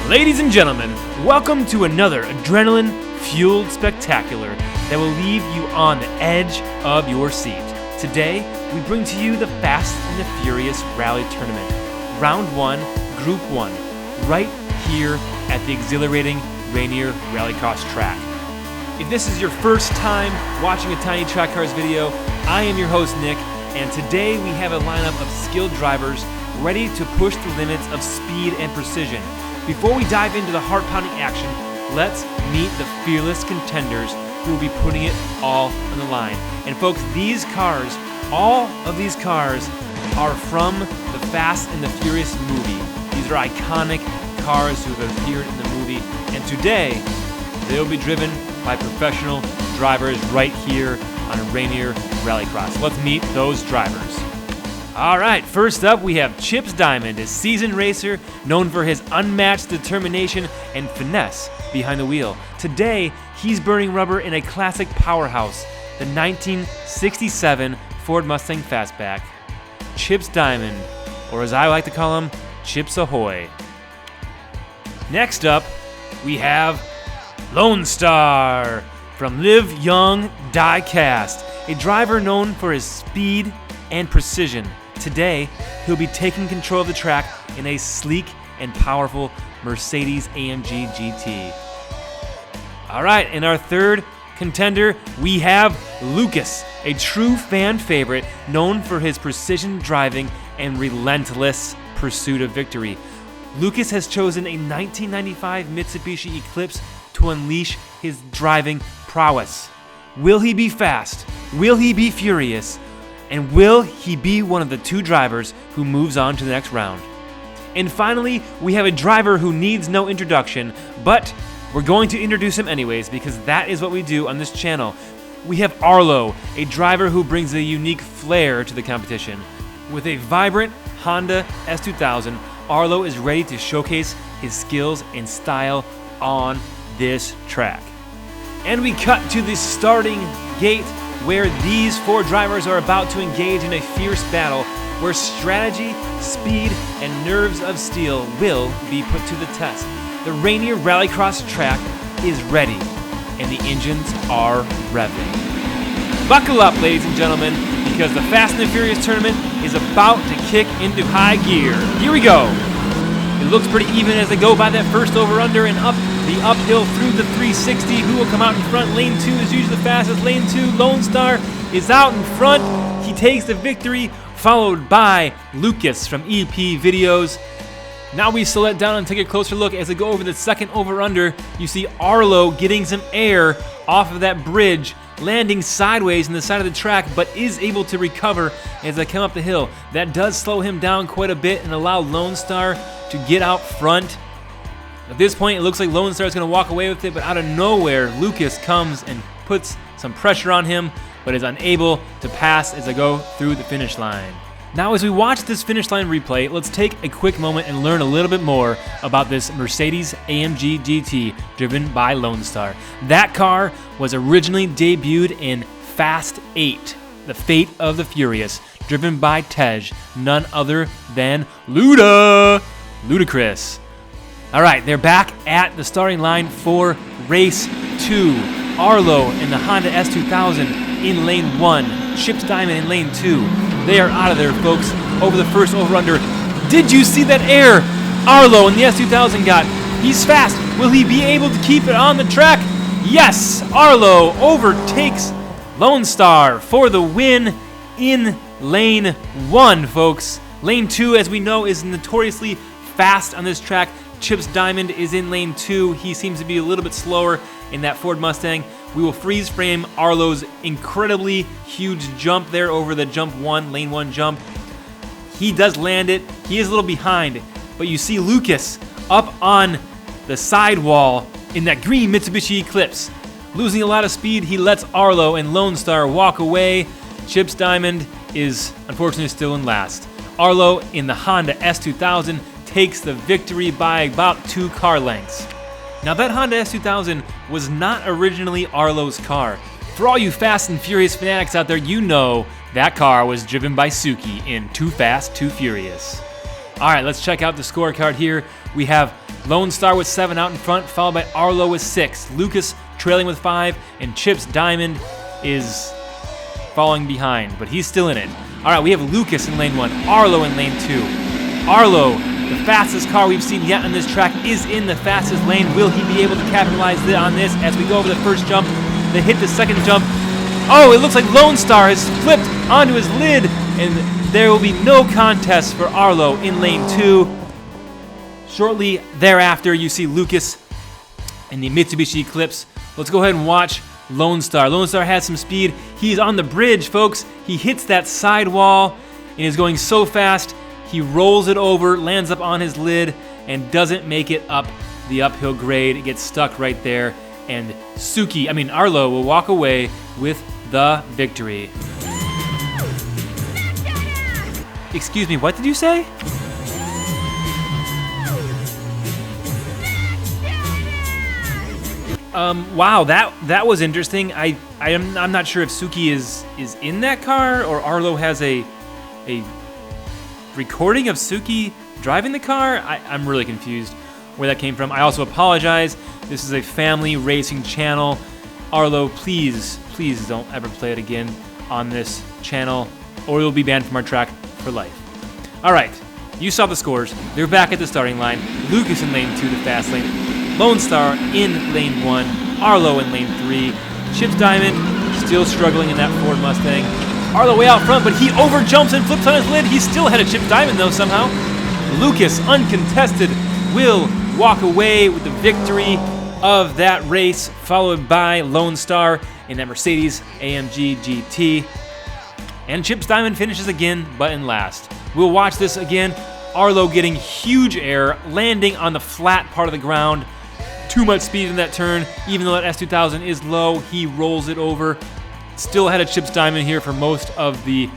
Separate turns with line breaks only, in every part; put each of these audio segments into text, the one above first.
Ladies and gentlemen, welcome to another adrenaline-fueled spectacular that will leave you on the edge of your seat. Today, we bring to you the Fast and the Furious Rally Tournament, Round 1, Group 1, right here at the exhilarating Rainier Rallycross track. If this is your first time watching a Tiny Track Cars video, I am your host, Nick, and today we have a lineup of skilled drivers ready to push the limits of speed and precision. Before we dive into the heart-pounding action, let's meet the fearless contenders who will be putting it all on the line. And folks, these cars, all of these cars, are from the Fast and the Furious movie. These are iconic cars who have appeared in the movie, and today they will be driven by professional drivers right here on Rainier Rallycross. Let's meet those drivers. All right, first up we have Chips Diamond, a seasoned racer known for his unmatched determination and finesse behind the wheel. Today, he's burning rubber in a classic powerhouse, the 1967 Ford Mustang Fastback. Chips Diamond, or as I like to call him, Chips Ahoy. Next up, we have Lone Star from Live Young Die Cast, a driver known for his speed and precision. Today, he'll be taking control of the track in a sleek and powerful Mercedes-AMG GT. All right, in our third contender, we have Lucas, a true fan favorite known for his precision driving and relentless pursuit of victory. Lucas has chosen a 1995 Mitsubishi Eclipse to unleash his driving prowess. Will he be fast? Will he be furious? And will he be one of the two drivers who moves on to the next round? And finally, we have a driver who needs no introduction, but we're going to introduce him anyways because that is what we do on this channel. We have Arlo, a driver who brings a unique flair to the competition. With a vibrant Honda S2000, Arlo is ready to showcase his skills and style on this track. And we cut to the starting gate where these four drivers are about to engage in a fierce battle where strategy, speed, and nerves of steel will be put to the test. The Rainier Rallycross track is ready, and the engines are revving. Buckle up, ladies and gentlemen, because the Fast and the Furious tournament is about to kick into high gear. Here we go. It looks pretty even as they go by that first over-under and up the uphill through the 360. Who will come out in front? Lane 2 is usually the fastest. Lane 2, Lone Star is out in front. He takes the victory, followed by Lucas from EP Videos. Now we slow it down and take a closer look as they go over the second over-under. You see Arlo getting some air off of that bridge, landing sideways in the side of the track, but is able to recover as they come up the hill. That does slow him down quite a bit and allow Lone Star to get out front. At this point, it looks like Lone Star is going to walk away with it, but out of nowhere, Lucas comes and puts some pressure on him, but is unable to pass as they go through the finish line. Now, as we watch this finish line replay, let's take a quick moment and learn a little bit more about this Mercedes-AMG GT driven by Lone Star. That car was originally debuted in Fast 8, The Fate of the Furious, driven by Tej, none other than Ludacris. All right, they're back at the starting line for race 2. Arlo in the Honda S2000 in lane 1. Chips Diamond in lane 2. They are out of there, folks, over the first over-under. Did you see that air Arlo in the S2000 got? He's fast. Will he be able to keep it on the track? Yes, Arlo overtakes Lone Star for the win in lane 1, folks. Lane 2, as we know, is notoriously fast on this track. Chips Diamond is in lane 2. He seems to be a little bit slower in that Ford Mustang. We will freeze frame Arlo's incredibly huge jump there over the lane 1 jump. He does land it. He is a little behind, but you see Lucas up on the sidewall in that green Mitsubishi Eclipse. Losing a lot of speed, he lets Arlo and Lone Star walk away. Chips Diamond is unfortunately still in last. Arlo in the Honda S2000 takes the victory by about 2 car lengths. Now that Honda S2000 was not originally Arlo's car. For all you Fast and Furious fanatics out there, you know that car was driven by Suki in Too Fast, Too Furious. All right, let's check out the scorecard here. We have Lone Star with 7 out in front, followed by Arlo with 6. Lucas trailing with 5, and Chips Diamond is falling behind, but he's still in it. All right, we have Lucas in lane 1, Arlo in lane 2. Arlo, the fastest car we've seen yet on this track, is in the fastest lane. Will he be able to capitalize on this as we go over the first jump? They hit the second jump. Oh, it looks like Lone Star has flipped onto his lid, and there will be no contest for Arlo in lane 2. Shortly thereafter, you see Lucas in the Mitsubishi Eclipse. Let's go ahead and watch Lone Star. Lone Star has some speed. He's on the bridge, folks. He hits that sidewall and is going so fast, he rolls it over, lands up on his lid, and doesn't make it up the uphill grade. It gets stuck right there, and Arlo will walk away with the victory. Excuse me, what did you say? Wow, that was interesting. I'm not sure if Suki is in that car or Arlo has a recording of Suki driving the car. I'm really confused where that came from. I also apologize. This is a family racing channel. Arlo, please don't ever play it again on this channel, or you'll be banned from our track for life. All right, you saw the scores. They're back at the starting line. Lucas in lane 2, the fast lane. Lone Star in lane 1. Arlo in lane 3. Chips Diamond still struggling in that Ford Mustang. Arlo way out front, but he overjumps and flips on his lid. He's still ahead of Chips Diamond, though, somehow. Lucas, uncontested, will walk away with the victory of that race, followed by Lone Star in that Mercedes AMG GT. And Chips Diamond finishes again, but in last. We'll watch this again. Arlo getting huge air, landing on the flat part of the ground. Too much speed in that turn. Even though that S2000 is low, he rolls it over. Still ahead of Chips Diamond here for most of the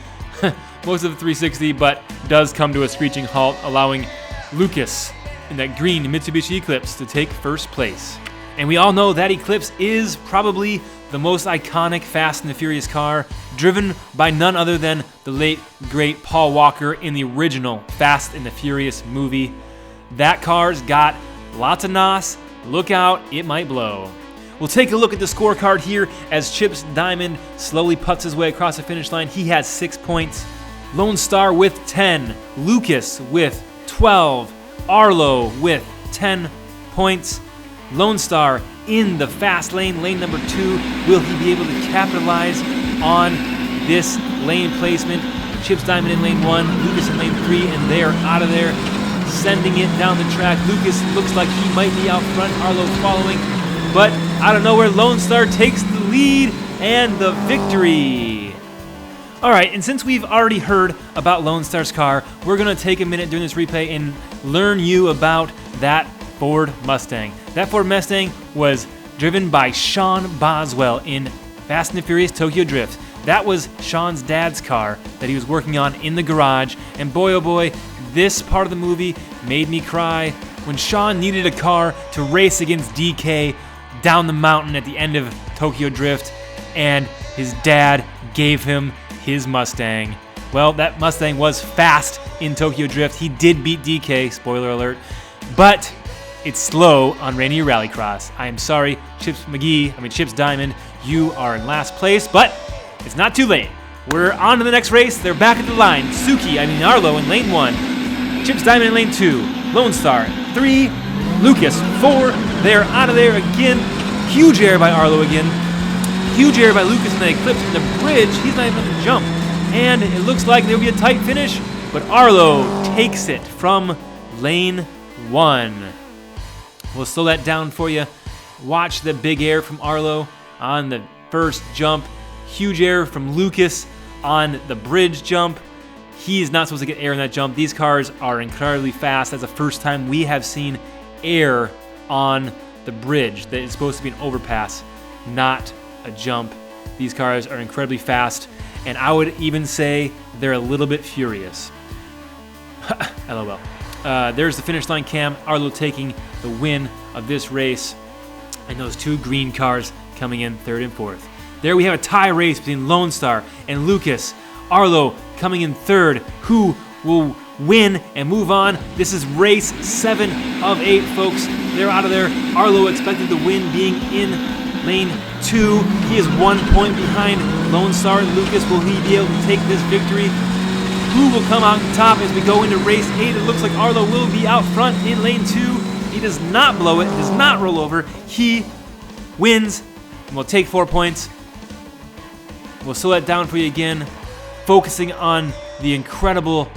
360, but does come to a screeching halt, allowing Lucas in that green Mitsubishi Eclipse to take first place. And we all know that Eclipse is probably the most iconic Fast and the Furious car, driven by none other than the late, great Paul Walker in the original Fast and the Furious movie. That car's got lots of NOS. Look out, it might blow. We'll take a look at the scorecard here as Chips Diamond slowly putts his way across the finish line. He has 6 points. Lone Star with 10. Lucas with 12. Arlo with 10 points. Lone Star in the fast lane, lane number 2. Will he be able to capitalize on this lane placement? Chips Diamond in lane 1, Lucas in lane 3, and they are out of there, sending it down the track. Lucas looks like he might be out front. Arlo following, but out of nowhere, Lone Star takes the lead and the victory. All right, and since we've already heard about Lone Star's car, we're going to take a minute during this replay and learn you about that Ford Mustang. That Ford Mustang was driven by Sean Boswell in Fast and the Furious Tokyo Drift. That was Sean's dad's car that he was working on in the garage, and boy oh boy, this part of the movie made me cry when Sean needed a car to race against DK down the mountain at the end of Tokyo Drift, and his dad gave him his Mustang. Well, that Mustang was fast in Tokyo Drift. He did beat DK, spoiler alert, but it's slow on Rainier Rallycross. I am sorry, Chips Diamond, you are in last place, but it's not too late. We're on to the next race. They're back at the line. Arlo in lane 1. Chips Diamond in lane 2. Lone Star 3. Lucas 4. They're out of there again. Huge air by Arlo again. Huge air by Lucas in the Eclipse. In the bridge, he's not even on the jump. And it looks like there'll be a tight finish, but Arlo takes it from lane 1. We'll slow that down for you. Watch the big air from Arlo on the first jump. Huge air from Lucas on the bridge jump. He is not supposed to get air in that jump. These cars are incredibly fast. That's the first time we have seen air on the bridge. That is supposed to be an overpass, not a jump. These cars are incredibly fast, and I would even say they're a little bit furious. LOL. There's the finish line cam. Arlo taking the win of this race, and those two green cars coming in third and fourth. There we have a tie race between Lone Star and Lucas. Arlo coming in third. Who will win and move on. This is race 7 of 8, folks. They're out of there. Arlo expected the win, being in lane 2. He is 1 point behind Lone Star. Lucas, will he be able to take this victory? Who will come out top as we go into race 8? It looks like Arlo will be out front in lane 2. He does not blow it, does not roll over. He wins and will take 4 points. We'll slow that down for you again, focusing on the incredible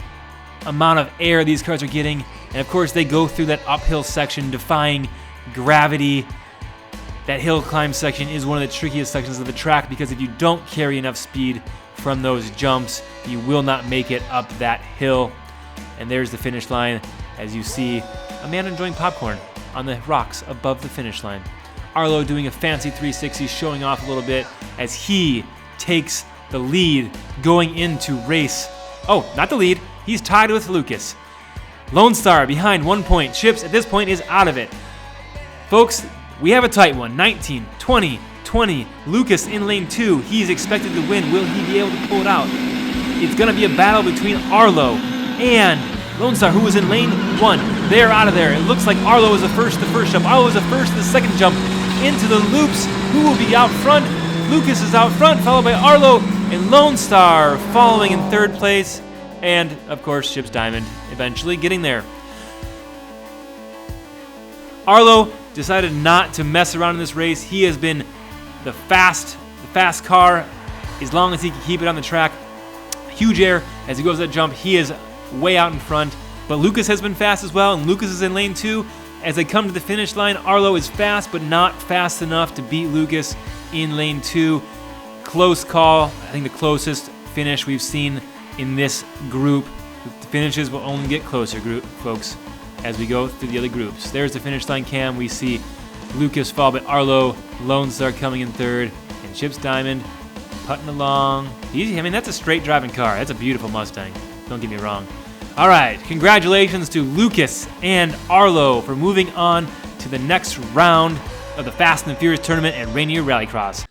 amount of air these cars are getting. And of course, they go through that uphill section, defying gravity. That hill climb section is one of the trickiest sections of the track because if you don't carry enough speed from those jumps, you will not make it up that hill. And there's the finish line as you see a man enjoying popcorn on the rocks above the finish line. Arlo doing a fancy 360, showing off a little bit as he takes the lead going into race. Oh, not the lead. He's tied with Lucas. Lone Star behind 1 point. Chips at this point is out of it. Folks, we have a tight one. 19, 20, 20. Lucas in lane 2. He's expected to win. Will he be able to pull it out? It's going to be a battle between Arlo and Lone Star, who was in lane 1. They're out of there. It looks like Arlo is the first jump. Arlo is the first, the second jump into the loops. Who will be out front? Lucas is out front, followed by Arlo and Lone Star following in 3rd place. And, of course, Chips Diamond eventually getting there. Arlo decided not to mess around in this race. He has been the fast car as long as he can keep it on the track. Huge air as he goes that jump. He is way out in front. But Lucas has been fast as well, and Lucas is in lane 2. As they come to the finish line, Arlo is fast, but not fast enough to beat Lucas in lane 2. Close call. I think the closest finish we've seen in this group. The finishes will only get closer, folks, as we go through the other groups. There's the finish line cam. We see Lucas followed by Arlo, Lone Star coming in 3rd, and Chips Diamond putting along. I mean, that's a straight driving car. That's a beautiful Mustang. Don't get me wrong. All right, congratulations to Lucas and Arlo for moving on to the next round of the Fast and the Furious tournament at Rainier Rallycross.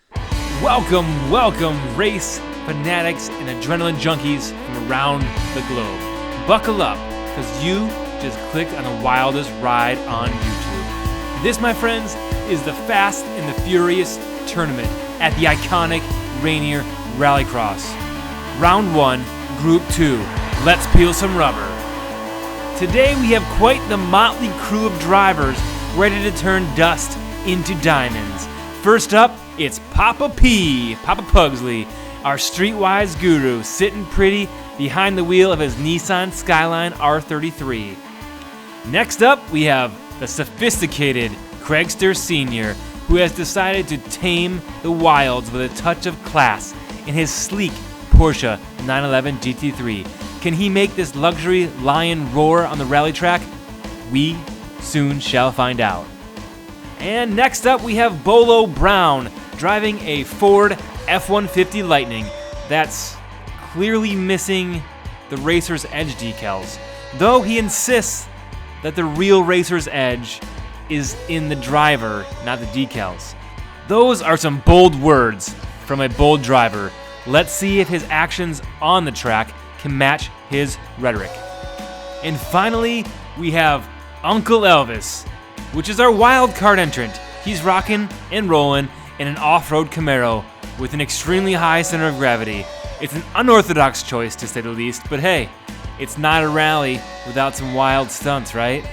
Welcome, welcome, race fanatics and adrenaline junkies from around the globe. Buckle up, because you just clicked on the wildest ride on YouTube. This, my friends, is the Fast and the Furious tournament at the iconic Rainier Rallycross. Round 1, Group 2. Let's peel some rubber. Today we have quite the motley crew of drivers ready to turn dust into diamonds. First up, it's Papa P, Papa Pugsley, our streetwise guru, sitting pretty behind the wheel of his Nissan Skyline R33. Next up, we have the sophisticated Craigster Sr., who has decided to tame the wilds with a touch of class in his sleek Porsche 911 GT3. Can he make this luxury lion roar on the rally track? We soon shall find out. And next up, we have Bolo Brown driving a Ford F-150 Lightning that's clearly missing the Racer's Edge decals, though he insists that the real Racer's Edge is in the driver, not the decals. Those are some bold words from a bold driver. Let's see if his actions on the track can match his rhetoric. And finally, we have Uncle Elvis, which is our wild card entrant. He's rocking and rolling in an off-road Camaro with an extremely high center of gravity. It's an unorthodox choice, to say the least, but hey, it's not a rally without some wild stunts, right?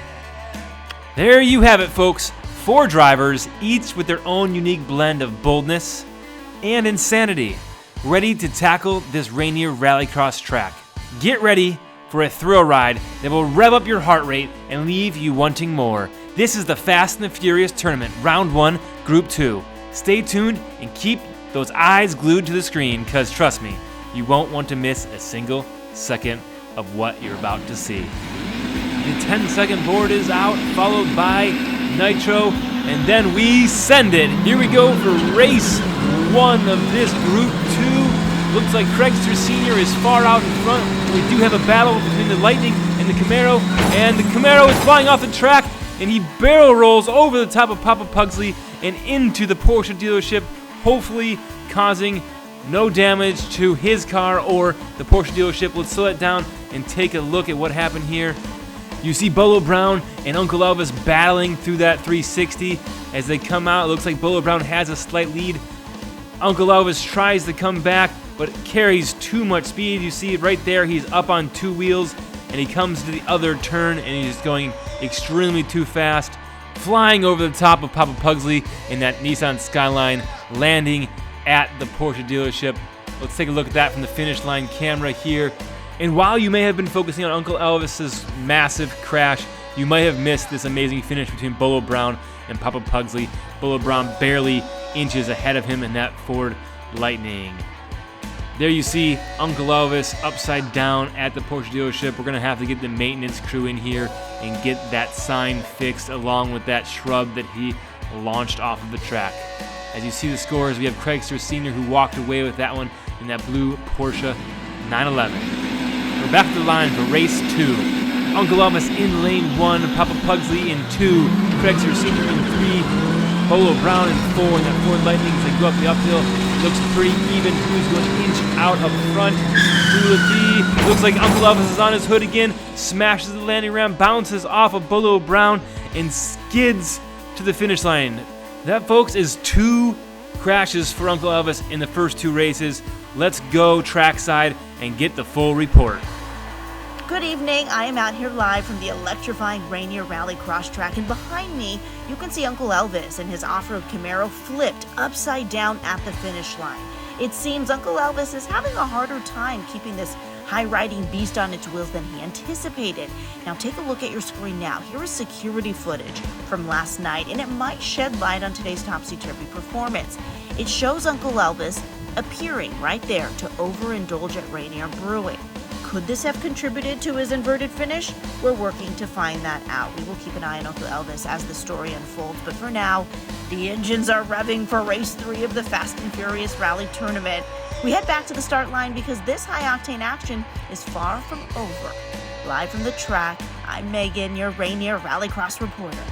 There you have it, folks. 4 drivers, each with their own unique blend of boldness and insanity, ready to tackle this Rainier Rallycross track. Get ready for a thrill ride that will rev up your heart rate and leave you wanting more. This is the Fast and the Furious Tournament, Round 1, Group 2. Stay tuned and keep those eyes glued to the screen, because trust me, you won't want to miss a single second of what you're about to see. The 10-second board is out, followed by Nitro, and then we send it. Here we go for race 1 of this Group 2. Looks like Craigster Sr. is far out in front. We do have a battle between the Lightning and the Camaro, and the Camaro is flying off the track, and he barrel rolls over the top of Papa Pugsley and into the Porsche dealership, hopefully causing no damage to his car or the Porsche dealership. Let's slow it down and take a look at what happened here. You see Bolo Brown and Uncle Elvis battling through that 360. As they come out, it looks like Bolo Brown has a slight lead. Uncle Elvis tries to come back, but carries too much speed. You see it right there. He's up on 2 wheels, and he comes to the other turn, and he's going extremely too fast, flying over the top of Papa Pugsley in that Nissan Skyline, landing at the Porsche dealership. Let's take a look at that from the finish line camera here. And while you may have been focusing on Uncle Elvis's massive crash, you might have missed this amazing finish between Bolo Brown and Papa Pugsley. Bolo Brown barely inches ahead of him in that Ford Lightning. There you see Uncle Elvis upside down at the Porsche dealership. We're going to have to get the maintenance crew in here and get that sign fixed along with that shrub that he launched off of the track. As you see the scores, we have Craigster Sr. who walked away with that one in that blue Porsche 911. We're back to the line for race 2. Uncle Elvis in lane 1, Papa Pugsley in 2, Craigster Sr. in 3, Bolo Brown in 4, and that Ford Lightning as they go up the uphill. Looks pretty even. Who's going to inch out up front? Looks like Uncle Elvis is on his hood again, smashes the landing ramp, bounces off of Bolo Brown, and skids to the finish line. That, folks, is 2 crashes for Uncle Elvis in the first 2 races. Let's go trackside and get the full report.
Good evening. I am out here live from the electrifying Rainier Rally Cross Track, and behind me you can see Uncle Elvis and his off-road Camaro flipped upside down at the finish line. It seems Uncle Elvis is having a harder time keeping this high-riding beast on its wheels than he anticipated. Now take a look at your screen now. Here is security footage from last night, and it might shed light on today's topsy-turvy performance. It shows Uncle Elvis appearing right there to overindulge at Rainier Brewing. Could this have contributed to his inverted finish? We're working to find that out. We will keep an eye on Uncle Elvis as the story unfolds, but for now, the engines are revving for race 3 of the Fast and Furious Rally Tournament. We head back to the start line because this high-octane action is far from over. Live from the track, I'm Megan, your Rainier Rallycross reporter.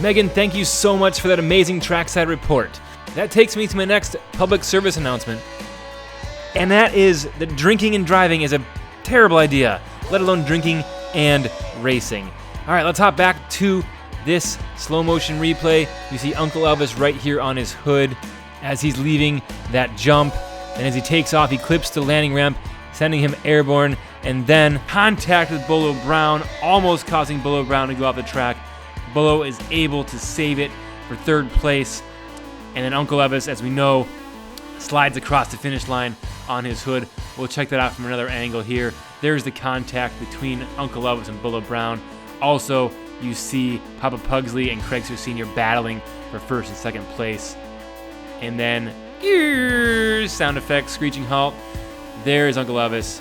Megan, thank you so much for that amazing trackside report. That takes me to my next public service announcement, and that is that drinking and driving is a terrible idea, let alone drinking and racing. All right, let's hop back to this slow motion replay. You see Uncle Elvis right here on his hood as he's leaving that jump, and as he takes off, he clips the landing ramp, sending him airborne, and then contact with Bolo Brown, almost causing Bolo Brown to go off the track. Bolo is able to save it for 3rd place, and then Uncle Elvis, as we know, slides across the finish line on his hood. We'll check that out from another angle here. There's the contact between Uncle Elvis and Bolo Brown. Also, you see Papa Pugsley and Craigster Sr. battling for 1st and 2nd place. And then, sound effect, screeching halt. There's Uncle Elvis.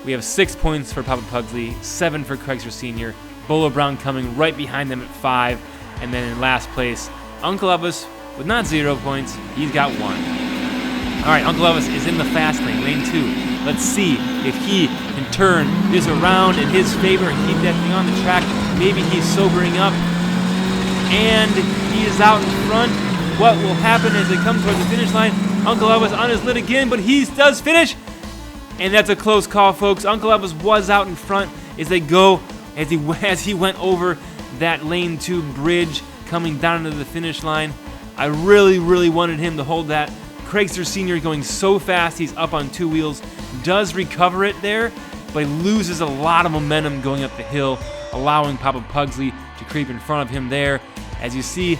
We have 6 points for Papa Pugsley, 7 for Craigster Sr. Bolo Brown coming right behind them at 5. And then in last place, Uncle Elvis with not 0 points, he's got 1. All right, Uncle Elvis is in the fast lane, lane 2. Let's see if he can turn this around in his favor and keep that thing on the track. Maybe he's sobering up, and he is out in front. What will happen as they come towards the finish line? Uncle Elvis on his lid again, but he does finish, and that's a close call, folks. Uncle Elvis was out in front as they go, as he went over that lane 2 bridge coming down into the finish line. I really wanted him to hold that. Craigster Sr. going so fast, he's up on 2 wheels, does recover it there, but he loses a lot of momentum going up the hill, allowing Papa Pugsley to creep in front of him there. As you see,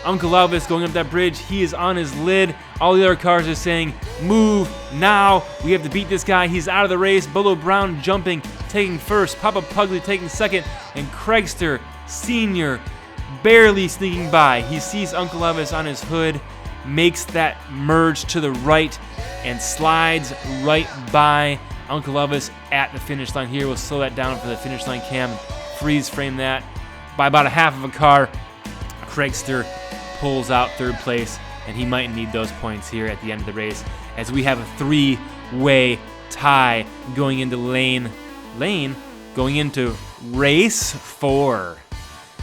Uncle Elvis going up that bridge, he is on his lid. All the other cars are saying, move now, we have to beat this guy, he's out of the race. Bolo Brown jumping, taking 1st, Papa Pugsley taking 2nd, and Craigster Sr. barely sneaking by. He sees Uncle Elvis on his hood, makes that merge to the right, and slides right by Uncle Elvis at the finish line here. We'll slow that down for the finish line cam and freeze frame that. By about a half of a car, Craigster pulls out 3rd place, and he might need those points here at the end of the race, as we have a 3-way tie going into going into race 4.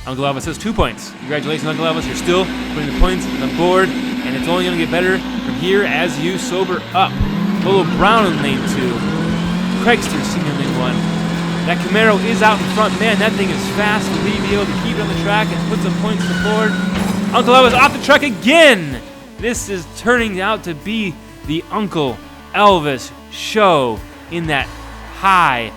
Uncle Elvis has 2 points. Congratulations, Uncle Elvis. You're still putting the points on the board, and it's only going to get better from here as you sober up. Bolo Brown in lane 2. Craigster Sr. in lane everyone. That Camaro is out in front. Man, that thing is fast. Will he be able to keep it on the track and put some points on the board? Uncle Elvis off the track again. This is turning out to be the Uncle Elvis show in that high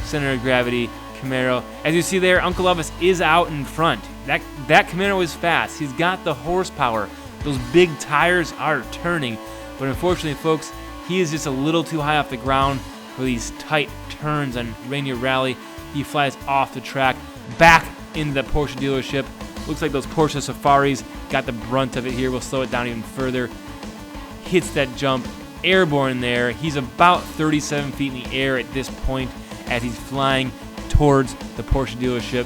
center of gravity Camaro. As you see there, Uncle Elvis is out in front. That Camaro is fast. He's got the horsepower. Those big tires are turning. But unfortunately, folks, he is just a little too high off the ground for these tight turns on Rainier Rally. He flies off the track, back into the Porsche dealership. Looks like those Porsche Safaris got the brunt of it here. We'll slow it down even further. Hits that jump, airborne there. He's about 37 feet in the air at this point as he's flying towards the Porsche dealership.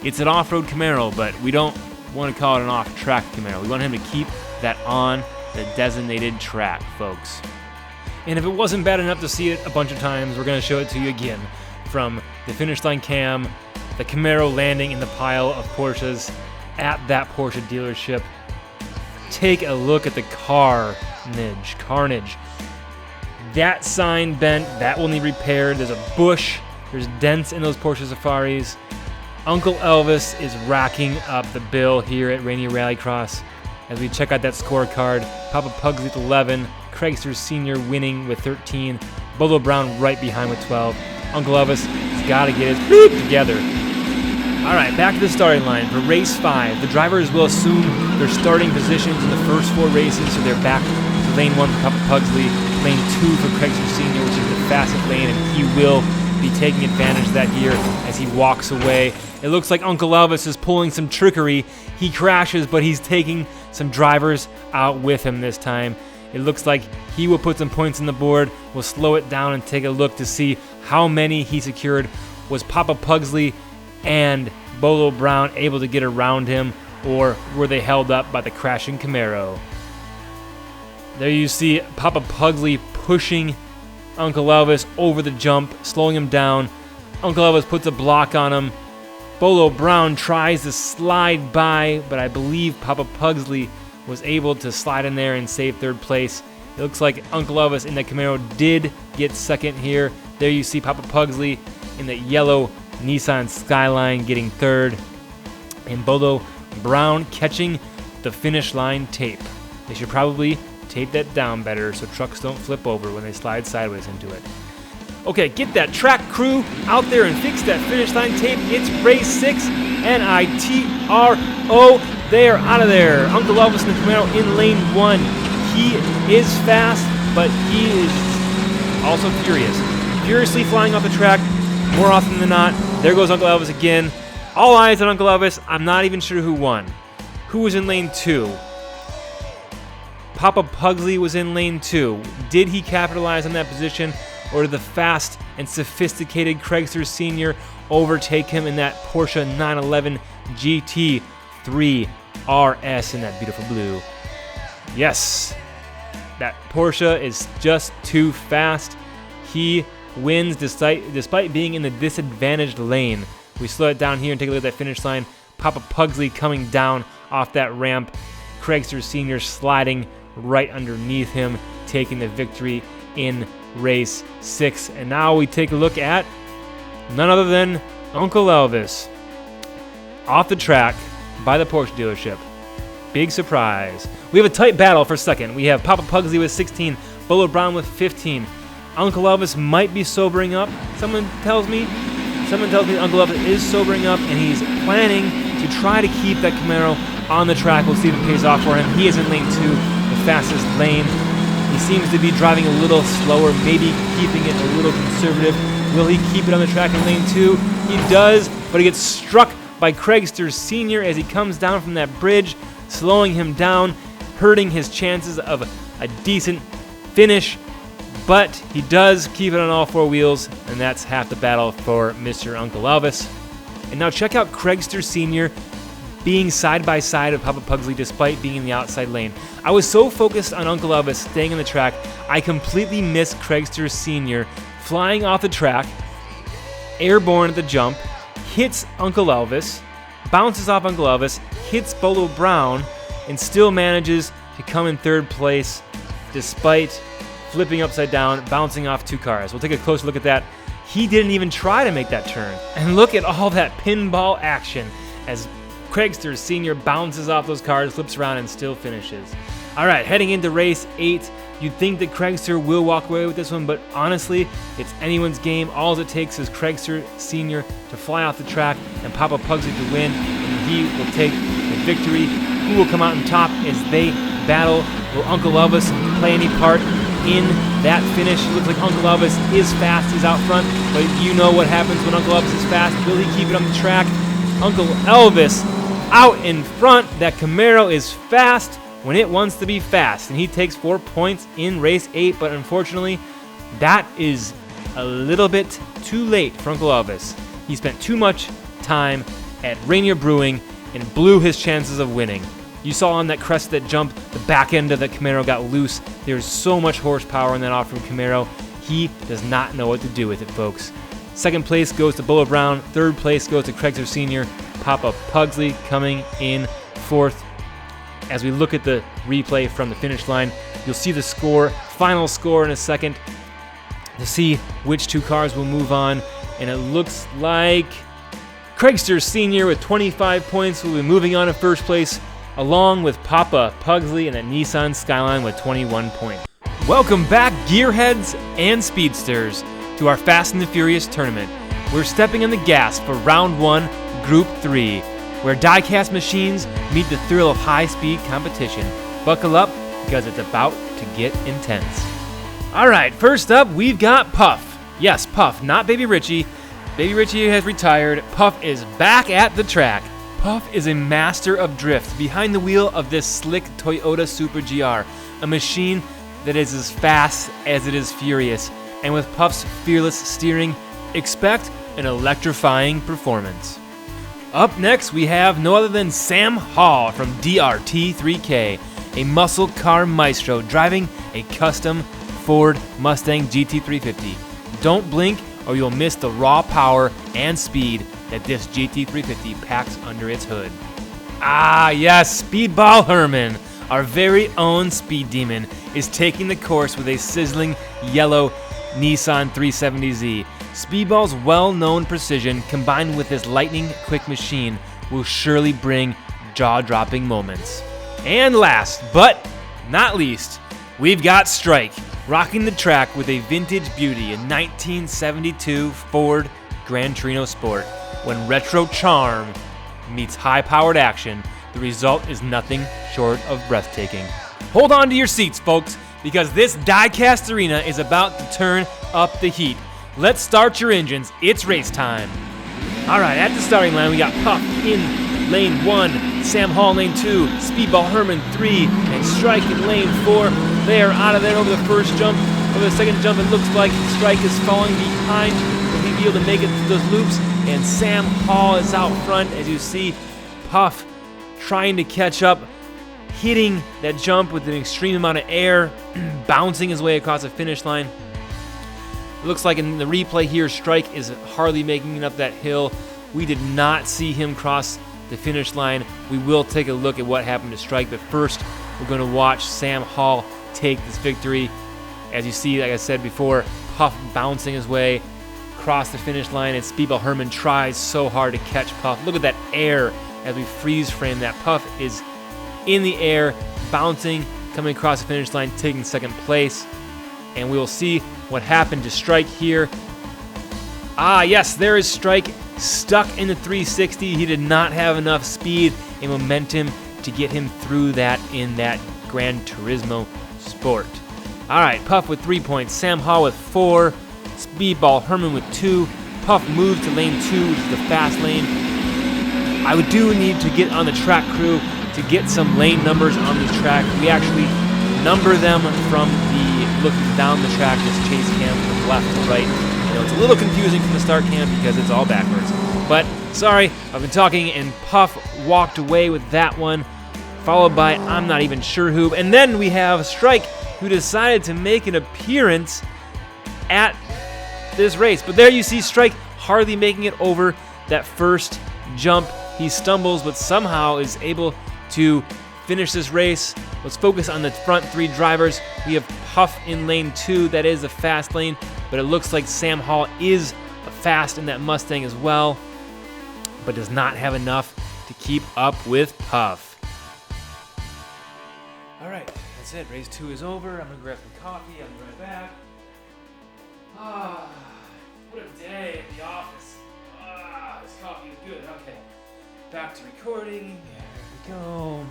It's an off-road Camaro, but we don't want to call it an off-track Camaro. We want him to keep that on the designated track, folks. And if it wasn't bad enough to see it a bunch of times, we're going to show it to you again. From the finish line cam, the Camaro landing in the pile of Porsches at that Porsche dealership. Take a look at the carnage. That sign bent, that will need repaired. There's a bush, there's dents in those Porsche Safaris. Uncle Elvis is racking up the bill here at Rainier Rallycross. As we check out that scorecard, Papa Pugsley with 11, Craigster Sr. winning with 13, Bolo Brown right behind with 12. Uncle Elvis has got to get his beep together. All right, back to the starting line for race 5. The drivers will assume their starting positions in the first 4 races, so they're back to lane 1 for Papa Pugsley, lane 2 for Craigster Sr., which is the fastest lane, and he will be taking advantage of that here as he walks away. It looks like Uncle Elvis is pulling some trickery. He crashes, but he's taking some drivers out with him this time. It looks like he will put some points on the board. We'll slow it down and take a look to see how many he secured. Was Papa Pugsley and Bolo Brown able to get around him, or were they held up by the crashing Camaro? There you see Papa Pugsley pushing Uncle Elvis over the jump, slowing him down. Uncle Elvis puts a block on him. Bolo Brown tries to slide by, but I believe Papa Pugsley was able to slide in there and save third place. It looks like Uncle Elvis in the Camaro did get second here. There you see Papa Pugsley in the yellow Nissan Skyline getting third. And Bolo Brown catching the finish line tape. They should probably tape that down better so trucks don't flip over when they slide sideways into it. Okay, get that track crew out there and fix that finish line tape. It's race 6, NITRO. They are out of there. Uncle Elvis and the Camaro in lane 1. He is fast, but he is also furious. Furiously flying off the track more often than not. There goes Uncle Elvis again. All eyes on Uncle Elvis. I'm not even sure who won. Who was in lane 2? Papa Pugsley was in lane 2. Did he capitalize on that position, or did the fast and sophisticated Craigster Sr. overtake him in that Porsche 911 GT3 RS in that beautiful blue? Yes, that Porsche is just too fast. He wins despite being in the disadvantaged lane. We slow it down here and take a look at that finish line. Papa Pugsley coming down off that ramp. Craigster Sr. sliding right underneath him, taking the victory in race 6. And now we take a look at none other than Uncle Elvis off the track by the Porsche dealership. Big surprise. We have a tight battle for second. We have Papa Pugsley with 16, Bolo Brown with 15. Uncle Elvis might be sobering up. Someone tells me Uncle Elvis is sobering up, and he's planning to try to keep that Camaro on the track. We'll see if it pays off for him. He is in lane 2, the fastest lane. He seems to be driving a little slower, maybe keeping it a little conservative. Will he keep it on the track in lane 2? He does, but he gets struck by Craigster Sr. as he comes down from that bridge, slowing him down, hurting his chances of a decent finish. But he does keep it on all 4 wheels, and that's half the battle for Mr. Uncle Elvis. And now check out Craigster Sr. being side by side of Papa Pugsley despite being in the outside lane. I was so focused on Uncle Elvis staying on the track, I completely missed Craigster Sr. flying off the track, airborne at the jump, hits Uncle Elvis, bounces off Uncle Elvis, hits Bolo Brown, and still manages to come in third place despite flipping upside down, bouncing off 2 cars. We'll take a closer look at that. He didn't even try to make that turn. And look at all that pinball action as Craigster Sr. bounces off those cars, flips around, and still finishes. All right, heading into race 8, you'd think that Craigster will walk away with this one, but honestly, it's anyone's game. All it takes is Craigster Sr. to fly off the track and Papa Pugsley to win, and he will take the victory. Who will come out on top as they battle? Will Uncle Elvis play any part in that finish? It looks like Uncle Elvis is fast. He's out front, but you know what happens when Uncle Elvis is fast. Will he keep it on the track? Uncle Elvis out in front. That Camaro is fast when it wants to be fast, and he takes 4 points in race 8, but unfortunately, that is a little bit too late for Uncle Elvis. He spent too much time at Rainier Brewing and blew his chances of winning. You saw on that crest that jump, the back end of the Camaro got loose. There's so much horsepower in that off-road Camaro. He does not know what to do with it, folks. Second place goes to Bubba Brown. Third place goes to Craigster Sr. Papa Pugsley coming in fourth. As we look at the replay from the finish line, you'll see the score, final score in a second, to see which 2 cars will move on. And it looks like Craigster Sr. with 25 points will be moving on in first place, along with Papa Pugsley and a Nissan Skyline with 21 points. Welcome back, gearheads and speedsters, to our Fast and the Furious tournament. We're stepping on the gas for round 1, Group 3, where die-cast machines meet the thrill of high-speed competition. Buckle up, because it's about to get intense. All right, first up, we've got Puff. Yes, Puff, not Baby Richie. Baby Richie has retired. Puff is back at the track. Puff is a master of drift behind the wheel of this slick Toyota Super GR, a machine that is as fast as it is furious. And with Puff's fearless steering, expect an electrifying performance. Up next, we have no other than Sam Hall from DRT3K, a muscle car maestro driving a custom Ford Mustang GT350. Don't blink or you'll miss the raw power and speed that this GT350 packs under its hood. Ah yes, Speedball Herman, our very own speed demon, is taking the course with a sizzling yellow Nissan 370Z. Speedball's well-known precision combined with his lightning-quick machine will surely bring jaw-dropping moments. And last, but not least, we've got Strike, rocking the track with a vintage beauty, a 1972 Ford Gran Torino Sport. When retro charm meets high-powered action, the result is nothing short of breathtaking. Hold on to your seats, folks, because this die-cast arena is about to turn up the heat. Let's start your engines. It's race time. All right, at the starting line, we got Puff in lane 1, Sam Hall in lane 2, Speedball Herman 3, and Strike in lane 4. They are out of there over the first jump. Over the second jump, it looks like Strike is falling behind. Will he be able to make it through those loops? And Sam Hall is out front, as you see Puff trying to catch up, hitting that jump with an extreme amount of air, bouncing his way across the finish line. It looks like in the replay here, Strike is hardly making it up that hill. We did not see him cross the finish line. We will take a look at what happened to Strike, but first we're going to watch Sam Hall take this victory. As you see, like I said before, Puff bouncing his way across the finish line, and Speedball Herman tries so hard to catch Puff. Look at that air as we freeze frame that. Puff is in the air, bouncing, coming across the finish line, taking second place. And we will see what happened to Strike here. Ah, yes, there is Strike stuck in the 360. He did not have enough speed and momentum to get him through that in that Gran Turismo Sport. All right, Puff with 3 points, Sam Hall with 4, Speedball Herman with 2. Puff moves to lane 2, which is the fast lane. I do need to get on the track crew to get some lane numbers on this track. We actually number them from the looking down the track, this chase cam from left to right. You know, it's a little confusing from the start cam because it's all backwards. But sorry, I've been talking, and Puff walked away with that one, followed by I'm not even sure who. And then we have Strike, who decided to make an appearance at this race. But there you see Strike hardly making it over that first jump. He stumbles, but somehow is able to finish this race. Let's focus on the front 3 drivers. We have Puff in lane 2. That is a fast lane, but it looks like Sam Hall is fast in that Mustang as well, but does not have enough to keep up with Puff. All right, that's it. Race 2 is over. I'm gonna grab some coffee. I'll be right back. What a day at the office. This coffee is good. Okay, back to recording. There we go.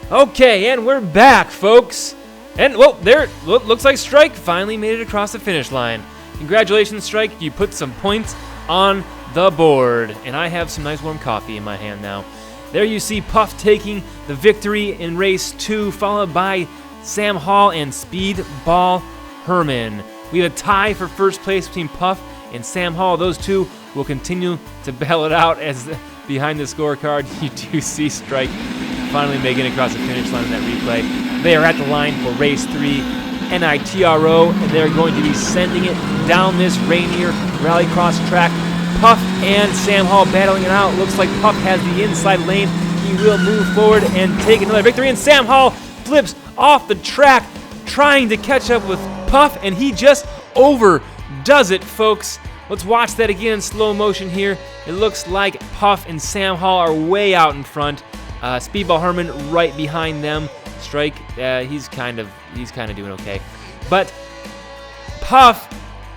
Okay, and we're back, folks. And, well, there, looks like Strike finally made it across the finish line. Congratulations, Strike. You put some points on the board. And I have some nice warm coffee in my hand now. There you see Puff taking the victory in race 2, followed by Sam Hall and Speedball Herman. We have a tie for first place between Puff and Sam Hall. Those two will continue to battle it out as behind the scorecard. You do see Strike finally making it across the finish line in that replay. They are at the line for race 3, NITRO, and they're going to be sending it down this Rainier Rallycross track. Puff and Sam Hall battling it out. Looks like Puff has the inside lane. He will move forward and take another victory, and Sam Hall flips off the track trying to catch up with Puff, and he just overdoes it, folks. Let's watch that again in slow motion here. It looks like Puff and Sam Hall are way out in front. Speedball Herman right behind them. Strike, he's kind of doing okay. But Puff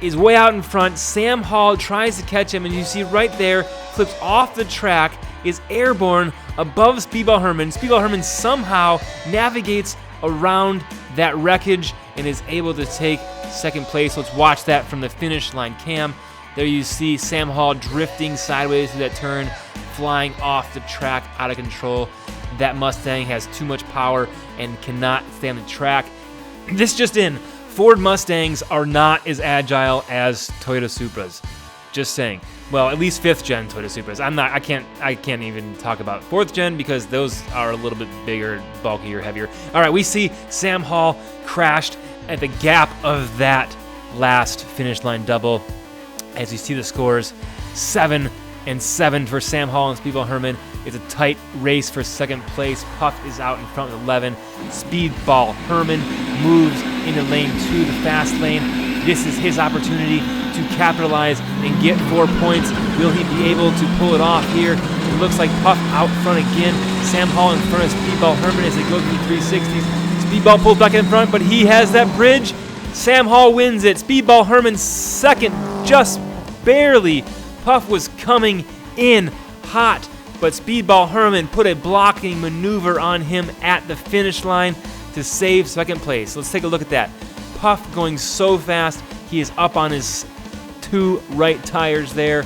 is way out in front. Sam Hall tries to catch him, and you see right there, flips off the track, is airborne above Speedball Herman. Speedball Herman somehow navigates around that wreckage and is able to take second place. Let's watch that from the finish line cam. There you see Sam Hall drifting sideways through that turn, flying off the track out of control. That Mustang has too much power and cannot stay on the track. This just in, Ford Mustangs are not as agile as Toyota Supras. Just saying. Well, at least 5th gen Toyota Supras. I can't even talk about 4th gen because those are a little bit bigger, bulkier, heavier. All right, we see Sam Hall crashed at the gap of that last finish line double. As you see the scores, 7 and 7 for Sam Hall and Speedball Herman. It's a tight race for second place. Puff is out in front with 11. Speedball Herman moves into lane 2, the fast lane. This is his opportunity to capitalize and get 4 points. Will he be able to pull it off here? It looks like Puff out front again. Sam Hall in front of Speedball Herman as they go through the 360s. Speedball pulls back in front, but he has that bridge. Sam Hall wins it. Speedball Herman second, just barely. Puff was coming in hot, but Speedball Herman put a blocking maneuver on him at the finish line to save second place. Let's take a look at that. Puff going so fast, he is up on his 2 right tires there,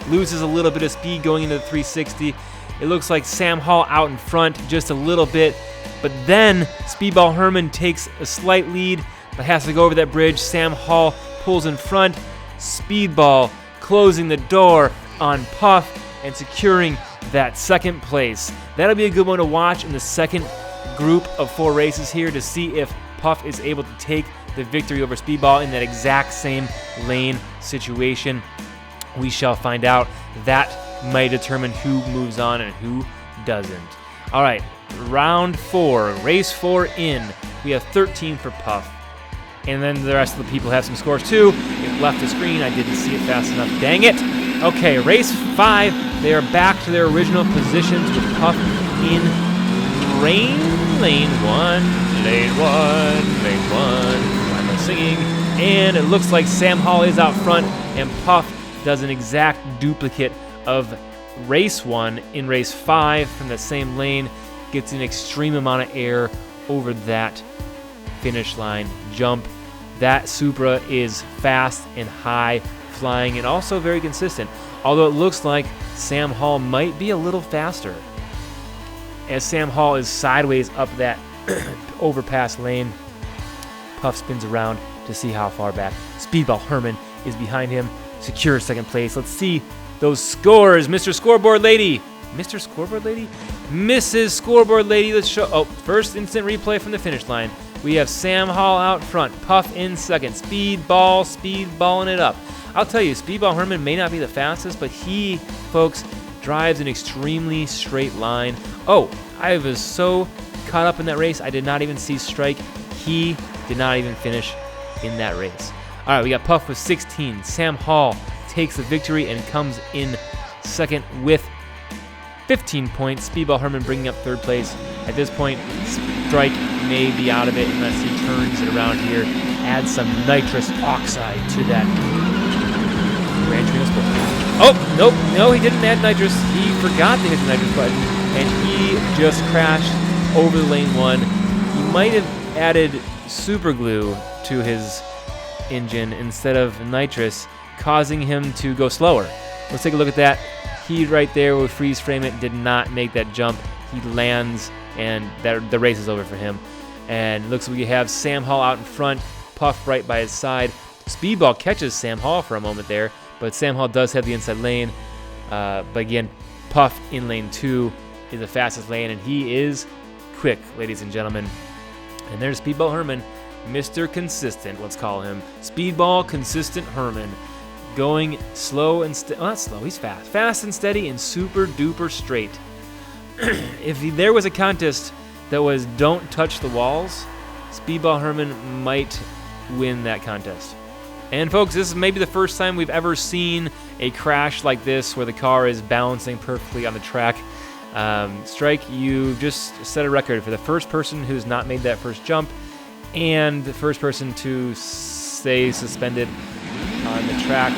loses a little bit of speed going into the 360. It looks like Sam Hall out in front just a little bit, but then Speedball Herman takes a slight lead, but has to go over that bridge. Sam Hall pulls in front. Speedball closing the door on Puff and securing that second place. That'll be a good one to watch in the second group of 4 races here to see if Puff is able to take the victory over Speedball in that exact same lane situation. We shall find out. That might determine who moves on and who doesn't. All right, round 4, race 4 in. We have 13 for Puff. And then the rest of the people have some scores too. It left the screen. I didn't see it fast enough. Dang it. Okay, race 5. They are back to their original positions with Puff in lane 1. Lane 1. Why am I singing? And it looks like Sam Hall is out front, and Puff does an exact duplicate of race 1 in race 5 from the same lane. Gets an extreme amount of air over that finish line jump. That Supra is fast and high flying and also very consistent, although it looks like Sam Hall might be a little faster as Sam Hall is sideways up that overpass lane. Puff spins around to see how far back. Speedball Herman is behind him, secures second place. Let's see those scores. Mr. Scoreboard Lady. Mr. Scoreboard Lady? Mrs. Scoreboard Lady, let's show. Oh, first instant replay from the finish line. We have Sam Hall out front, Puff in second, speedballing it up. I'll tell you, Speedball Herman may not be the fastest, but he, folks, drives an extremely straight line. Oh, I was so caught up in that race. I did not even see Strike. He did not even finish in that race. All right, we got Puff with 16. Sam Hall takes the victory and comes in second with 15 points. Speedball Herman bringing up third place. At this point, Strike may be out of it unless he turns it around here, adds some nitrous oxide to that Gran Torino Sport. Oh, nope, no, he didn't add nitrous. He forgot to hit the nitrous button, and he just crashed over the lane 1. He might have added super glue to his engine instead of nitrous, causing him to go slower. Let's take a look at that. He right there will freeze frame it, did not make that jump. He lands, and the race is over for him. And looks like we have Sam Hall out in front, Puff right by his side. Speedball catches Sam Hall for a moment there, but Sam Hall does have the inside lane. But again, Puff in lane 2 is the fastest lane, and he is quick, ladies and gentlemen. And there's Speedball Herman, Mr. Consistent, let's call him. Speedball Consistent Herman. Going slow and not slow, he's fast. Fast and steady and super duper straight. If there was a contest that was don't touch the walls, Speedball Herman might win that contest. And folks, this is maybe the first time we've ever seen a crash like this where the car is balancing perfectly on the track. Strike, you just set a record for the first person who's not made that first jump and the first person to stay suspended on the track.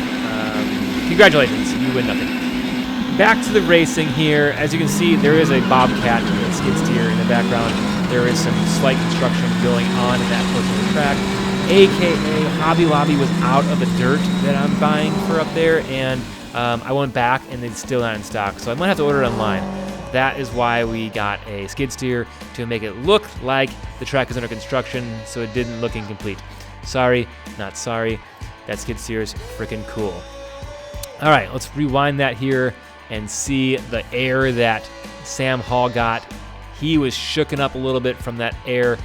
Congratulations, you win nothing. Back to the racing here. As you can see, there is a Bobcat skid steer in the background. There is some slight construction going on in that portion of the track. AKA Hobby Lobby was out of the dirt that I'm buying for up there, and I went back and it's still not in stock, so I might have to order it online. That is why we got a skid steer, to make it look like the track is under construction, so it didn't look incomplete. Sorry, not sorry. That skid steer is freaking cool. All right, let's rewind that here and see the air that Sam Hall got. He was shooken up a little bit from that air,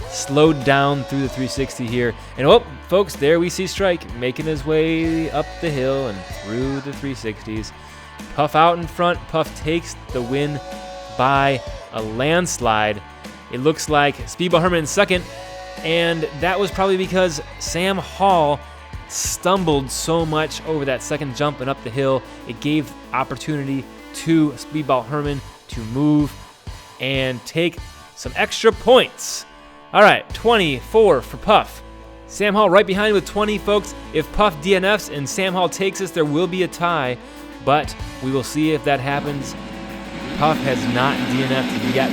slowed down through the 360 here. And oh, folks, there we see Strike making his way up the hill and through the 360s. Puff out in front. Puff takes the win by a landslide. It looks like Speedball Herman in second, and that was probably because Sam Hall stumbled so much over that second jump and up the hill. It gave opportunity to Speedball Herman to move and take some extra points. All right, 24 for Puff. Sam Hall right behind with 20, folks. If Puff DNFs and Sam Hall takes this, there will be a tie, but we will see if that happens. Puff has not DNF'd yet,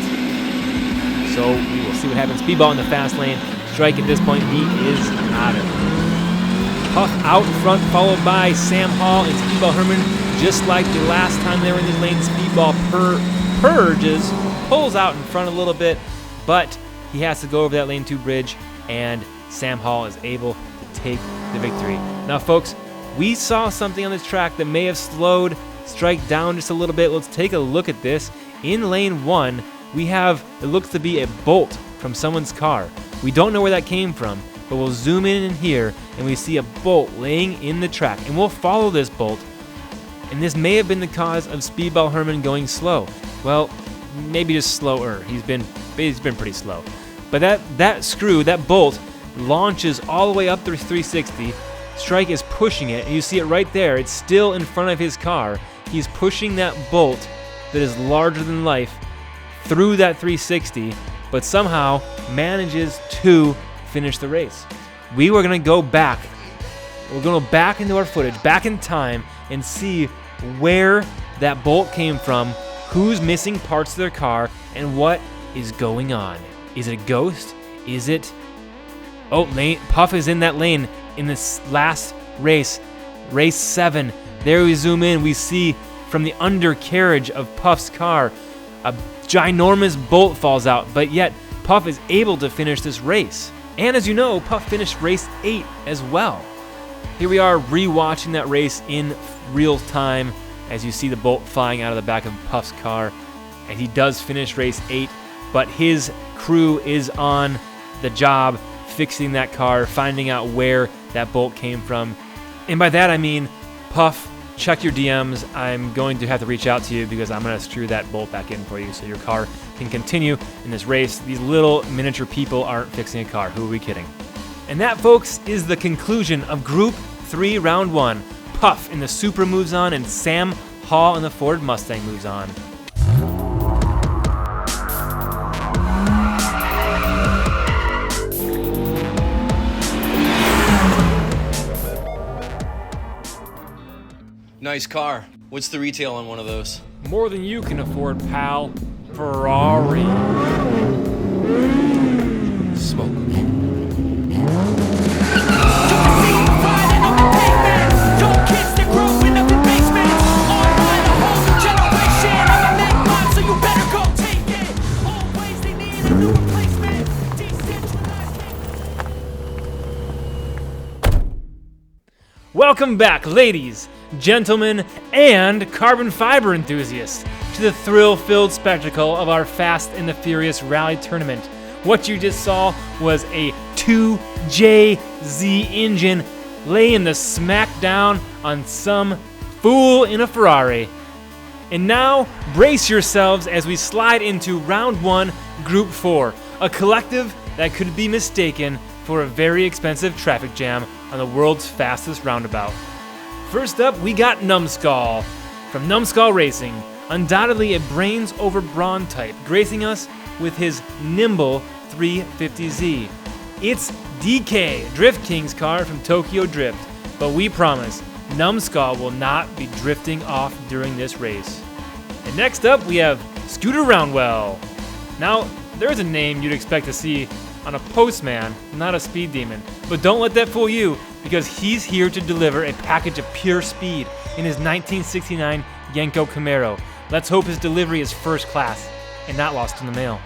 so we will see what happens. Speedball in the fast lane. Strike at this point, he is out of it. Puff out front, followed by Sam Hall and Speedball Herman. Just like the last time they were in this lane, Speedball pulls out in front a little bit, but he has to go over that lane 2 bridge, and Sam Hall is able to take the victory. Now, folks, we saw something on this track that may have slowed Strike down just a little bit. Let's take a look at this. In lane 1, we have, it looks to be a bolt from someone's car. We don't know where that came from, but we'll zoom in here, and we see a bolt laying in the track, and we'll follow this bolt, and this may have been the cause of Speedball Herman going slow. Well, maybe just slower. He's been pretty slow. But that bolt launches all the way up the 360. Strike is pushing it, and you see it right there. It's still in front of his car. He's pushing that bolt that is larger than life through that 360, but somehow manages to finish the race. We were going to go back. We're going to go back into our footage, back in time, and see where that bolt came from, who's missing parts of their car, and what is going on. Is it a ghost? Is it... Oh, Puff is in that lane in this last race, race 7. There we zoom in, we see from the undercarriage of Puff's car, a ginormous bolt falls out, but yet Puff is able to finish this race. And as you know, Puff finished race 8 as well. Here we are rewatching that race in real time as you see the bolt flying out of the back of Puff's car. And he does finish race 8, but his crew is on the job fixing that car, finding out where that bolt came from. And by that I mean Puff check your DMs. I'm going to have to reach out to you because I'm going to screw that bolt back in for you so your car can continue in this race. These little miniature people aren't fixing a car. Who are we kidding? And that, folks, is the conclusion of Group 3, Round 1. Puff in the Supra moves on, and Sam Hall in the Ford Mustang moves on.
Nice car. What's the retail on one of those?
More than you can afford, pal. Ferrari.
Smoke.
Welcome back, ladies, gentlemen, and carbon fiber enthusiasts, to the thrill-filled spectacle of our Fast and the Furious Rally Tournament. What you just saw was a 2JZ engine laying the smack down on some fool in a Ferrari. And now, brace yourselves as we slide into Round 1, Group 4, a collective that could be mistaken for a very expensive traffic jam on the world's fastest roundabout. First up, we got Numbskull. From Numbskull Racing, undoubtedly a brains over brawn type, gracing us with his nimble 350Z. It's DK, Drift King's car from Tokyo Drift, but we promise Numbskull will not be drifting off during this race. And next up, we have Scooter Roundwell. Now, there's a name you'd expect to see on a postman, not a speed demon. But don't let that fool you, because he's here to deliver a package of pure speed in his 1969 Yenko Camaro. Let's hope his delivery is first class and not lost in the mail.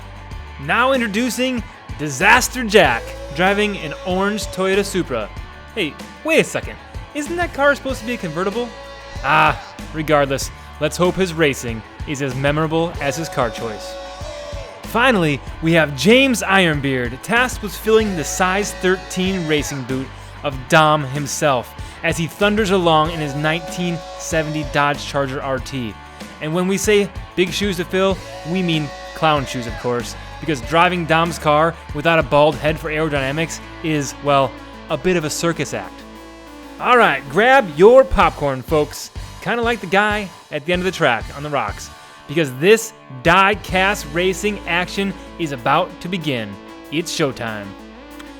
Now introducing Disaster Jack, driving an orange Toyota Supra. Hey, wait a second. Isn't that car supposed to be a convertible? Regardless, let's hope his racing is as memorable as his car choice. Finally, we have James Ironbeard, tasked with filling the size 13 racing boot of Dom himself as he thunders along in his 1970 Dodge Charger RT. And when we say big shoes to fill, we mean clown shoes, of course, because driving Dom's car without a bald head for aerodynamics is, well, a bit of a circus act. All right, grab your popcorn, folks, kind of like the guy at the end of the track on the rocks, because this die-cast racing action is about to begin. It's showtime.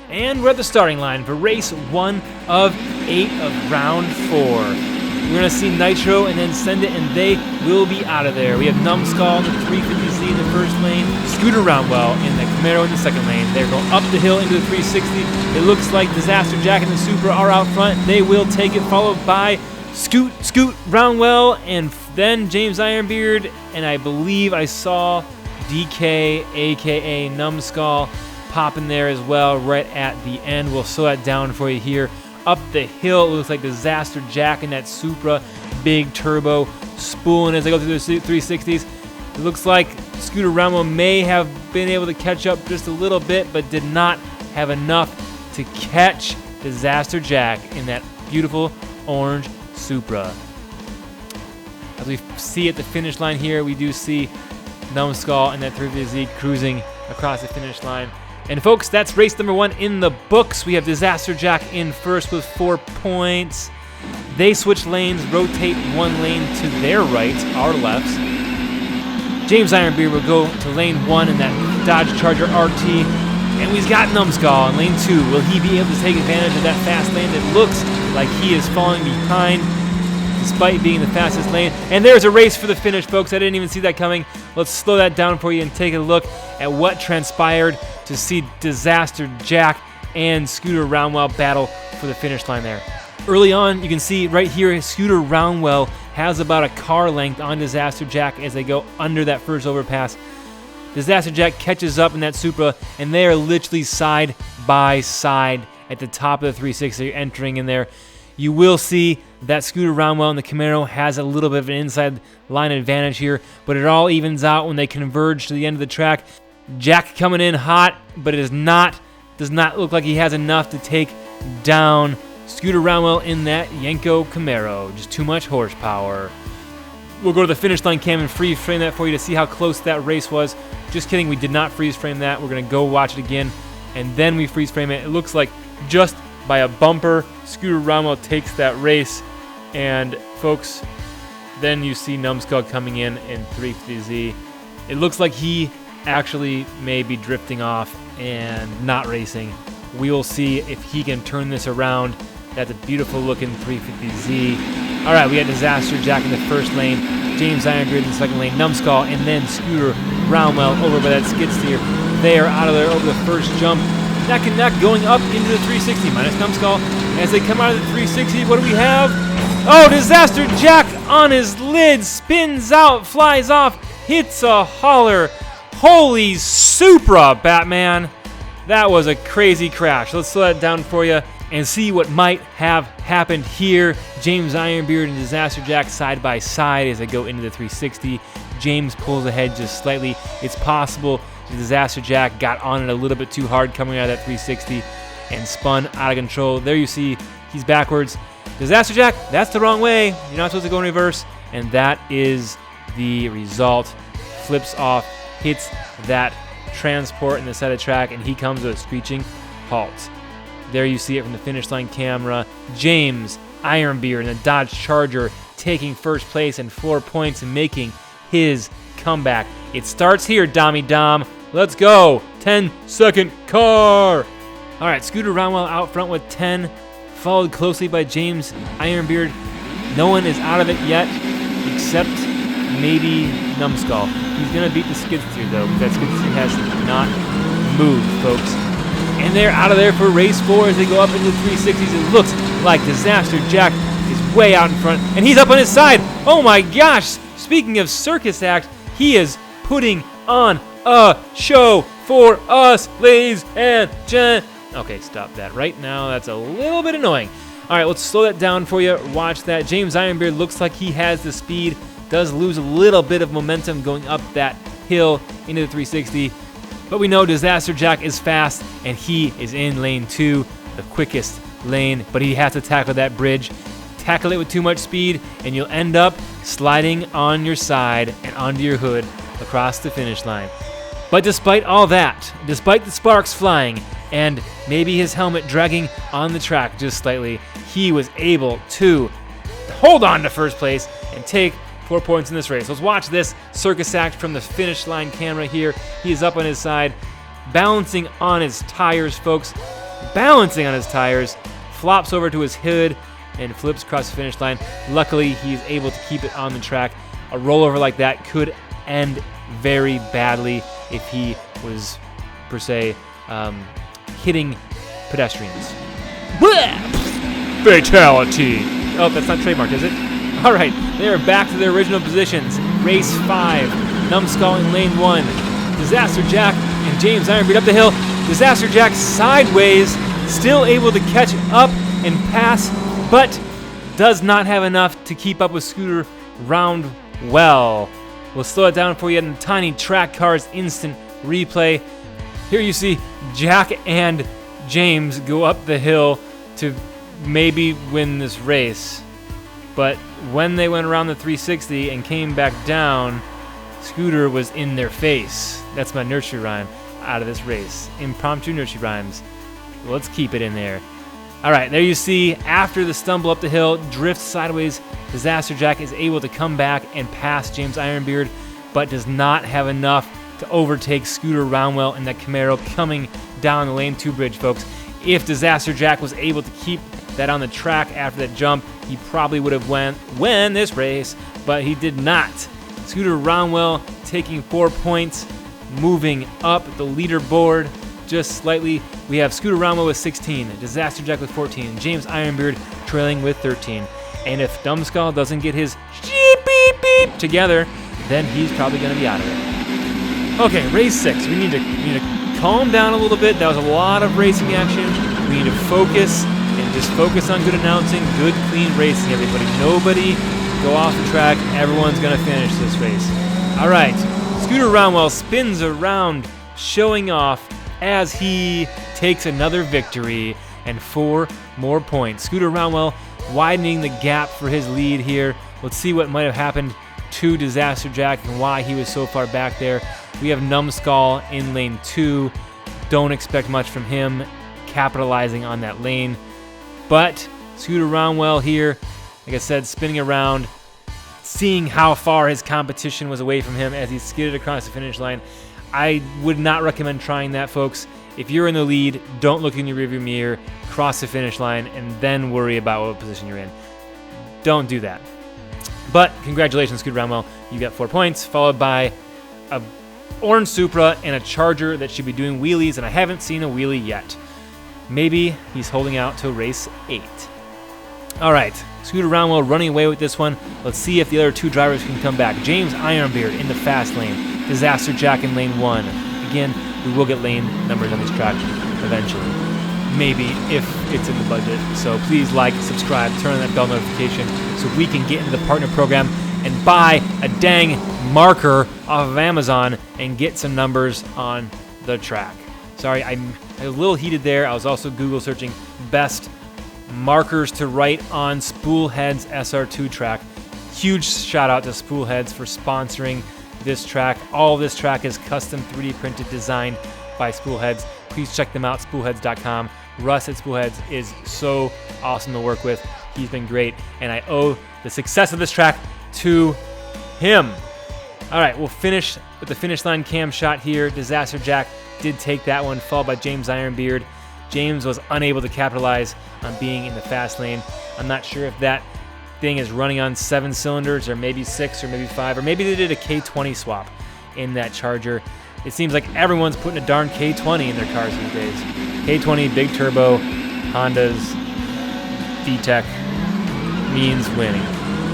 And we're at the starting line for race 1 of 8 of round 4. We're going to see Nitro and then Send It, and they will be out of there. We have Numbskull in the 350Z in the first lane, Scooter Roundwell in the Camaro in the second lane. They're going up the hill into the 360. It looks like Disaster Jack and the Supra are out front. They will take it, followed by Scoot Roundwell, and then James Ironbeard, and I believe I saw DK, aka Numbskull, pop in there as well right at the end. We'll slow that down for you here. Up the hill, it looks like Disaster Jack and that Supra, big turbo, spooling as they go through the 360s. It looks like Scooter Roundwell may have been able to catch up just a little bit, but did not have enough to catch Disaster Jack in that beautiful orange Supra. As we see at the finish line here, we do see Numbskull and that 350Z cruising across the finish line. And folks, that's race number 1 in the books. We have Disaster Jack in first with 4 points. They switch lanes, rotate one lane to their right, our lefts. James Ironbeard will go to lane 1 in that Dodge Charger RT. And we've got Numbskull in lane 2. Will he be able to take advantage of that fast lane that looks like he is falling behind despite being the fastest lane? And there's a race for the finish, folks. I didn't even see that coming. Let's slow that down for you and take a look at what transpired to see Disaster Jack and Scooter Roundwell battle for the finish line there. Early on, you can see right here, Scooter Roundwell has about a car length on Disaster Jack as they go under that first overpass. Disaster Jack catches up in that Supra, and they are literally side by side at the top of the 360 entering in there. You will see that Scooter Roundwell in the Camaro has a little bit of an inside line advantage here, but it all evens out when they converge to the end of the track. Jack coming in hot, but it does not look like he has enough to take down Scooter Roundwell in that Yenko Camaro. Just too much horsepower. We'll go to the finish line cam and freeze frame that for you to see how close that race was. Just kidding, we did not freeze frame that. We're going to go watch it again, and then we freeze frame it. It looks like just by a bumper, Scooter Roundwell takes that race. And folks, then you see Numbskull coming in 350Z. It looks like he actually may be drifting off and not racing. We will see if he can turn this around. That's a beautiful looking 350Z. All right, we got Disaster Jack in the first lane, James Ironbeard in the second lane, Numbskull, and then Scooter Roundwell over by that skid steer. They are out of there over the first jump. Neck and neck going up into the 360, minus Numbskull. As they come out of the 360, what do we have? Oh, Disaster Jack on his lid, spins out, flies off, hits a holler. Holy Supra, Batman. That was a crazy crash. Let's slow that down for you and see what might have happened here. James Ironbeard and Disaster Jack side by side as they go into the 360. James pulls ahead just slightly. It's possible Disaster Jack got on it a little bit too hard coming out of that 360 and spun out of control. There you see he's backwards. Disaster Jack, that's the wrong way. You're not supposed to go in reverse. And that is the result. Flips off, hits that transport in the side of track, and he comes to a screeching halt. There you see it from the finish line camera. James Ironbeard in the Dodge Charger taking first place and 4 points and making his comeback. It starts here, Dommy Dom. Let's go. 10-second car. All right, Scooter Roundwell out front with 10, followed closely by James Ironbeard. No one is out of it yet, except maybe Numbskull. He's going to beat the skid steer, though, because that skid steer has not moved, folks. And they're out of there for race 4 as they go up into the 360s. It looks like Disaster Jack is way out in front, and he's up on his side. Oh my gosh! Speaking of circus act, he is putting on a show for us, ladies and gentlemen. Okay, stop that right now. That's a little bit annoying. All right, let's slow that down for you. Watch that. James Ironbeard looks like he has the speed. Does lose a little bit of momentum going up that hill into the 360. But we know Disaster Jack is fast, and he is in lane 2, the quickest lane. But he has to tackle that bridge. Tackle it with too much speed, and you'll end up sliding on your side and onto your hood across the finish line. But despite all that, despite the sparks flying, and maybe his helmet dragging on the track just slightly, he was able to hold on to first place and take 4 points in this race. Let's watch this circus act from the finish line camera here. He is up on his side, balancing on his tires, folks. Balancing on his tires, flops over to his hood, and flips across the finish line. Luckily, he's able to keep it on the track. A rollover like that could end very badly if he was, per se, hitting pedestrians. Fatality! Oh, that's not trademarked, is it? All right, they are back to their original positions. Race 5, Numbskull in lane 1. Disaster Jack and James Ironbeard up the hill. Disaster Jack sideways, still able to catch up and pass, but does not have enough to keep up with Scooter Roundwell. We'll slow it down for you in the Tiny Track Cars instant replay. Here you see Jack and James go up the hill to maybe win this race. But when they went around the 360 and came back down, Scooter was in their face. That's my nursery rhyme out of this race. Impromptu nursery rhymes. Let's keep it in there. All right, there you see, after the stumble up the hill, drifts sideways, Disaster Jack is able to come back and pass James Ironbeard, but does not have enough to overtake Scooter Roundwell in that Camaro coming down the lane 2 bridge, folks. If Disaster Jack was able to keep that on the track after that jump, he probably would have won this race, but he did not. Scooter Roundwell taking 4 points, moving up the leaderboard just slightly. We have Scooter Roundwell with 16, Disaster Jack with 14, James Ironbeard trailing with 13. And if Numbskull doesn't get his beep beep beep together, then he's probably going to be out of it. Okay, race 6. We need to calm down a little bit. That was a lot of racing action. We need to focus and just focus on good announcing, good, clean racing, everybody. Nobody go off the track. Everyone's going to finish this race. All right, Scooter Roundwell spins around, showing off as he takes another victory and 4 more points. Scooter Roundwell widening the gap for his lead here. Let's see what might have happened to Disaster Jack and why he was so far back there. We have Numbskull in lane 2. Don't expect much from him capitalizing on that lane. But Scooter Roundwell here, like I said, spinning around, seeing how far his competition was away from him as he skidded across the finish line. I would not recommend trying that, folks. If you're in the lead, don't look in your rearview mirror, cross the finish line, and then worry about what position you're in. Don't do that. But congratulations, Scooter Roundwell. You got 4 points, followed by a orange Supra and a Charger that should be doing wheelies, and I haven't seen a wheelie yet. Maybe he's holding out till race 8. All right, Scooter Roundwell running away with this one. Let's see if the other 2 drivers can come back. James Ironbeard in the fast lane. Disaster Jack in lane 1. Again, we will get lane numbers on this track eventually. Maybe, if it's in the budget. So please like, subscribe, turn on that bell notification so we can get into the partner program and buy a dang marker off of Amazon and get some numbers on the track. Sorry, I'm a little heated there. I was also Google searching best markers to write on Spoolhead's SR2 track. Huge shout out to Spoolheads for sponsoring this track. All of this track is custom 3D printed, designed by Spoolheads. Please check them out, spoolheads.com. Russ at Spoolheads is so awesome to work with. He's been great, and I owe the success of this track to him. All right, we'll finish with the finish line cam shot here. Disaster Jack did take that one, followed by James Ironbeard. James was unable to capitalize on being in the fast lane. I'm not sure if that thing is running on 7 cylinders or maybe 6 or maybe 5, or maybe they did a K20 swap in that Charger. It seems like everyone's putting a darn K20 in their cars these days. K20, big turbo, Hondas, VTEC means winning.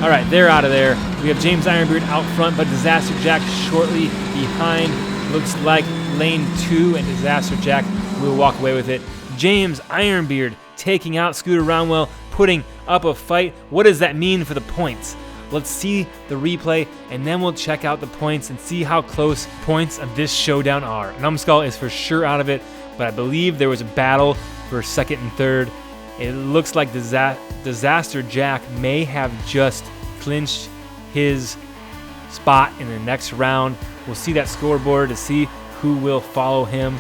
All right, they're out of there. We have James Ironbeard out front, but Disaster Jack shortly behind. Looks like lane 2, and Disaster Jack will walk away with it. James Ironbeard taking out Scooter Roundwell, putting up a fight. What does that mean for the points? Let's see the replay, and then we'll check out the points and see how close points of this showdown are. Numbskull is for sure out of it, but I believe there was a battle for second and third. It looks like Disaster Jack may have just clinched his spot in the next round. We'll see that scoreboard to see who will follow him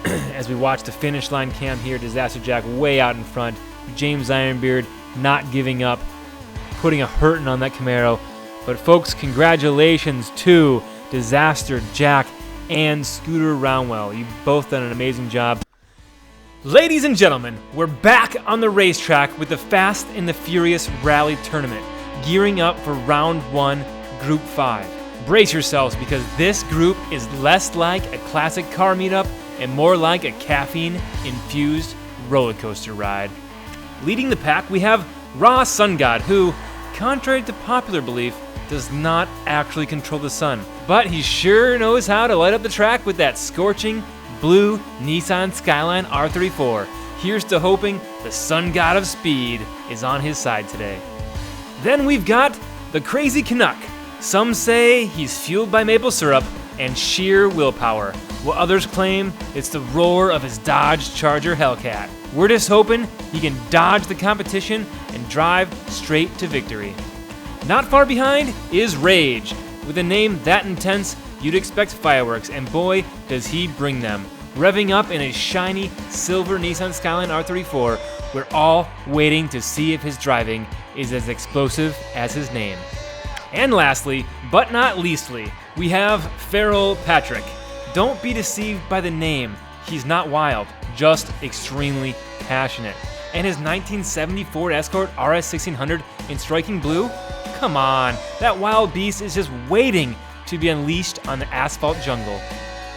as we watch the finish line cam here. Disaster Jack way out in front. James Ironbeard not giving up, putting a hurting on that Camaro. But folks, congratulations to Disaster Jack and Scooter Roundwell. You've both done an amazing job. Ladies and gentlemen, we're back on the racetrack with the Fast and the Furious Rally Tournament, gearing up for round 1, Group 5. Brace yourselves, because this group is less like a classic car meetup and more like a caffeine-infused roller coaster ride. Leading the pack, we have Ra Sun God, who, contrary to popular belief, does not actually control the sun, but he sure knows how to light up the track with that scorching blue Nissan Skyline R34. Here's to hoping the Sun God of Speed is on his side today. Then we've got the Crazy Canuck. Some say he's fueled by maple syrup and sheer willpower, while others claim it's the roar of his Dodge Charger Hellcat. We're just hoping he can dodge the competition and drive straight to victory. Not far behind is Rage. With a name that intense, you'd expect fireworks, and boy, does he bring them. Revving up in a shiny silver Nissan Skyline R34, we're all waiting to see if his driving is as explosive as his name. And lastly, but not leastly, we have Feral Patrick. Don't be deceived by the name. He's not wild, just extremely passionate. And his 1970 Ford Escort RS 1600 in striking blue? Come on, that wild beast is just waiting to be unleashed on the asphalt jungle.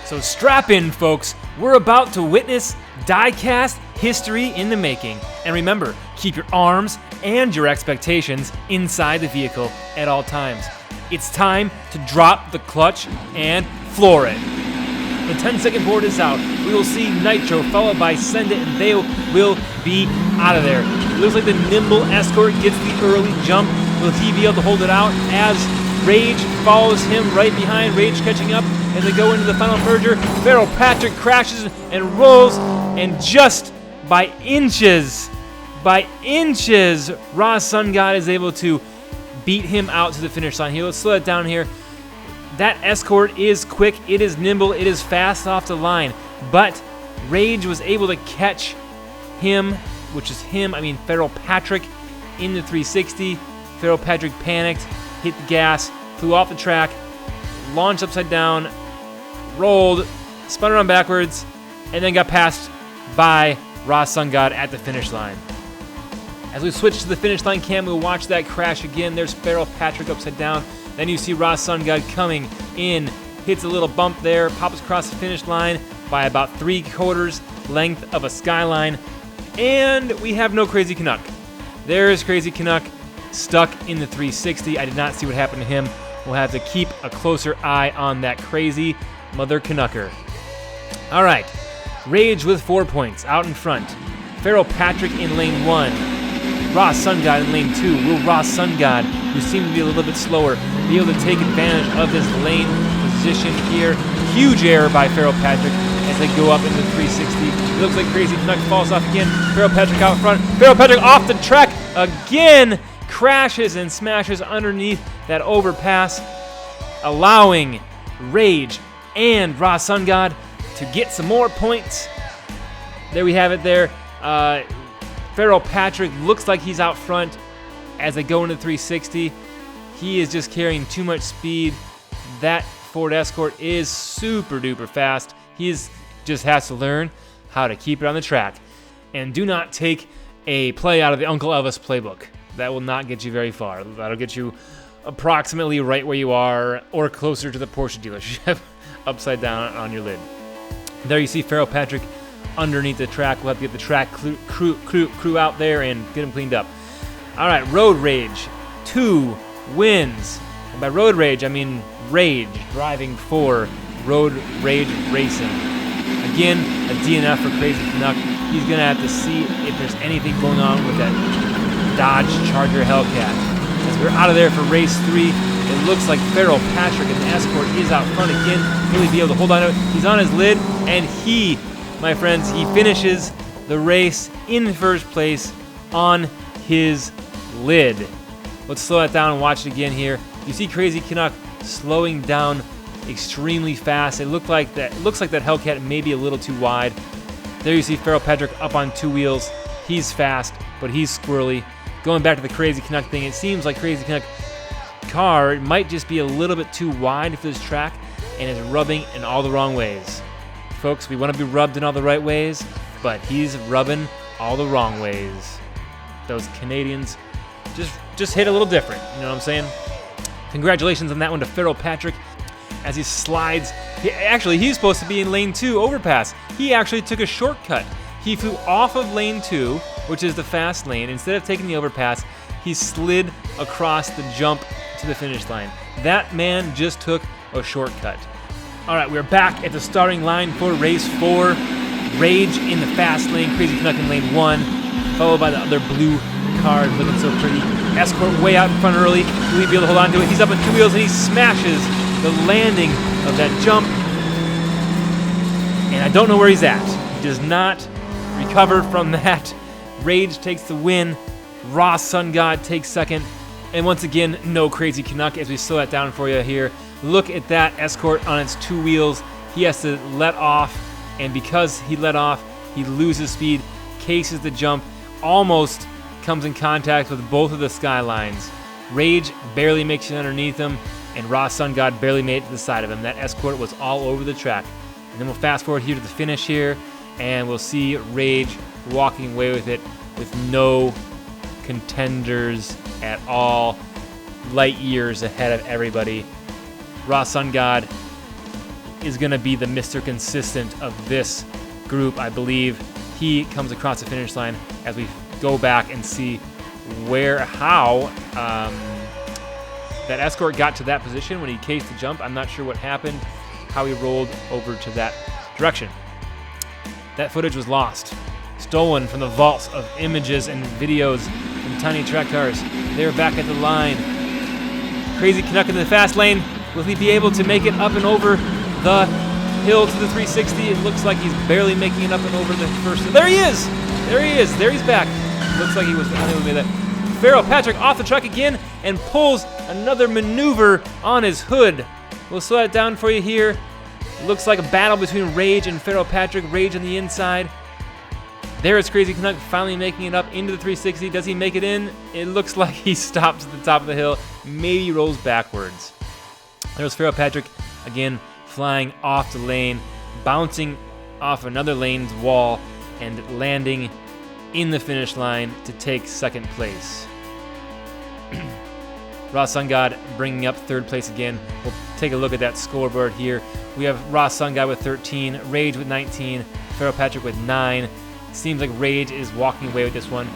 So strap in, folks. We're about to witness die-cast history in the making. And remember, keep your arms and your expectations inside the vehicle at all times. It's time to drop the clutch and floor it. The 10-second board is out. We will see Nitro followed by Send It, and they will be out of there. It looks like the nimble Escort gets the early jump. Will he be able to hold it out as Rage follows him right behind? Rage catching up as they go into the final merger. Feral Patrick crashes and rolls and just by inches. By inches, Ra's Sun God is able to beat him out to the finish line. Here, let's slow it down here. That escort is quick, it is nimble, it is fast off the line, but Rage was able to catch him, Feral Patrick, in the 360. Feral Patrick panicked, hit the gas, flew off the track, launched upside down, rolled, spun around backwards, and then got passed by Ra's Sun God at the finish line. As we switch to the finish line cam, we'll watch that crash again. There's Feral Patrick upside down. Then you see Ra's Sun God coming in, hits a little bump there, pops across the finish line by about 3/4 length of a skyline, and we have no Crazy Canuck. There's Crazy Canuck stuck in the 360. I did not see what happened to him. We'll have to keep a closer eye on that crazy Mother Canucker. All right, Rage with 4 points out in front. Feral Patrick in lane 1. Ra's Sun God in lane 2. Will Ra's Sun God, who seemed to be a little bit slower, be able to take advantage of this lane position here? Huge error by Feral Patrick as they go up into the 360. It looks like Crazy Canuck falls off again. Feral Patrick out front. Feral Patrick off the track again. Crashes and smashes underneath that overpass, allowing Rage and Ra's Sun God to get some more points. There we have it there. Feral Patrick looks like he's out front as they go into 360. He is just carrying too much speed. That Ford Escort is super duper fast. He just has to learn how to keep it on the track. And do not take a play out of the Uncle Elvis playbook. That will not get you very far. That'll get you approximately right where you are or closer to the Porsche dealership upside down on your lid. There you see Feral Patrick underneath the track. We'll have to get the track crew out there and get him cleaned up. All right, Road Rage, 2 wins. And by Road Rage, I mean Rage driving for Road Rage Racing. Again, a DNF for Crazy Canuck. He's going to have to see if there's anything going on with that Dodge Charger Hellcat. As we're out of there for race 3, it looks like Feral Patrick and the Escort is out front again. Will he be able to hold on to it? He's on his lid, and he, my friends, he finishes the race in first place on his lid. Let's slow that down and watch it again here. You see Crazy Canuck slowing down extremely fast. It looks like that Hellcat may be a little too wide. There you see Feral Patrick up on 2 wheels. He's fast, but he's squirrely. Going back to the Crazy Canuck thing, it seems like Crazy Canuck car might just be a little bit too wide for this track and is rubbing in all the wrong ways. Folks, we want to be rubbed in all the right ways, but he's rubbing all the wrong ways. Those Canadians just hit a little different, you know what I'm saying? Congratulations on that one to Feral Patrick as he slides. He's supposed to be in lane 2 overpass. He actually took a shortcut. He flew off of lane 2, which is the fast lane. Instead of taking the overpass, he slid across the jump to the finish line. That man just took a shortcut. All right, we're back at the starting line for race 4. Rage in the fast lane, Crazy Canuck in lane 1, followed by the other blue car looking so pretty. Escort way out in front early. Will he be able to hold on to it? He's up on 2 wheels and he smashes the landing of that jump. And I don't know where he's at. He does not recover from that. Rage takes the win. Ra's Sun God takes second. And once again, no Crazy Canuck as we slow that down for you here. Look at that Escort on its 2 wheels. He has to let off, and because he let off, he loses speed, cases the jump, almost comes in contact with both of the skylines. Rage barely makes it underneath him, and Ra's Sun God barely made it to the side of him. That Escort was all over the track. And then we'll fast forward here to the finish here, and we'll see Rage walking away with it with no contenders at all, light years ahead of everybody. Ra's Sun God is going to be the Mr. Consistent of this group, I believe. He comes across the finish line as we go back and see how that Escort got to that position when he cased the jump. I'm not sure what happened, how he rolled over to that direction. That footage was lost, stolen from the vaults of images and videos from Tiny Track Cars. They're back at the line. Crazy Canuck in the fast lane. Will he be able to make it up and over the hill to the 360? It looks like he's barely making it up and over the first. There he is! There he is. There he's back. Looks like he was unable to make that. Pharaoh Patrick off the track again and pulls another maneuver on his hood. We'll slow it down for you here. Looks like a battle between Rage and Pharaoh Patrick. Rage on the inside. There is Crazy Canuck finally making it up into the 360. Does he make it in? It looks like he stops at the top of the hill. Maybe rolls backwards. There's Pharaoh Patrick again flying off the lane, bouncing off another lane's wall, and landing in the finish line to take second place. Raw Sun God bringing up third place again. We'll take a look at that scoreboard here. We have Raw Sun God with 13, Rage with 19, Pharaoh Patrick with 9. Seems like Rage is walking away with this one.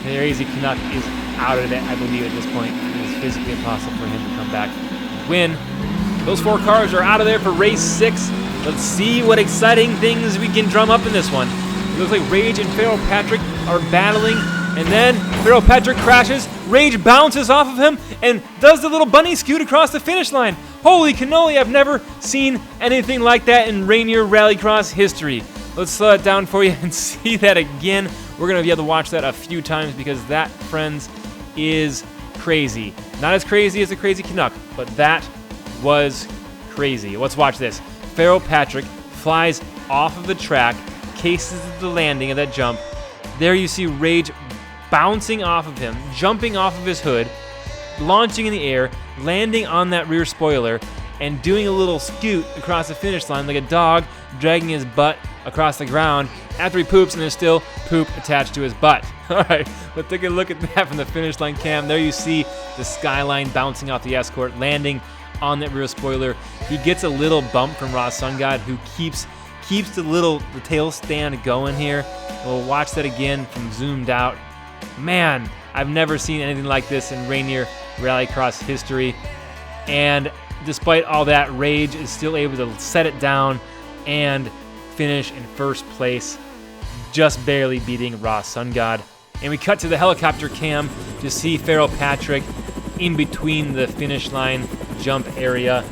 Crazy Canuck is out of it, I believe, at this point. It is physically impossible for him to come back and win. Those 4 cars are out of there for race 6. Let's see what exciting things we can drum up in this one. It looks like Rage and Pharaoh Patrick are battling, and then Pharaoh Patrick crashes. Rage bounces off of him and does the little bunny scoot across the finish line. Holy cannoli, I've never seen anything like that in Rainier Rallycross history. Let's slow it down for you and see that again. We're going to be able to watch that a few times because that, friends, is crazy. Not as crazy as the Crazy Canuck, but that was crazy. Let's watch this. Pharaoh Patrick flies off of the track, cases the landing of that jump. There you see Rage bouncing off of him, jumping off of his hood, launching in the air, landing on that rear spoiler, and doing a little scoot across the finish line like a dog dragging his butt across the ground after he poops and there's still poop attached to his butt. All right, let's take a look at that from the finish line cam. There you see the skyline bouncing off the Escort, landing on that rear spoiler. He gets a little bump from Raw Sun God, who keeps the tail stand going here. We'll watch that again from zoomed out. Man, I've never seen anything like this in Rainier Rallycross history. And despite all that, Rage is still able to set it down and finish in first place, just barely beating Raw Sun God. And we cut to the helicopter cam to see Pharaoh Patrick in between the finish line jump area.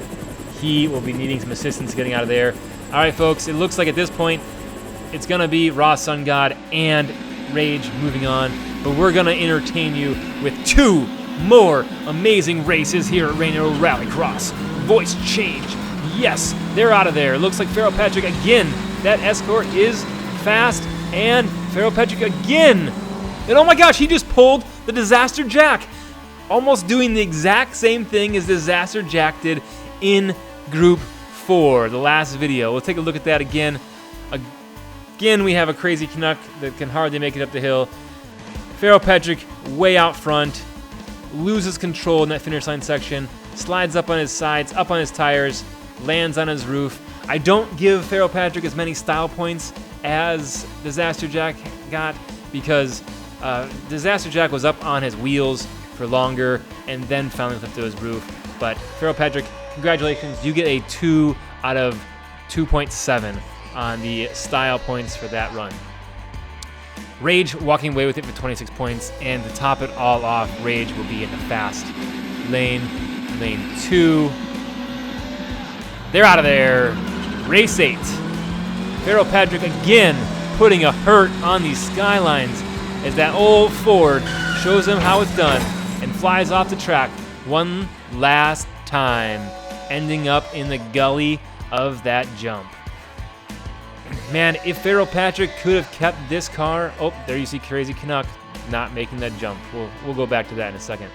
He will be needing some assistance getting out of there. All right, folks, it looks like at this point it's going to be Raw Sun God and Rage moving on, but we're going to entertain you with 2 more amazing races here at Rainier Rallycross. Voice change. Yes, they're out of there. Looks like Pharaoh Patrick again. That Escort is fast, and Pharaoh Patrick again. And oh my gosh, he just pulled the Disaster Jack. Almost doing the exact same thing as Disaster Jack did in Group 4, the last video. We'll take a look at that again. Again, we have a Crazy Canuck that can hardly make it up the hill. Pharaoh Patrick way out front, loses control in that finish line section, slides up on his sides, up on his tires, lands on his roof. I don't give Pharaoh Patrick as many style points as Disaster Jack got because Disaster Jack was up on his wheels for longer and then finally flipped to his roof. But Pharaoh Patrick, congratulations. You get a 2 out of 2.7 on the style points for that run. Rage walking away with it for 26 points, and to top it all off, Rage will be in the fast lane 2. They're out of there. Race 8. Pharaoh Patrick again putting a hurt on these skylines as that old Ford shows him how it's done and flies off the track one last time, ending up in the gully of that jump. Man, if Pharaoh Patrick could have kept this car... Oh, there you see Crazy Canuck not making that jump. We'll go back to that in a second.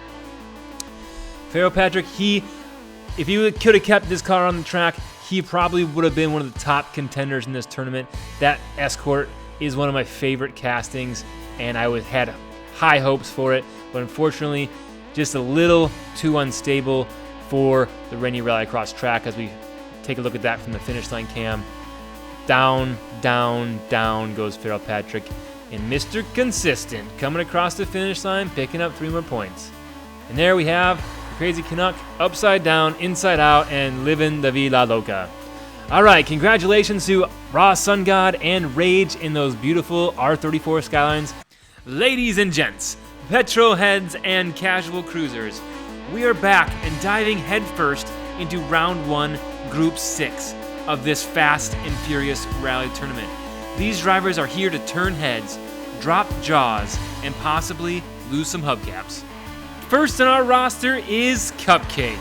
Pharaoh Patrick, if he could have kept this car on the track, he probably would have been one of the top contenders in this tournament. That Escort is one of my favorite castings, and I had high hopes for it, but unfortunately, just a little too unstable for the Rainier Rallycross track as we take a look at that from the finish line cam. Down, down, down goes Pharaoh Patrick, and Mr. Consistent coming across the finish line, picking up 3 more points. And there we have the Crazy Canuck upside down, inside out, and living the Vida Loca. All right, congratulations to Raw Sun God and Rage in those beautiful R34 Skylines. Ladies and gents, petro heads and casual cruisers, we are back and diving headfirst into round 1, Group 6 of this Fast and Furious Rally Tournament. These drivers are here to turn heads, drop jaws, and possibly lose some hubcaps. First on our roster is Cupcake.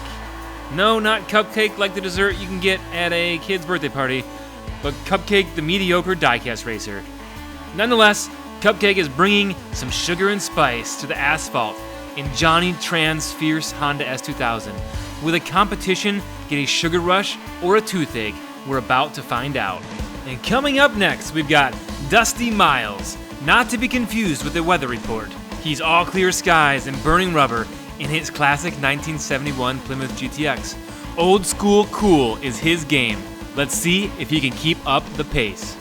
No, not Cupcake like the dessert you can get at a kid's birthday party, but Cupcake the mediocre diecast racer. Nonetheless, Cupcake is bringing some sugar and spice to the asphalt in Johnny Tran's fierce Honda S2000. Will the competition get a sugar rush or a toothache? We're about to find out. And coming up next, we've got Dusty Miles, not to be confused with the weather report. He's all clear skies and burning rubber in his classic 1971 Plymouth GTX. Old school cool is his game. Let's see if he can keep up the pace.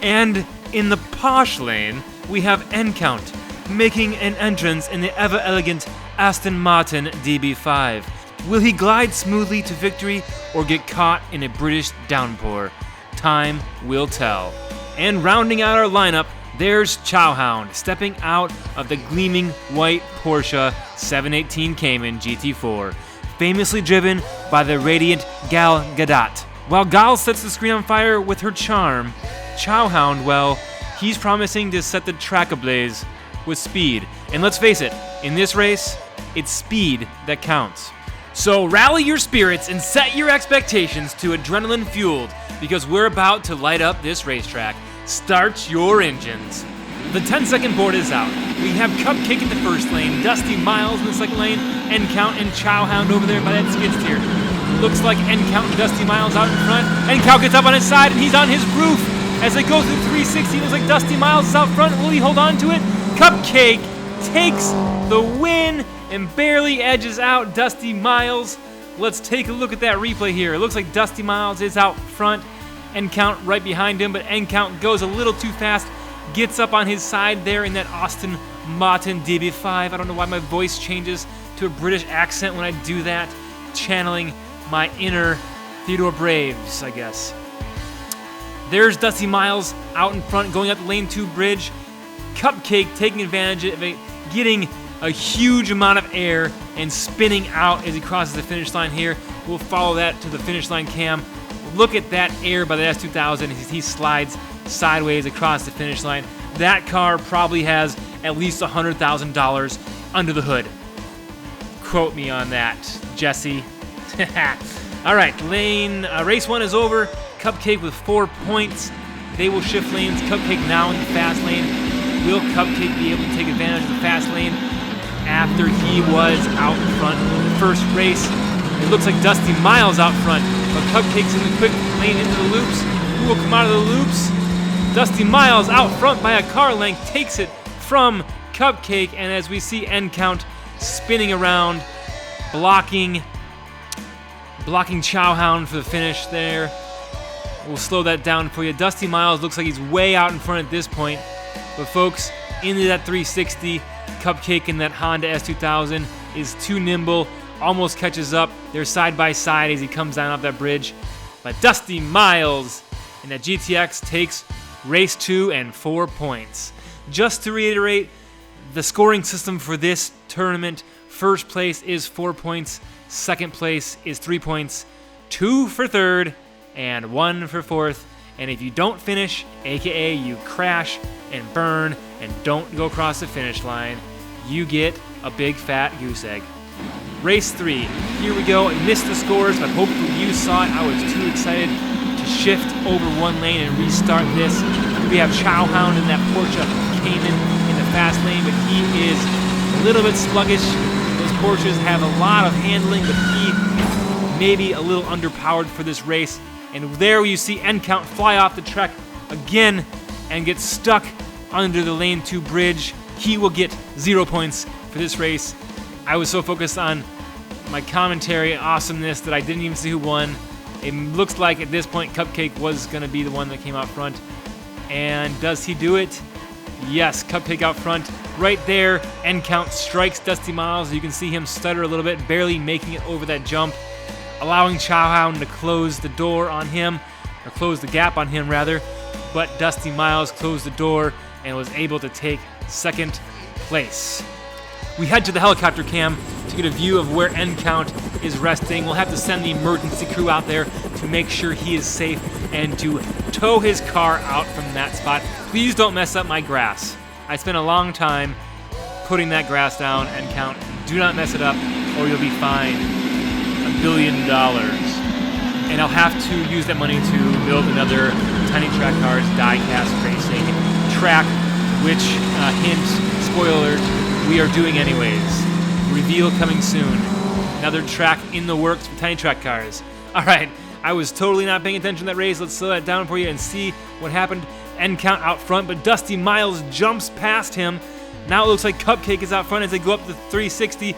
And in the posh lane, we have N-Count, making an entrance in the ever-elegant Aston Martin DB5. Will he glide smoothly to victory or get caught in a British downpour? Time will tell. And rounding out our lineup, there's Chowhound, stepping out of the gleaming white Porsche 718 Cayman GT4, famously driven by the radiant Gal Gadot. While Gal sets the screen on fire with her charm, Chowhound, well, he's promising to set the track ablaze with speed. And let's face it, in this race, it's speed that counts. So rally your spirits and set your expectations to adrenaline fueled, because we're about to light up this racetrack. Start your engines. The 10-second board is out. We have Cupcake in the first lane, Dusty Miles in the second lane, N-Count and Chowhound over there by that skid steer. Looks like N-Count and Dusty Miles out in front. N-Count gets up on his side and he's on his roof. As they go through 360, it looks like Dusty Miles is out front. Will he hold on to it? Cupcake takes the win and barely edges out Dusty Miles. Let's take a look at that replay here. It looks like Dusty Miles is out front. N-Count right behind him, but N-Count goes a little too fast. Gets up on his side there in that Aston Martin DB5. I don't know why my voice changes to a British accent when I do that. Channeling my inner Theodore Braves, I guess. There's Dusty Miles out in front going up the lane 2 bridge. Cupcake taking advantage of it, getting a huge amount of air and spinning out as he crosses the finish line here. We'll follow that to the finish line cam. Look at that air by the S2000 as he slides sideways across the finish line. That car probably has at least $100,000 under the hood. Quote me on that, Jesse. All right, race 1 is over. Cupcake with 4 points. They will shift lanes. Cupcake now in the fast lane. Will Cupcake be able to take advantage of the fast lane after he was out in front in the first race? It looks like Dusty Miles out front, but Cupcake's in the quick lane into the loops. Who will come out of the loops? Dusty Miles out front by a car length takes it from Cupcake, and as we see N-Count spinning around, blocking Chowhound for the finish there. We'll slow that down for you. Dusty Miles looks like he's way out in front at this point, but folks, into that 360, Cupcake in that Honda S2000 is too nimble, almost catches up. They're side by side as he comes down off that bridge. But Dusty Miles in that GTX takes race 2 and 4 points. Just to reiterate, the scoring system for this tournament, first place is 4 points, second place is 3 points, 2 for third, and 1 for fourth. And if you don't finish, aka you crash and burn and don't go across the finish line, you get a big fat goose egg. Race 3, here we go. I missed the scores, but hopefully you saw it. I was too excited to shift over one lane and restart this. We have Chowhound in that Porsche Cayman in the fast lane, but he is a little bit sluggish. Those Porsches have a lot of handling, but he may be a little underpowered for this race. And there you see N-Count fly off the track again and get stuck under the lane 2 bridge. He will get 0 points for this race. I was so focused on my commentary awesomeness that I didn't even see who won. It looks like at this point Cupcake was going to be the one that came out front. And does he do it? Yes, Cupcake out front. Right there, N-Count strikes Dusty Miles. You can see him stutter a little bit, barely making it over that jump, allowing Chowhound to close the door on him, or close the gap on him rather. But Dusty Miles closed the door and was able to take second place. We head to the helicopter cam to get a view of where N-Count is resting. We'll have to send the emergency crew out there to make sure he is safe and to tow his car out from that spot. Please don't mess up my grass. I spent a long time putting that grass down. End count. Do not mess it up or you'll be fined $1 billion. And I'll have to use that money to build another Tiny Track Cars die-cast racing track, which, hint, spoiler, we are doing anyways. Reveal coming soon. Another track in the works for Tiny Track Cars. All right, I was totally not paying attention to that race. Let's slow that down for you and see what happened. End count out front, but Dusty Miles jumps past him. Now it looks like Cupcake is out front as they go up the 360.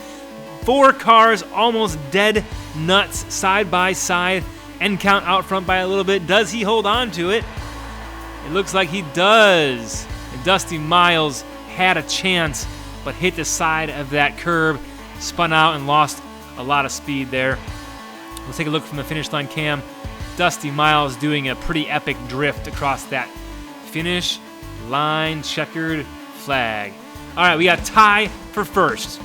4 cars almost dead nuts side by side. End count out front by a little bit. Does he hold on to it? It looks like he does. And Dusty Miles had a chance, but hit the side of that curb, spun out and lost a lot of speed there. Let's take a look from the finish line cam. Dusty Miles doing a pretty epic drift across that finish line checkered flag. All right, we got a tie for first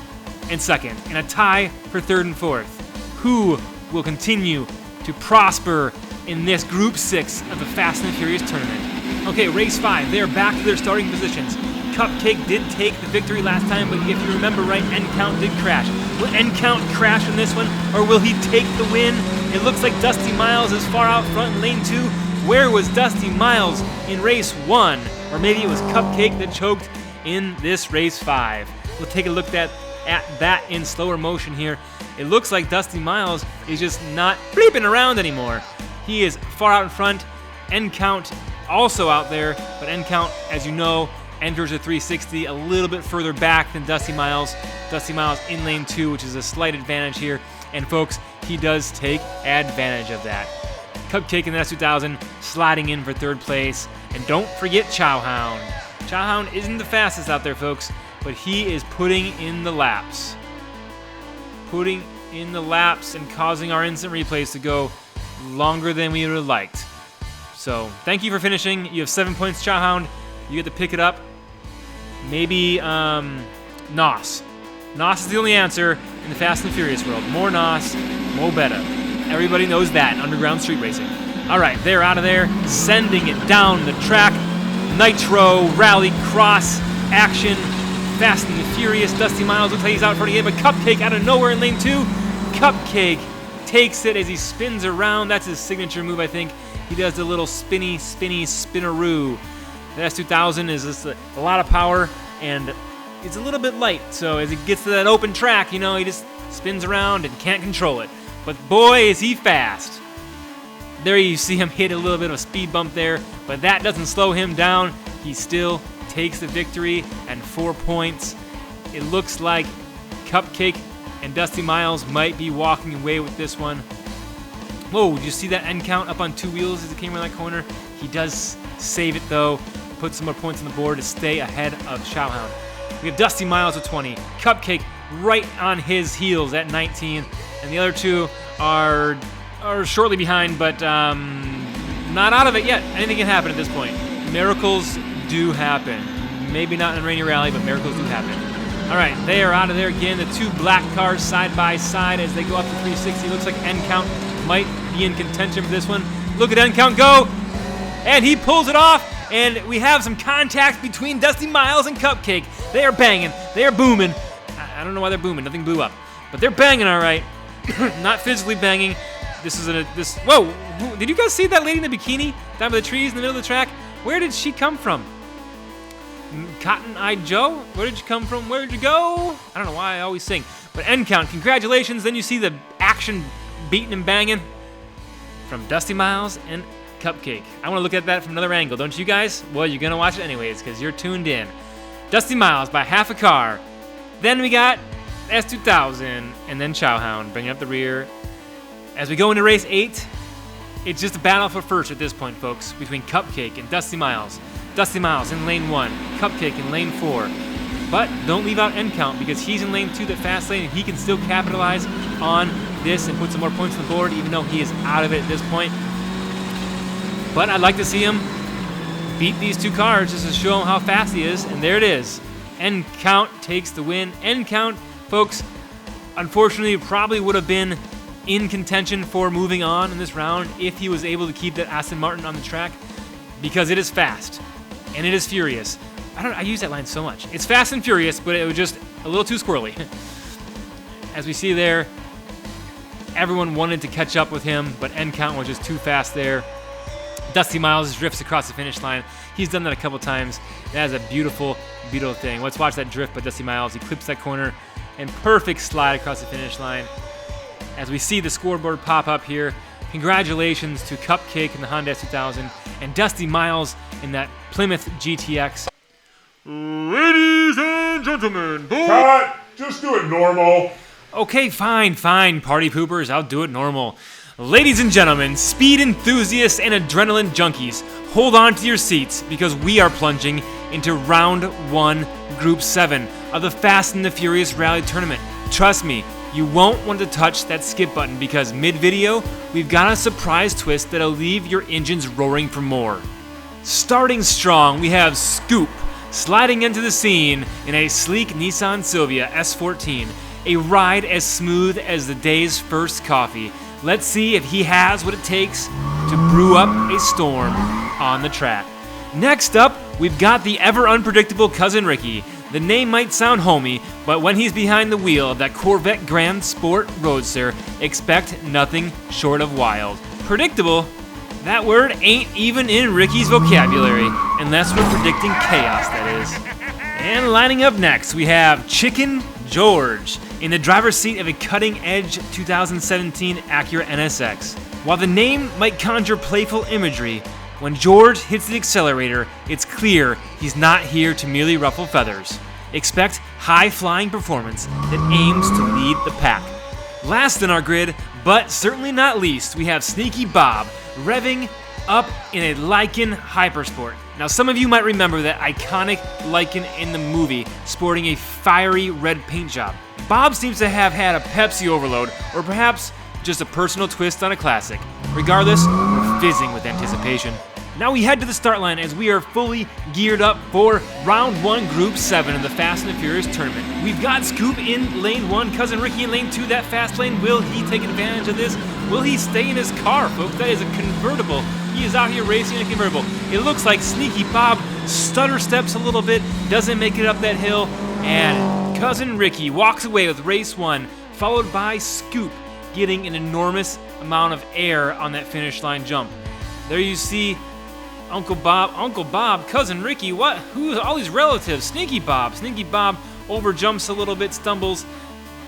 and second, and a tie for third and fourth. Who will continue to prosper in this Group 6 of the Fast and the Furious tournament? Okay, race 5. They are back to their starting positions. Cupcake did take the victory last time, but if you remember right, End Count did crash. Will End Count crash in this one, or will he take the win? It looks like Dusty Miles is far out front in lane 2. Where was Dusty Miles in race 1? Or maybe it was Cupcake that choked in this race 5. We'll take a look at that in slower motion here. It looks like Dusty Miles is just not bleeping around anymore. He is far out in front. End Count also out there, but End Count, as you know, enters a 360 a little bit further back than Dusty Miles. Dusty Miles in lane 2, which is a slight advantage here. And folks, he does take advantage of that. Cupcake in the S2000 sliding in for third place. And don't forget Chowhound. Chowhound isn't the fastest out there, folks, but he is putting in the laps. Putting in the laps and causing our instant replays to go longer than we would have liked. So thank you for finishing. You have 7 points, Chowhound. You get to pick it up. Maybe NOS. NOS is the only answer in the Fast and Furious world. More NOS, more better. Everybody knows that in underground street racing. All right, they're out of there, sending it down the track. Nitro Rally Cross action. Fast and the Furious. Dusty Miles looks like he's out front again, but Cupcake out of nowhere in lane 2. Cupcake takes it as he spins around. That's his signature move, I think. He does the little spinny, spinneroo. The S2000 is just a lot of power, and it's a little bit light. So as he gets to that open track, you know, he just spins around and can't control it. But boy, is he fast. There you see him hit a little bit of a speed bump there, but that doesn't slow him down. He still takes the victory and 4 points. It looks like Cupcake and Dusty Miles might be walking away with this one. Whoa, did you see that End Count up on 2 wheels as it came around that corner? He does save it though, put some more points on the board to stay ahead of Chowhound. We have Dusty Miles with 20, Cupcake right on his heels at 19, and the other two are shortly behind, but not out of it yet. Anything can happen at this point. Miracles do happen. Maybe not in Rainier Rally, but miracles do happen. All right, they are out of there again. The two black cars side by side as they go up to 360. Looks like End Count might be in contention for this one. Look at End Count go, and he pulls it off, and we have some contact between Dusty Miles and Cupcake. They are banging. They are booming. I don't know why they're booming. Nothing blew up, but they're banging all right. Not physically banging. This is whoa, did you guys see that lady in the bikini down by the trees in the middle of the track? Where did she come from? Cotton-Eyed Joe? Where did you come from? Where did you go? I don't know why I always sing. But End Count, congratulations. Then you see the action beating and banging from Dusty Miles and Cupcake. I want to look at that from another angle, don't you guys? Well, you're going to watch it anyways because you're tuned in. Dusty Miles by half a car. Then we got S2000 and then Chowhound bringing up the rear. As we go into race 8, it's just a battle for first at this point, folks, between Cupcake and Dusty Miles. Dusty Miles in lane 1, Cupcake in lane 4. But don't leave out End Count because he's in lane 2, the fast lane, and he can still capitalize on this and put some more points on the board, even though he is out of it at this point. But I'd like to see him beat these two cars just to show him how fast he is, and there it is. End Count takes the win. End Count, folks, unfortunately probably would have been in contention for moving on in this round if he was able to keep that Aston Martin on the track because it is fast and it is furious. I use that line so much. It's Fast and Furious, but it was just a little too squirrely. As we see there, everyone wanted to catch up with him, but end count was just too fast there. Dusty Miles drifts across the finish line. He's done that a couple times. That is a beautiful, beautiful thing. Let's watch that drift by Dusty Miles. He clips that corner and perfect slide across the finish line. As we see the scoreboard pop up here, congratulations to Cupcake in the Honda S2000 and Dusty Miles in that Plymouth GTX. Ladies and gentlemen,
Cut! Just do it normal.
Okay, fine, party poopers, I'll do it normal. Ladies and gentlemen, speed enthusiasts and adrenaline junkies, hold on to your seats because we are plunging into round 1, group 7 of the Fast and the Furious Rally Tournament. Trust me, you won't want to touch that skip button because mid-video, we've got a surprise twist that'll leave your engines roaring for more. Starting strong, we have Scoop sliding into the scene in a sleek Nissan Silvia S14, a ride as smooth as the day's first coffee. Let's see if he has what it takes to brew up a storm on the track. Next up, we've got the ever unpredictable Cousin Ricky. The name might sound homey, but when he's behind the wheel of that Corvette Grand Sport Roadster, expect nothing short of wild. Predictable? That word ain't even in Ricky's vocabulary, unless we're predicting chaos, that is. And lining up next, we have Chicken George in the driver's seat of a cutting-edge 2017 Acura NSX. While the name might conjure playful imagery, when George hits the accelerator, it's clear he's not here to merely ruffle feathers. Expect high-flying performance that aims to lead the pack. Last in our grid, but certainly not least, we have Sneaky Bob revving up in a Lykan Hypersport. Now, some of you might remember that iconic Lykan in the movie sporting a fiery red paint job. Bob seems to have had a Pepsi overload, or perhaps just a personal twist on a classic. Regardless, we're fizzing with anticipation. Now we head to the start line as we are fully geared up for round 1, group 7 of the Fast and the Furious tournament. We've got Scoop in lane 1, Cousin Ricky in lane 2, that fast lane. Will he take advantage of this? Will he stay in his car, folks? That is a convertible. He is out here racing in a convertible. It looks like Sneaky Bob stutter steps a little bit, doesn't make it up that hill, and Cousin Ricky walks away with race 1, followed by Scoop getting an enormous amount of air on that finish line jump. There you see Uncle Bob, Cousin Ricky, what? Who's all these relatives? Sneaky Bob overjumps a little bit, stumbles,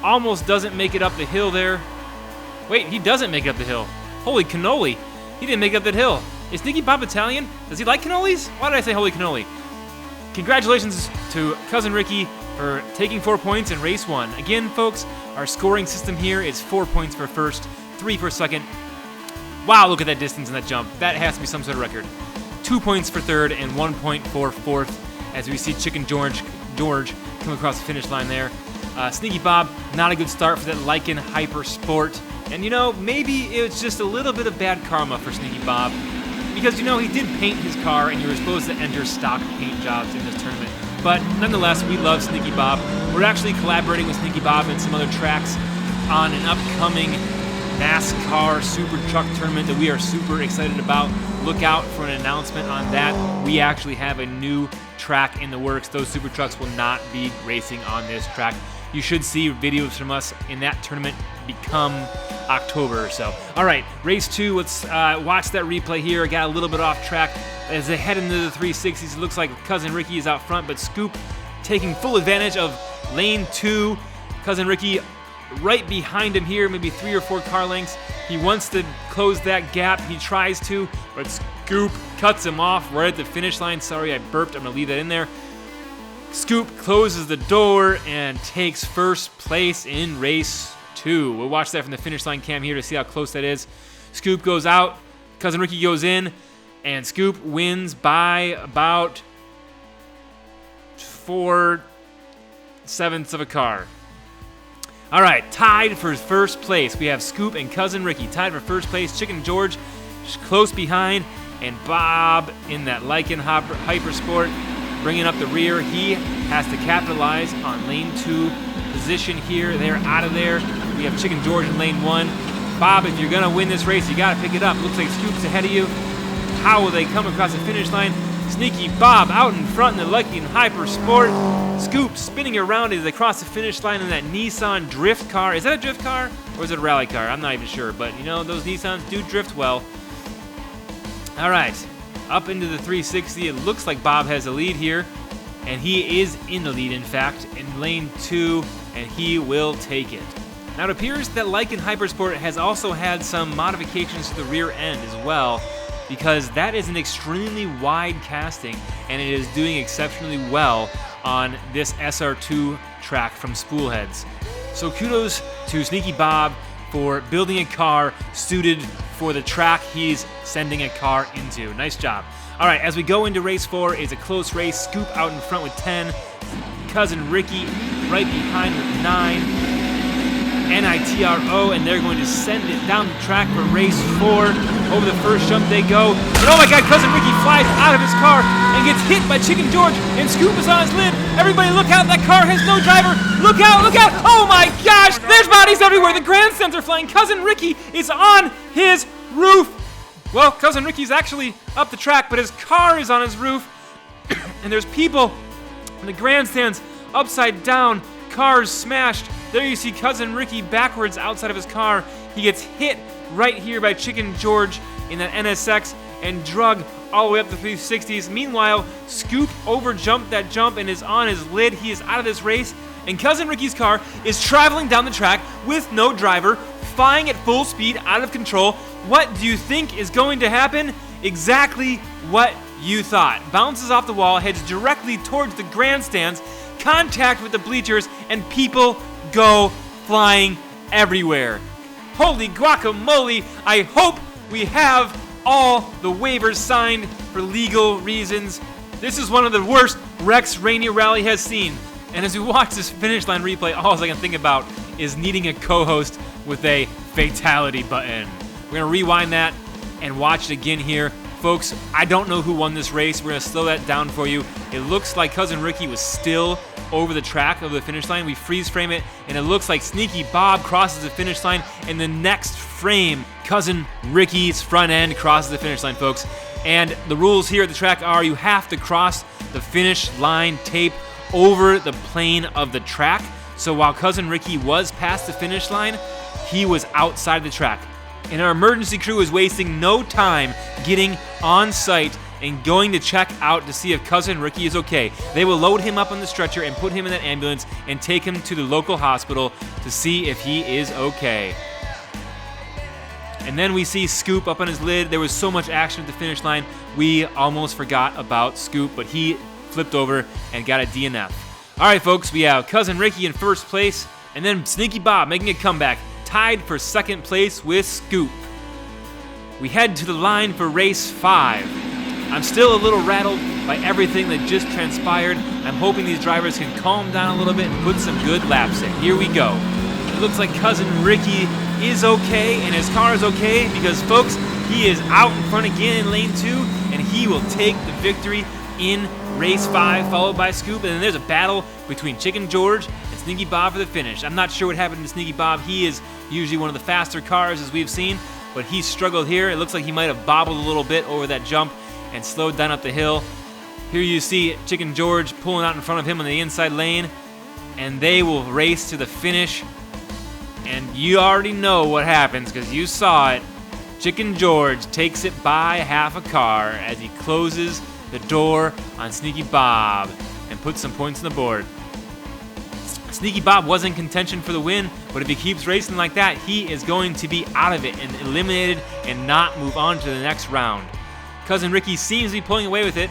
almost doesn't make it up the hill there. Wait, he doesn't make it up the hill. Holy cannoli, he didn't make it up that hill. Is Sneaky Bob Italian? Does he like cannolis? Why did I say holy cannoli? Congratulations to Cousin Ricky for taking 4 points in race 1. Again, folks, our scoring system here is 4 points for first, 3 for second. Wow, look at that distance in that jump. That has to be some sort of record. 2 points for third and 1 point for fourth as we see Chicken George come across the finish line there. Sneaky Bob, not a good start for that Lykan Hyper Sport. And you know, maybe it's just a little bit of bad karma for Sneaky Bob because you know, he did paint his car and you were supposed to enter stock paint jobs in this tournament. But nonetheless, we love Sneaky Bob. We're actually collaborating with Sneaky Bob and some other tracks on an upcoming NASCAR Super Truck Tournament that we are super excited about. Look out for an announcement on that. We actually have a new track in the works. Those Super Trucks will not be racing on this track. You should see videos from us in that tournament become October or so. All right, race 2, let's watch that replay here. I got a little bit off track. As they head into the 360s, it looks like Cousin Ricky is out front, but Scoop taking full advantage of lane 2. Cousin Ricky right behind him here, maybe 3 or 4 car lengths. He wants to close that gap. He tries to, but Scoop cuts him off right at the finish line. Sorry, I burped. I'm going to leave that in there. Scoop closes the door and takes first place in race 2. We'll watch that from the finish line cam here to see how close that is. Scoop goes out. Cousin Ricky goes in. And Scoop wins by about 4/7 of a car. All right, tied for first place. We have Scoop and Cousin Ricky tied for first place. Chicken George close behind, and Bob in that Lykan Hypersport bringing up the rear. He has to capitalize on lane 2 position here. They're out of there. We have Chicken George in lane 1. Bob, if you're gonna win this race, you gotta pick it up. Looks like Scoop's ahead of you. How will they come across the finish line? Sneaky Bob out in front in the Lucky and Hyper Sport. Scoop spinning around as they cross the finish line in that Nissan drift car. Is that a drift car or is it a rally car? I'm not even sure, but you know, those Nissans do drift well. All right, up into the 360. It looks like Bob has the lead here, and he is in the lead, in fact, in lane 2, and he will take it. Now it appears that Lycan Hypersport has also had some modifications to the rear end as well, because that is an extremely wide casting, and it is doing exceptionally well on this SR2 track from Spoolheads. So kudos to Sneaky Bob for building a car suited for the track he's sending a car into. Nice job. All right, as we go into race 4, it's a close race. Scoop out in front with 10. Cousin Ricky right behind with 9. NITRO, and they're going to send it down the track for race 4. Over the first jump they go. And oh my God, Cousin Ricky flies out of his car and gets hit by Chicken George, and Scoop is on his lid. Everybody look out, that car has no driver. Look out, look out. Oh my gosh, there's bodies everywhere. The grandstands are flying. Cousin Ricky is on his roof. Well, Cousin Ricky's actually up the track, but his car is on his roof. And there's people in the grandstands upside down, cars smashed. There you see Cousin Ricky backwards outside of his car. He gets hit right here by Chicken George in that NSX and drug all the way up the 360s. Meanwhile, Scoop overjumped that jump and is on his lid. He is out of this race, and Cousin Ricky's car is traveling down the track with no driver, flying at full speed, out of control. What do you think is going to happen? Exactly what you thought. Bounces off the wall, heads directly towards the grandstands, contact with the bleachers, and people go flying everywhere. Holy guacamole, I hope we have all the waivers signed for legal reasons. This is one of the worst wrecks Rainier Rally has seen. And as we watch this finish line replay, all I can think about is needing a co-host with a fatality button. We're gonna rewind that and watch it again here. Folks, I don't know who won this race. We're gonna slow that down for you. It looks like Cousin Ricky was still over the track of the finish line. We freeze frame it, and it looks like Sneaky Bob crosses the finish line. In the next frame, Cousin Ricky's front end crosses the finish line, folks. And the rules here at the track are you have to cross the finish line tape over the plane of the track. So while Cousin Ricky was past the finish line, he was outside the track. And our emergency crew is wasting no time getting on site and going to check out to see if Cousin Ricky is okay. They will load him up on the stretcher and put him in that ambulance and take him to the local hospital to see if he is okay. And then we see Scoop up on his lid. There was so much action at the finish line, we almost forgot about Scoop, but he flipped over and got a DNF. All right, folks, we have Cousin Ricky in first place, and then Sneaky Bob making a comeback, tied for second place with Scoop. We head to the line for race 5. I'm still a little rattled by everything that just transpired. I'm hoping these drivers can calm down a little bit and put some good laps in. Here we go. It looks like Cousin Ricky is okay, and his car is okay because, folks, he is out in front again in lane 2, and he will take the victory in race 5, followed by Scoop. And then there's a battle between Chicken George and Sneaky Bob for the finish. I'm not sure what happened to Sneaky Bob. He is usually one of the faster cars, as we've seen, but he struggled here. It looks like he might have bobbled a little bit over that jump and slowed down up the hill. Here you see Chicken George pulling out in front of him on the inside lane, and they will race to the finish. And you already know what happens because you saw it. Chicken George takes it by half a car as he closes the door on Sneaky Bob and puts some points on the board. Sneaky Bob was in contention for the win, but if he keeps racing like that, he is going to be out of it and eliminated and not move on to the next round. Cousin Ricky seems to be pulling away with it.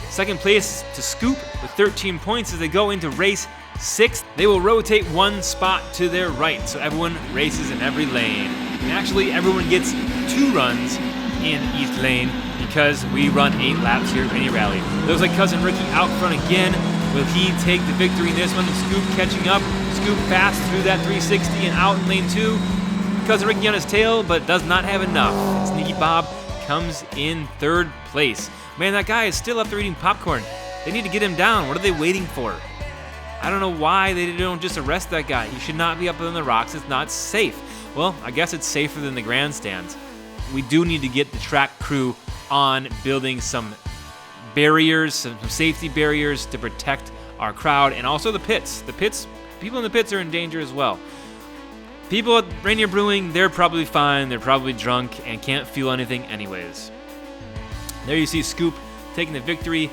Second place to Scoop with 13 points as they go into race 6. They will rotate one spot to their right, so everyone races in every lane. And actually, everyone gets 2 runs in each lane because we run 8 laps here at Rainier Rally. Looks like Cousin Ricky out front again. Will he take the victory in this one? Scoop catching up. Scoop fast through that 360 and out in lane 2. Cousin Ricky on his tail, but does not have enough. And Sneaky Bob comes in 3rd place. Man, that guy is still up there eating popcorn. They need to get him down. What are they waiting for? I don't know why they don't just arrest that guy. He should not be up on the rocks. It's not safe. Well, I guess it's safer than the grandstands. We do need to get the track crew on building some barriers, some safety barriers to protect our crowd, and also the pits. People in the pits are in danger as well. People at Rainier Brewing, they're probably fine, they're probably drunk, and can't feel anything anyways. There you see Scoop taking the victory,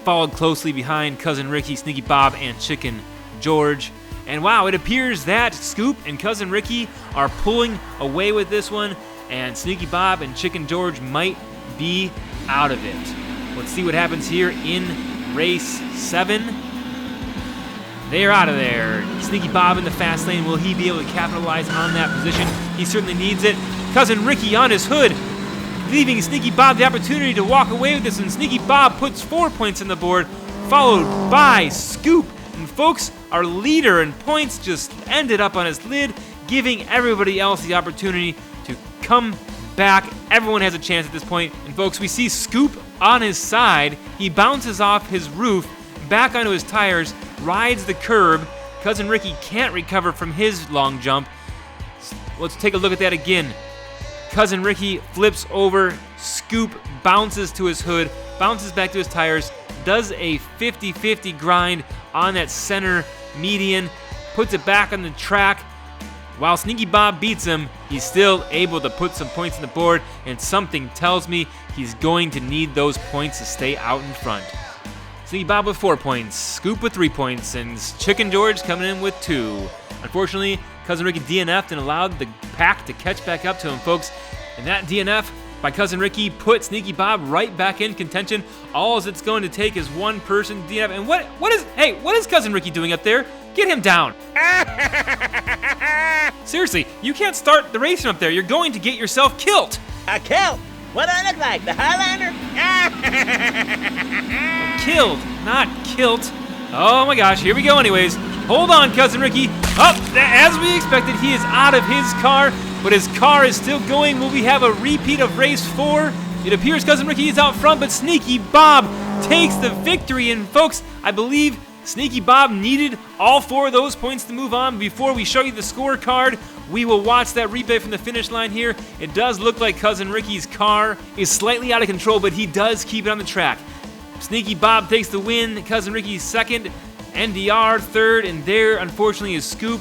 followed closely behind Cousin Ricky, Sneaky Bob, and Chicken George. And wow, it appears that Scoop and Cousin Ricky are pulling away with this one, and Sneaky Bob and Chicken George might be out of it. Let's see what happens here in race 7. They are out of there. Sneaky Bob in the fast lane. Will he be able to capitalize on that position? He certainly needs it. Cousin Ricky on his hood, leaving Sneaky Bob the opportunity to walk away with this, and Sneaky Bob puts 4 points on the board, followed by Scoop. And folks, our leader in points just ended up on his lid, giving everybody else the opportunity to come back. Everyone has a chance at this point. And folks, we see Scoop on his side. He bounces off his roof, back onto his tires, rides the curb. Cousin Ricky can't recover from his long jump. Let's take a look at that again. Cousin Ricky flips over, Scoop bounces to his hood, bounces back to his tires, does a 50-50 grind on that center median, puts it back on the track. While Sneaky Bob beats him, he's still able to put some points on the board, and something tells me he's going to need those points to stay out in front. Sneaky Bob with 4 points, Scoop with 3 points, and Chicken George coming in with 2. Unfortunately, Cousin Ricky DNF'd and allowed the pack to catch back up to him, folks. And that DNF by Cousin Ricky put Sneaky Bob right back in contention. All it's going to take is one person DNF. And what is Cousin Ricky doing up there? Get him down. Seriously, you can't start the race from up there. You're going to get yourself killed.
Killed? What do I look like? The Highlander?
Killed, not kilt. Oh my gosh, here we go anyways. Hold on, Cousin Ricky. As we expected, he is out of his car, but his car is still going. Will we have a repeat of race 4? It appears Cousin Ricky is out front, but Sneaky Bob takes the victory. And folks, I believe Sneaky Bob needed all 4 of those points to move on. Before we show you the scorecard, we will watch that replay from the finish line here. It does look like Cousin Ricky's car is slightly out of control, but he does keep it on the track. Sneaky Bob takes the win, Cousin Ricky's second, NDR third, and there, unfortunately, is Scoop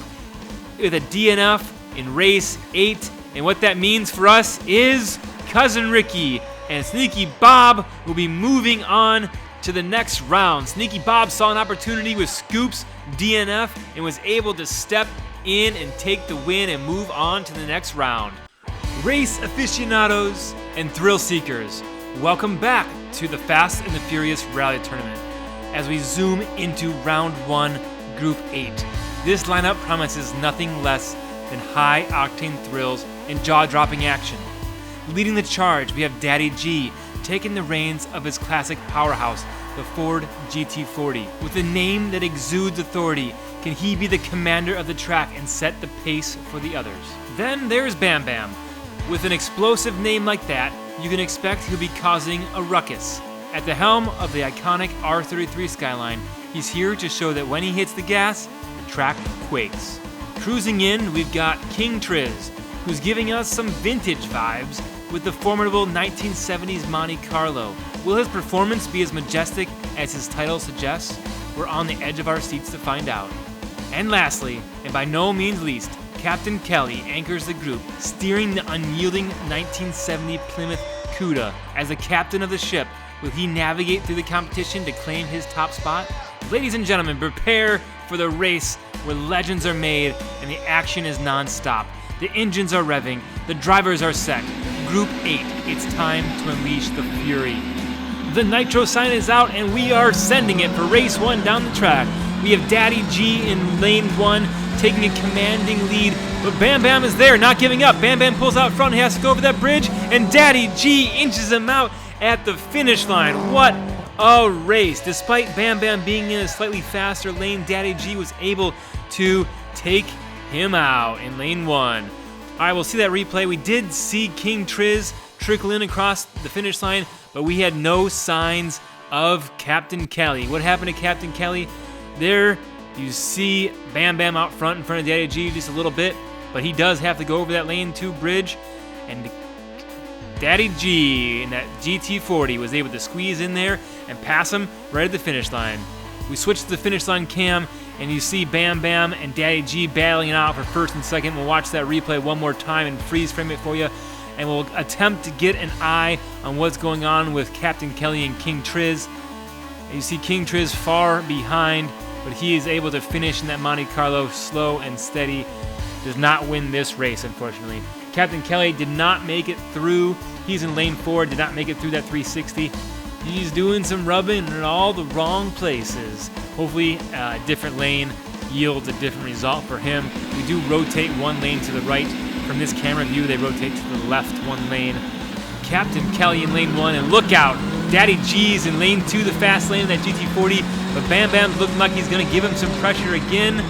with a DNF in race 8. And what that means for us is Cousin Ricky and Sneaky Bob will be moving on to the next round. Sneaky Bob saw an opportunity with Scoop's DNF and was able to step in and take the win and move on to the next round. Race aficionados and thrill seekers, welcome back to the Fast and the Furious Rally Tournament as we zoom into round 1, Group 8. This lineup promises nothing less than high-octane thrills and jaw-dropping action. Leading the charge, we have Daddy G taking the reins of his classic powerhouse, the Ford GT40. With a name that exudes authority, can he be the commander of the track and set the pace for the others? Then there's Bam Bam. With an explosive name like that, you can expect he'll be causing a ruckus. At the helm of the iconic R33 Skyline, he's here to show that when he hits the gas, the track quakes. Cruising in, we've got King Triz, who's giving us some vintage vibes with the formidable 1970s Monte Carlo. Will his performance be as majestic as his title suggests? We're on the edge of our seats to find out. And lastly, and by no means least, Captain Kelly anchors the group, steering the unyielding 1970 Plymouth Cuda. As the captain of the ship, will he navigate through the competition to claim his top spot? Ladies and gentlemen, prepare for the race where legends are made and the action is non-stop. The engines are revving, the drivers are set. Group 8, it's time to unleash the fury. The nitro sign is out and we are sending it for race 1 down the track. We have Daddy G in lane 1 taking a commanding lead, but Bam Bam is there, not giving up. Bam Bam pulls out front, he has to go over that bridge, and Daddy G inches him out at the finish line. What a race. Despite Bam Bam being in a slightly faster lane, Daddy G was able to take him out in lane 1. All right, we'll see that replay. We did see King Triz trickle in across the finish line, but we had no signs of Captain Kelly. What happened to Captain Kelly? There you see Bam Bam out front in front of Daddy G just a little bit, but he does have to go over that lane 2 bridge, and Daddy G in that GT40 was able to squeeze in there and pass him right at the finish line. We switch to the finish line cam, and you see Bam Bam and Daddy G battling it out for first and second. We'll watch that replay one more time and freeze frame it for you, and we'll attempt to get an eye on what's going on with Captain Kelly and King Triz. And you see King Triz far behind, but he is able to finish in that Monte Carlo slow and steady. Does not win this race, unfortunately. Captain Kelly did not make it through. He's in lane 4, did not make it through that 360. He's doing some rubbing in all the wrong places. Hopefully a different lane yields a different result for him. We do rotate one lane to the right. From this camera view, they rotate to the left one lane. Captain Kelly in lane 1, and look out! Daddy G's in lane 2, the fast lane of that GT40, but Bam Bam's looking like he's going to give him some pressure again.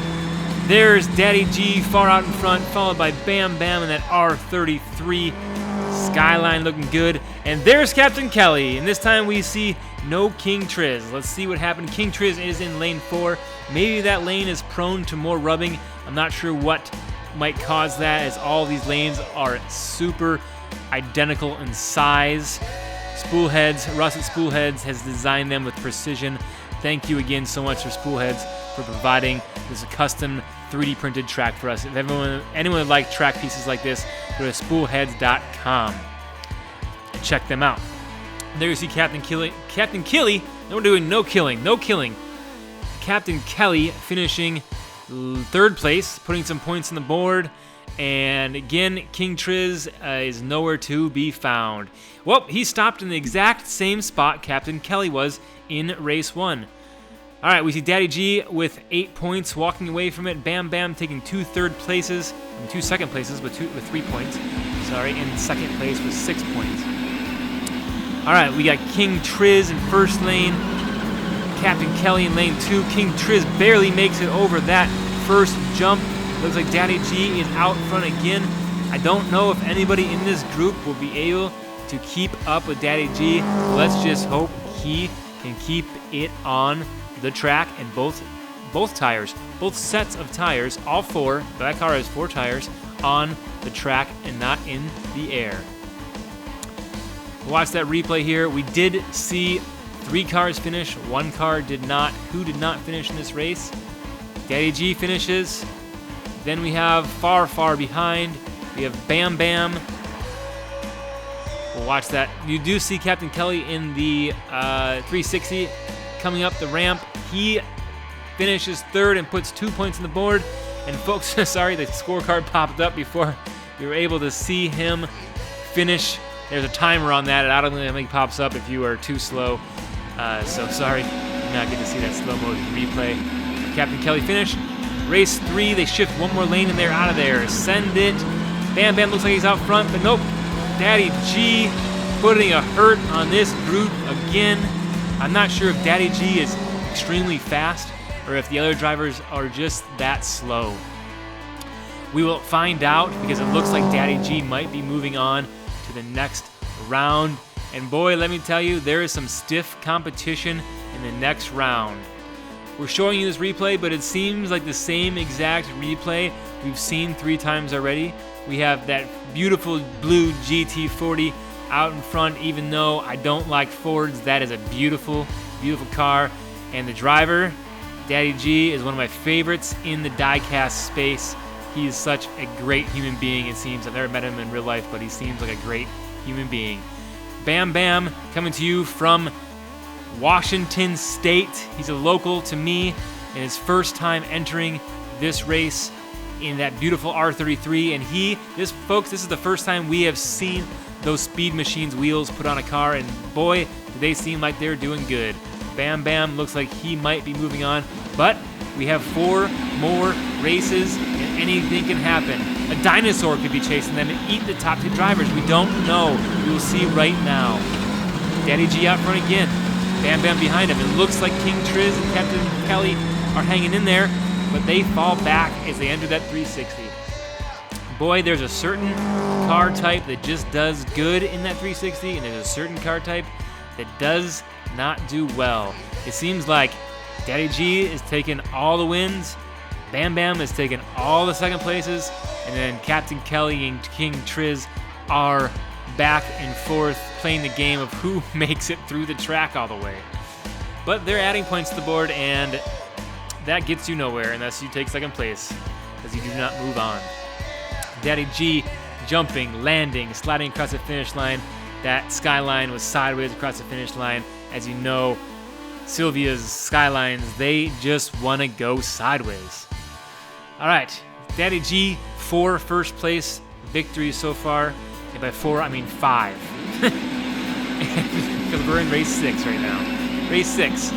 There's Daddy G far out in front, followed by Bam Bam in that R33. Skyline looking good. And there's Captain Kelly, and this time we see no King Triz. Let's see what happened. King Triz is in lane 4. Maybe that lane is prone to more rubbing. I'm not sure what might cause that, as all these lanes are super identical in size. Spoolheads, Russ at Spoolheads has designed them with precision. Thank you again so much for Spoolheads for providing this custom 3D printed track for us. If anyone would like track pieces like this, go to spoolheads.com and check them out. There you see Captain Kelly. No, we're doing no killing. Captain Kelly finishing 3rd place, putting some points on the board. And again, King Triz is nowhere to be found. Well, he stopped in the exact same spot Captain Kelly was in race 1. All right, we see Daddy G with 8 points, walking away from it. Bam Bam taking 2 second places with 3 points. In second place with 6 points. All right, we got King Triz in first lane, Captain Kelly in lane 2. King Triz barely makes it over that first jump. Looks like Daddy G is out front again. I don't know if anybody in this group will be able to keep up with Daddy G. Let's just hope he can keep it on the track, and both tires, both sets of tires, all 4, that car has 4 tires, on the track and not in the air. Watch that replay here. We did see 3 cars finish, 1 car did not. Who did not finish in this race? Daddy G finishes. Then we have far behind, we have Bam Bam. We'll watch that. You do see Captain Kelly in the 360 coming up the ramp. He finishes 3rd and puts 2 points on the board. And folks, sorry, the scorecard popped up before we were able to see him finish. There's a timer on that. It automatically pops up if you are too slow. So sorry, you're not getting to see that slow motion replay. Captain Kelly finished. Race 3, they shift one more lane and they're out of there. Send it. Bam Bam looks like he's out front, but nope. Daddy G putting a hurt on this group again. I'm not sure if Daddy G is extremely fast or if the other drivers are just that slow. We will find out, because it looks like Daddy G might be moving on to the next round. And boy, let me tell you, there is some stiff competition in the next round. We're showing you this replay, but it seems like the same exact replay we've seen 3 times already. We have that beautiful blue GT40 out in front. Even though I don't like Fords, that is a beautiful, beautiful car. And the driver, Daddy G, is one of my favorites in the diecast space. He is such a great human being, it seems. I've never met him in real life, but he seems like a great human being. Bam Bam coming to you from Washington State. He's a local to me, and his first time entering this race in that beautiful R33. And folks, this is the first time we have seen those Speed Machines wheels put on a car, and boy, do they seem like they're doing good. Bam Bam looks like he might be moving on, but we have 4 more races, and anything can happen. A dinosaur could be chasing them and eat the top 2 drivers. We don't know. We will see right now. Daddy G out front again. Bam Bam behind him. It looks like King Triz and Captain Kelly are hanging in there, but they fall back as they enter that 360. Boy, there's a certain car type that just does good in that 360, and there's a certain car type that does not do well. It seems like Daddy G is taking all the wins, Bam Bam is taking all the second places, and then Captain Kelly and King Triz are back and forth playing the game of who makes it through the track all the way. But they're adding points to the board, and that gets you nowhere unless you take second place, because you do not move on. Daddy G jumping, landing, sliding across the finish line. That skyline was sideways across the finish line. As you know, Sylvia's skylines, they just want to go sideways. All right, Daddy G, 4 first place victories so far. And by 4, I mean 5. Because we're in race 6 right now. Race 6.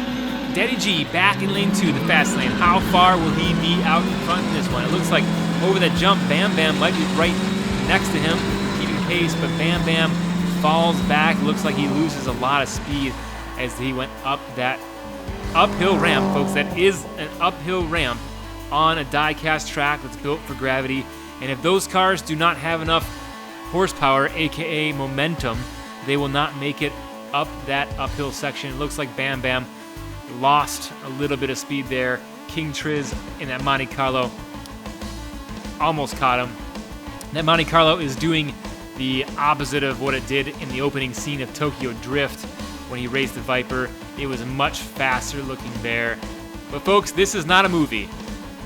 Daddy G back in lane 2, the fast lane. How far will he be out in front in this one? It looks like over that jump, Bam Bam might be right next to him, keeping pace, but Bam Bam falls back. Looks like he loses a lot of speed as he went up that uphill ramp, folks. That is an uphill ramp on a die-cast track that's built for gravity. And if those cars do not have enough horsepower, aka momentum, they will not make it up that uphill section. It looks like Bam Bam lost a little bit of speed there. King Triz in that Monte Carlo almost caught him. That Monte Carlo is doing the opposite of what it did in the opening scene of Tokyo Drift when he raced the Viper. It was much faster looking there. But folks, this is not a movie.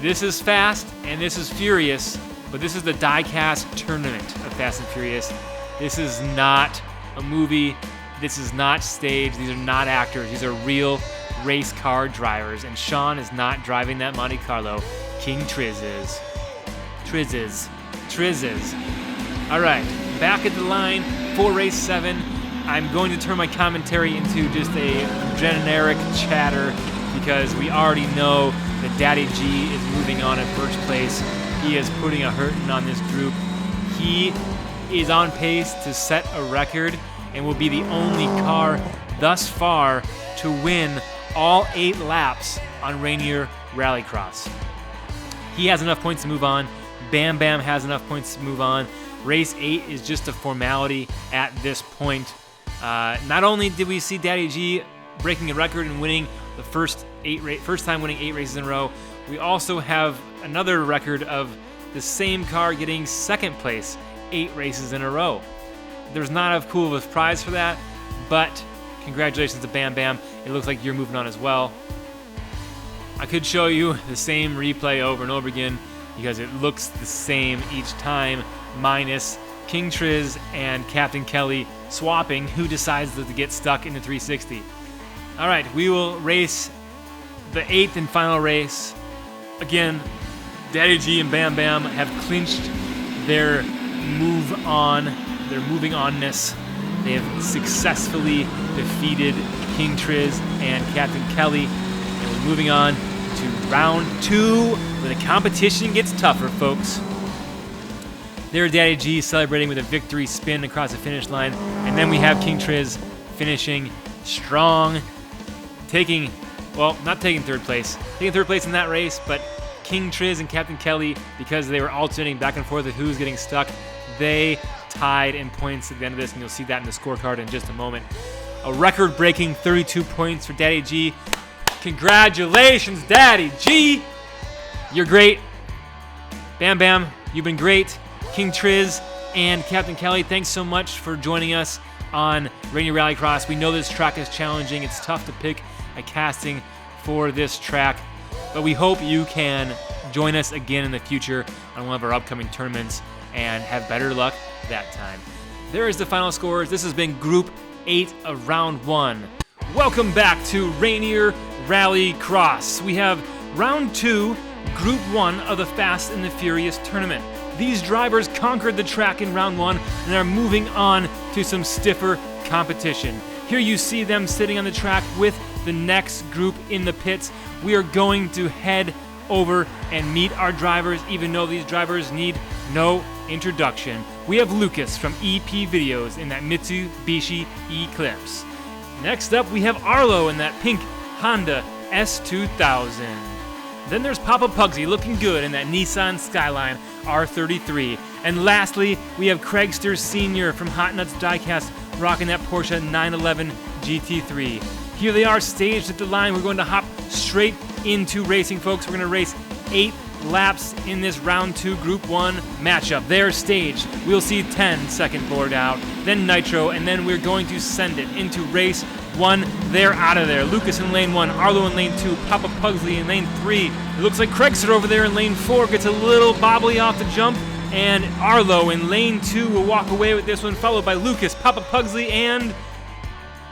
This is Fast and this is Furious, but this is the die-cast tournament of Fast and Furious. This is not a movie. This is not staged. These are not actors. These are real race car drivers, and Sean is not driving that Monte Carlo. King Triz is. Triz is. All right, back at the line for race 7. I'm going to turn my commentary into just a generic chatter because we already know that Daddy G is moving on in first place. He is putting a hurting on this group. He is on pace to set a record and will be the only car thus far to win all 8 laps on Rainier Rallycross. He has enough points to move on. Bam Bam has enough points to move on. Race 8 is just a formality at this point. Not only did we see Daddy G breaking a record and winning the first time winning 8 races in a row, we also have another record of the same car getting second place 8 races in a row. There's not a cool of a prize for that, but congratulations to Bam Bam. It looks like you're moving on as well. I could show you the same replay over and over again because it looks the same each time, minus King Triz and Captain Kelly swapping who decides to get stuck in the 360. All right, we will race the 8th and final race. Again, Daddy G and Bam Bam have clinched their moving onness. They have successfully defeated King Triz and Captain Kelly, and we're moving on to round 2, where the competition gets tougher, folks. There, Daddy G celebrating with a victory spin across the finish line, and then we have King Triz finishing strong, not taking third place in that race, but King Triz and Captain Kelly, because they were alternating back and forth with who's getting stuck, they tied in points at the end of this, and you'll see that in the scorecard in just a moment. A record-breaking 32 points for Daddy G. Congratulations, Daddy G! You're great. Bam Bam, you've been great. King Triz and Captain Kelly, thanks so much for joining us on Rainier Rallycross. We know this track is challenging. It's tough to pick a casting for this track, but we hope you can join us again in the future on one of our upcoming tournaments and have better luck that time. There is the final scores. This has been Group 8 of Round 1. Welcome back to Rainier Rallycross. We have Round 2, Group 1 of the Fast and the Furious tournament. These drivers conquered the track in Round 1 and are moving on to some stiffer competition. Here you see them sitting on the track with the next group in the pits. We are going to head over and meet our drivers, even though these drivers need no introduction. We have Lucas from EP Videos in that Mitsubishi Eclipse. Next up, we have Arlo in that pink Honda S2000. Then there's Papa Pugsy looking good in that Nissan Skyline R33. And lastly, we have Craigster Sr. from Hot Nuts Diecast rocking that Porsche 911 GT3. Here they are staged at the line. We're going to hop straight into racing, folks. We're going to race 8 laps in this round 2 Group 1 matchup. They're staged. We'll see 10 second board out, then Nitro, and then we're going to send it into race 1. They're out of there. Lucas in lane 1, Arlo in lane 2, Papa Pugsley in lane 3. It looks like Craigster over there in lane 4 gets a little bobbly off the jump, and Arlo in lane 2 will walk away with this one, followed by Lucas, Papa Pugsley, and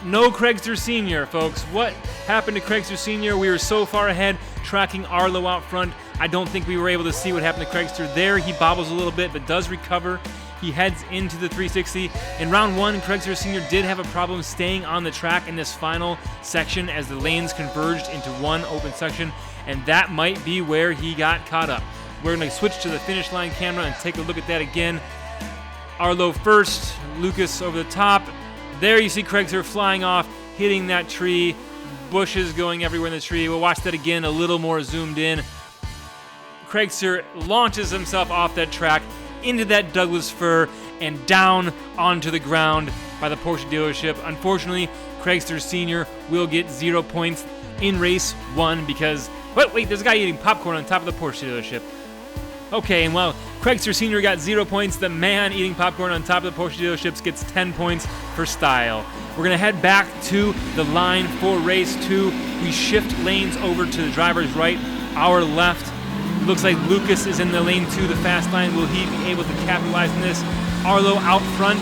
no Craigster Sr., folks. What happened to Craigster Sr.? We were so far ahead, tracking Arlo out front. I don't think we were able to see what happened to Craigster there. He bobbles a little bit, but does recover. He heads into the 360. In round 1, Craigster Sr. did have a problem staying on the track in this final section as the lanes converged into one open section, and that might be where he got caught up. We're going to switch to the finish line camera and take a look at that again. Arlo first, Lucas over the top. There you see Craigster flying off, hitting that tree, bushes going everywhere in the tree. We'll watch that again a little more zoomed in. Craigster launches himself off that track into that Douglas fir and down onto the ground by the Porsche dealership. Unfortunately, Craigster Sr. will get 0 points in race 1 because, wait, there's a guy eating popcorn on top of the Porsche dealership. Okay, and while Craigster Sr. got 0 points, the man eating popcorn on top of the Porsche dealerships gets 10 points for style. We're going to head back to the line for race 2. We shift lanes over to the driver's right, our left. It looks like Lucas is in the lane 2, the fast line. Will he be able to capitalize on this? Arlo out front.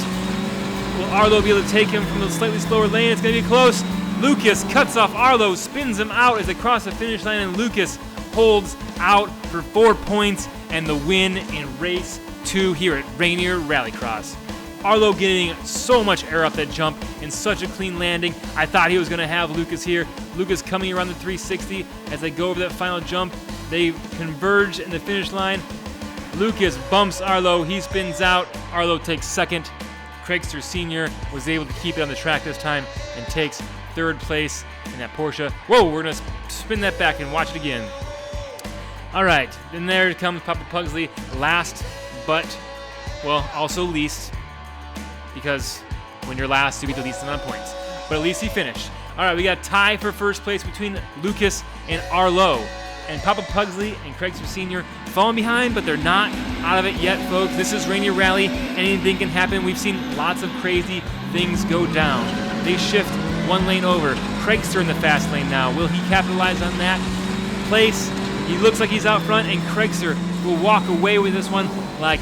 Will Arlo be able to take him from the slightly slower lane? It's going to be close. Lucas cuts off Arlo, spins him out as they cross the finish line, and Lucas holds out for 4 points and the win in race 2 here at Rainier Rallycross. Arlo getting so much air off that jump and such a clean landing. I thought he was going to have Lucas here. Lucas coming around the 360 as they go over that final jump. They converge in the finish line. Lucas bumps Arlo. He spins out. Arlo takes second. Craigster Sr. was able to keep it on the track this time and takes 3rd place in that Porsche. Whoa, we're going to spin that back and watch it again. All right, then there comes Papa Pugsley, last but, well, also least, because when you're last, you get the least amount of points. But at least he finished. All right, we got a tie for first place between Lucas and Arlo. And Papa Pugsley and Craigster Sr. falling behind, but they're not out of it yet, folks. This is Rainier Rally. Anything can happen. We've seen lots of crazy things go down. They shift one lane over. Craigster in the fast lane now. Will he capitalize on that place? He looks like he's out front, and Craigster will walk away with this one like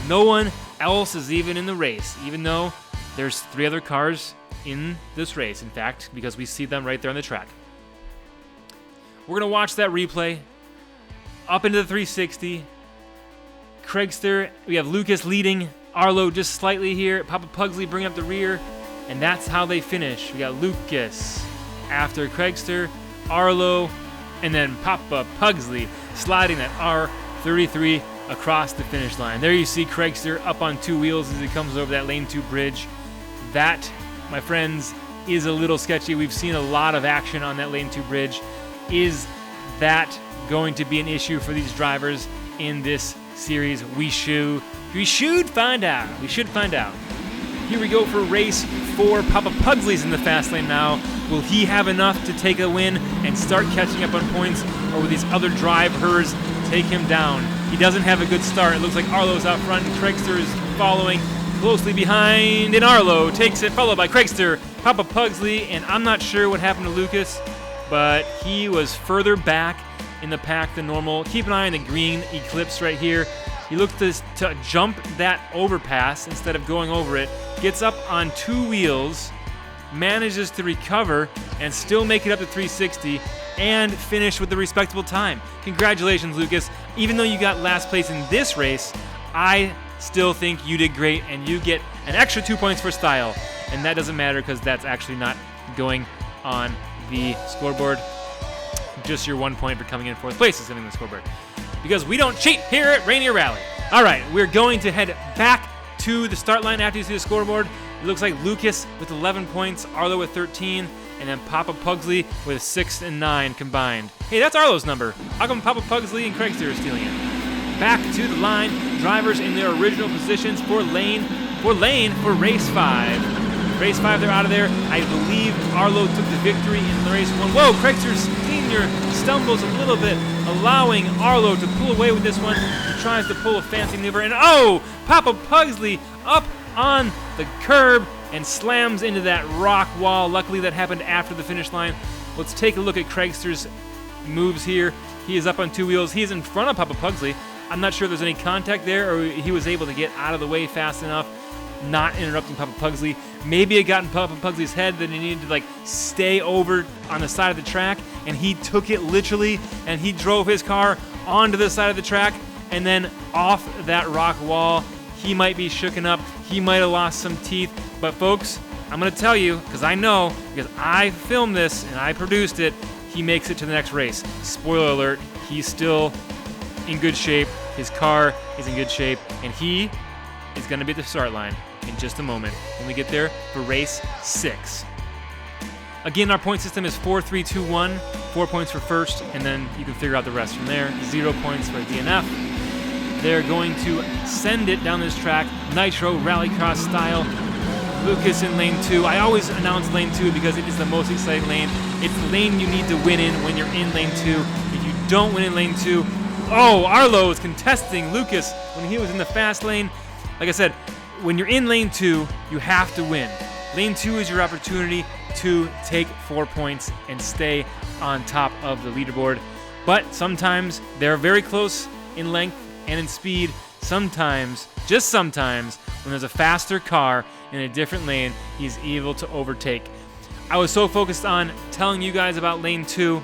no one else is even in the race, even though there's 3 other cars in this race, in fact, because we see them right there on the track. We're going to watch that replay up into the 360. Craigster, we have Lucas leading, Arlo just slightly here, Papa Pugsley bringing up the rear, and that's how they finish. We got Lucas after Craigster, Arlo, and then Papa Pugsley sliding that R33 across the finish line. There you see Craigster up on 2 wheels as he comes over that lane 2 bridge. That, my friends, is a little sketchy. We've seen a lot of action on that lane 2 bridge. Is that going to be an issue for these drivers in this series? We should find out. We should find out. Here we go for race 4. Papa Pugsley's in the fast lane now. Will he have enough to take a win and start catching up on points, or will these other drivers take him down? He doesn't have a good start. It looks like Arlo's out front, and Craigster is following closely behind, and Arlo takes it, followed by Craigster, Papa Pugsley, and I'm not sure what happened to Lucas, but he was further back in the pack than normal. Keep an eye on the green Eclipse right here. He looks to jump that overpass instead of going over it, gets up on 2 wheels, manages to recover and still make it up to 360 and finish with a respectable time. Congratulations, Lucas. Even though you got last place in this race, I still think you did great, and you get an extra 2 points for style. And that doesn't matter because that's actually not going on the scoreboard. Just your 1 point for coming in 4th place is in the scoreboard. Because we don't cheat here at Rainier Rally. All right, we're going to head back to the start line after you see the scoreboard. It looks like Lucas with 11 points, Arlo with 13, and then Papa Pugsley with 6 and 9 combined. Hey, that's Arlo's number. How come Papa Pugsley and Craigster are stealing it? Back to the line, drivers in their original positions for race 5. Race 5, they're out of there. I believe Arlo took the victory in race 1. Whoa, Craigster Sr. stumbles a little bit, allowing Arlo to pull away with this one. He tries to pull a fancy maneuver, and oh! Papa Pugsley up on the curb and slams into that rock wall. Luckily, that happened after the finish line. Let's take a look at Craigster's moves here. He is up on two wheels. He is in front of Papa Pugsley. I'm not sure if there's any contact there, or he was able to get out of the way fast enough, not interrupting Papa Pugsley. Maybe it got in Papa Pugsley's head that he needed to stay over on the side of the track, and he took it literally, and he drove his car onto the side of the track and then off that rock wall. He might be shooken up. He might have lost some teeth. But folks, I'm going to tell you, because I know, because I filmed this and I produced it, he makes it to the next race. Spoiler alert, he's still in good shape. His car is in good shape, and he is going to be at the start line in just a moment when we get there for race 6. Again, our point system is 4, 3, 2, 1. 4 points for first, and then you can figure out the rest from there. 0 points for DNF. They're going to send it down this track, Nitro Rallycross style. Lucas in lane 2. I always announce lane 2 because it is the most exciting lane. It's the lane you need to win in when you're in lane 2. If you don't win in lane 2, oh, Arlo is contesting Lucas when he was in the fast lane. Like I said, when you're in lane 2, you have to win. Lane 2 is your opportunity to take 4 points and stay on top of the leaderboard. But sometimes they're very close in length and in speed. Sometimes, just sometimes, when there's a faster car in a different lane, he's able to overtake. I was so focused on telling you guys about lane 2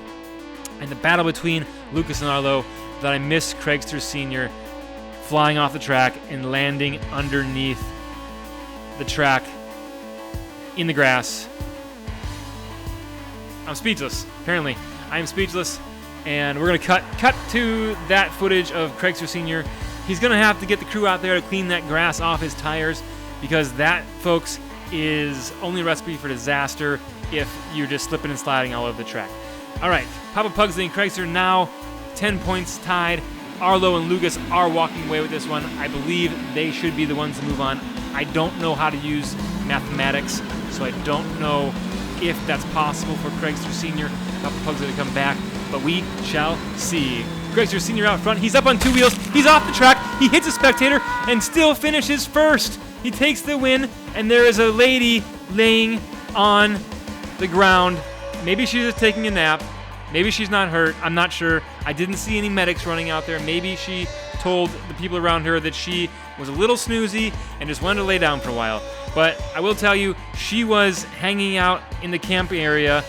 and the battle between Lucas and Arlo that I missed Craigster Sr. flying off the track and landing underneath the track in the grass. I'm speechless, apparently. I am speechless, and we're going to cut to that footage of Craigster Sr. He's going to have to get the crew out there to clean that grass off his tires, because that, folks, is only a recipe for disaster if you're just slipping and sliding all over the track. All right, Papa Pugsley and Craigster now 10 points tied. Arlo and Lucas are walking away with this one. I believe they should be the ones to move on. I don't know how to use mathematics, so I don't know if that's possible for Craigster Sr. Papa Pugsley to come back, but we shall see. Craigster Sr. out front. He's up on two wheels. He's off the track. He hits a spectator and still finishes first. He takes the win, and there is a lady laying on the ground. Maybe she's just taking a nap. Maybe she's not hurt. I'm not sure. I didn't see any medics running out there. Maybe she told the people around her that she was a little snoozy and just wanted to lay down for a while. But I will tell you, she was hanging out in the camp area,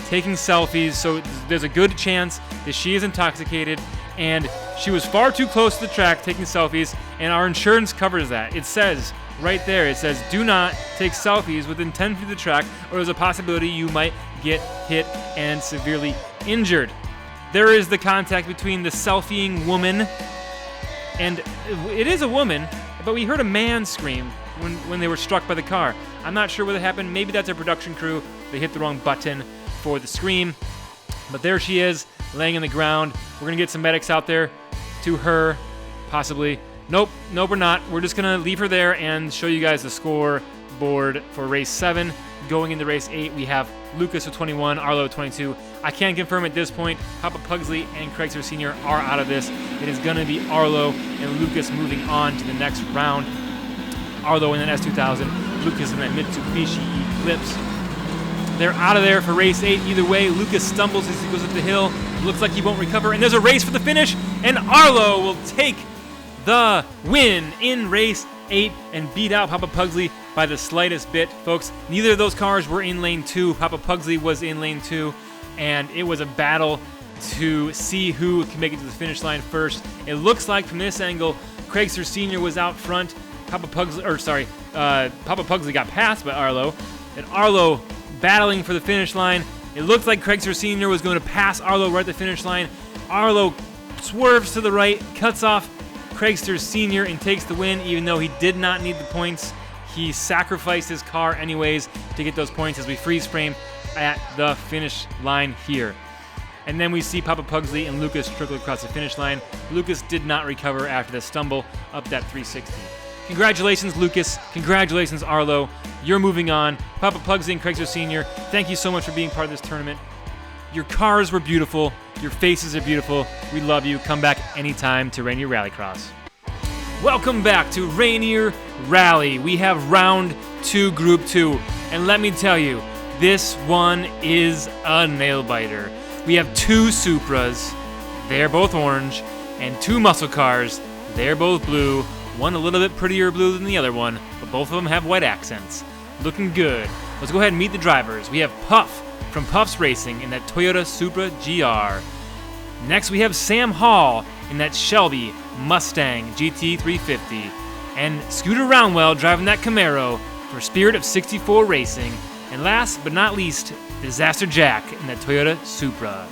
taking selfies, so there's a good chance that she is intoxicated, and she was far too close to the track taking selfies, and our insurance covers that. It says right there, it says, do not take selfies within 10 feet of the track, or there's a possibility you might get hit and severely injured. There is the contact between the selfieing woman, and it is a woman, but we heard a man scream when they were struck by the car. I'm not sure what happened. Maybe that's a production crew. They hit the wrong button for the scream. But there she is, laying on the ground. We're going to get some medics out there to her, possibly. Nope, we're not. We're just going to leave her there and show you guys the scoreboard for race 7. Going into race 8, we have Lucas with 21, Arlo with 22. I can't confirm at this point. Papa Pugsley and Craigster Sr. are out of this. It is going to be Arlo and Lucas moving on to the next round. Arlo in an S2000, Lucas in that Mitsubishi Eclipse. They're out of there for race 8. Either way, Lucas stumbles as he goes up the hill. Looks like he won't recover, and there's a race for the finish, and Arlo will take the win in race 8 and beat out Papa Pugsley by the slightest bit. Folks, neither of those cars were in lane 2. Papa Pugsley was in lane 2, and it was a battle to see who can make it to the finish line first. It looks like from this angle, Craigster Sr. was out front. Papa Pugsley got passed by Arlo, and Arlo battling for the finish line. It looked like Craigster Sr. was going to pass Arlo right at the finish line. Arlo swerves to the right, cuts off Craigster Sr. and takes the win, even though he did not need the points. He sacrificed his car anyways to get those points as we freeze frame at the finish line here. And then we see Papa Pugsley and Lucas trickle across the finish line. Lucas did not recover after the stumble up that 360. Congratulations, Lucas. Congratulations, Arlo. You're moving on. Papa Pugsley and Craigster Sr., thank you so much for being part of this tournament. Your cars were beautiful. Your faces are beautiful. We love you. Come back anytime to Rainier Rallycross. Welcome back to Rainier Rally. We have round 2, group 2. And let me tell you, this one is a nail-biter. We have 2 Supras. They're both orange. And 2 muscle cars. They're both blue. One a little bit prettier blue than the other one, but both of them have white accents. Looking good. Let's go ahead and meet the drivers. We have Puff from Puff's Racing in that Toyota Supra GR. Next we have Sam Hall in that Shelby Mustang GT350. And Scooter Roundwell driving that Camaro for Spirit of 64 Racing. And last but not least, Disaster Jack in that Toyota Supra.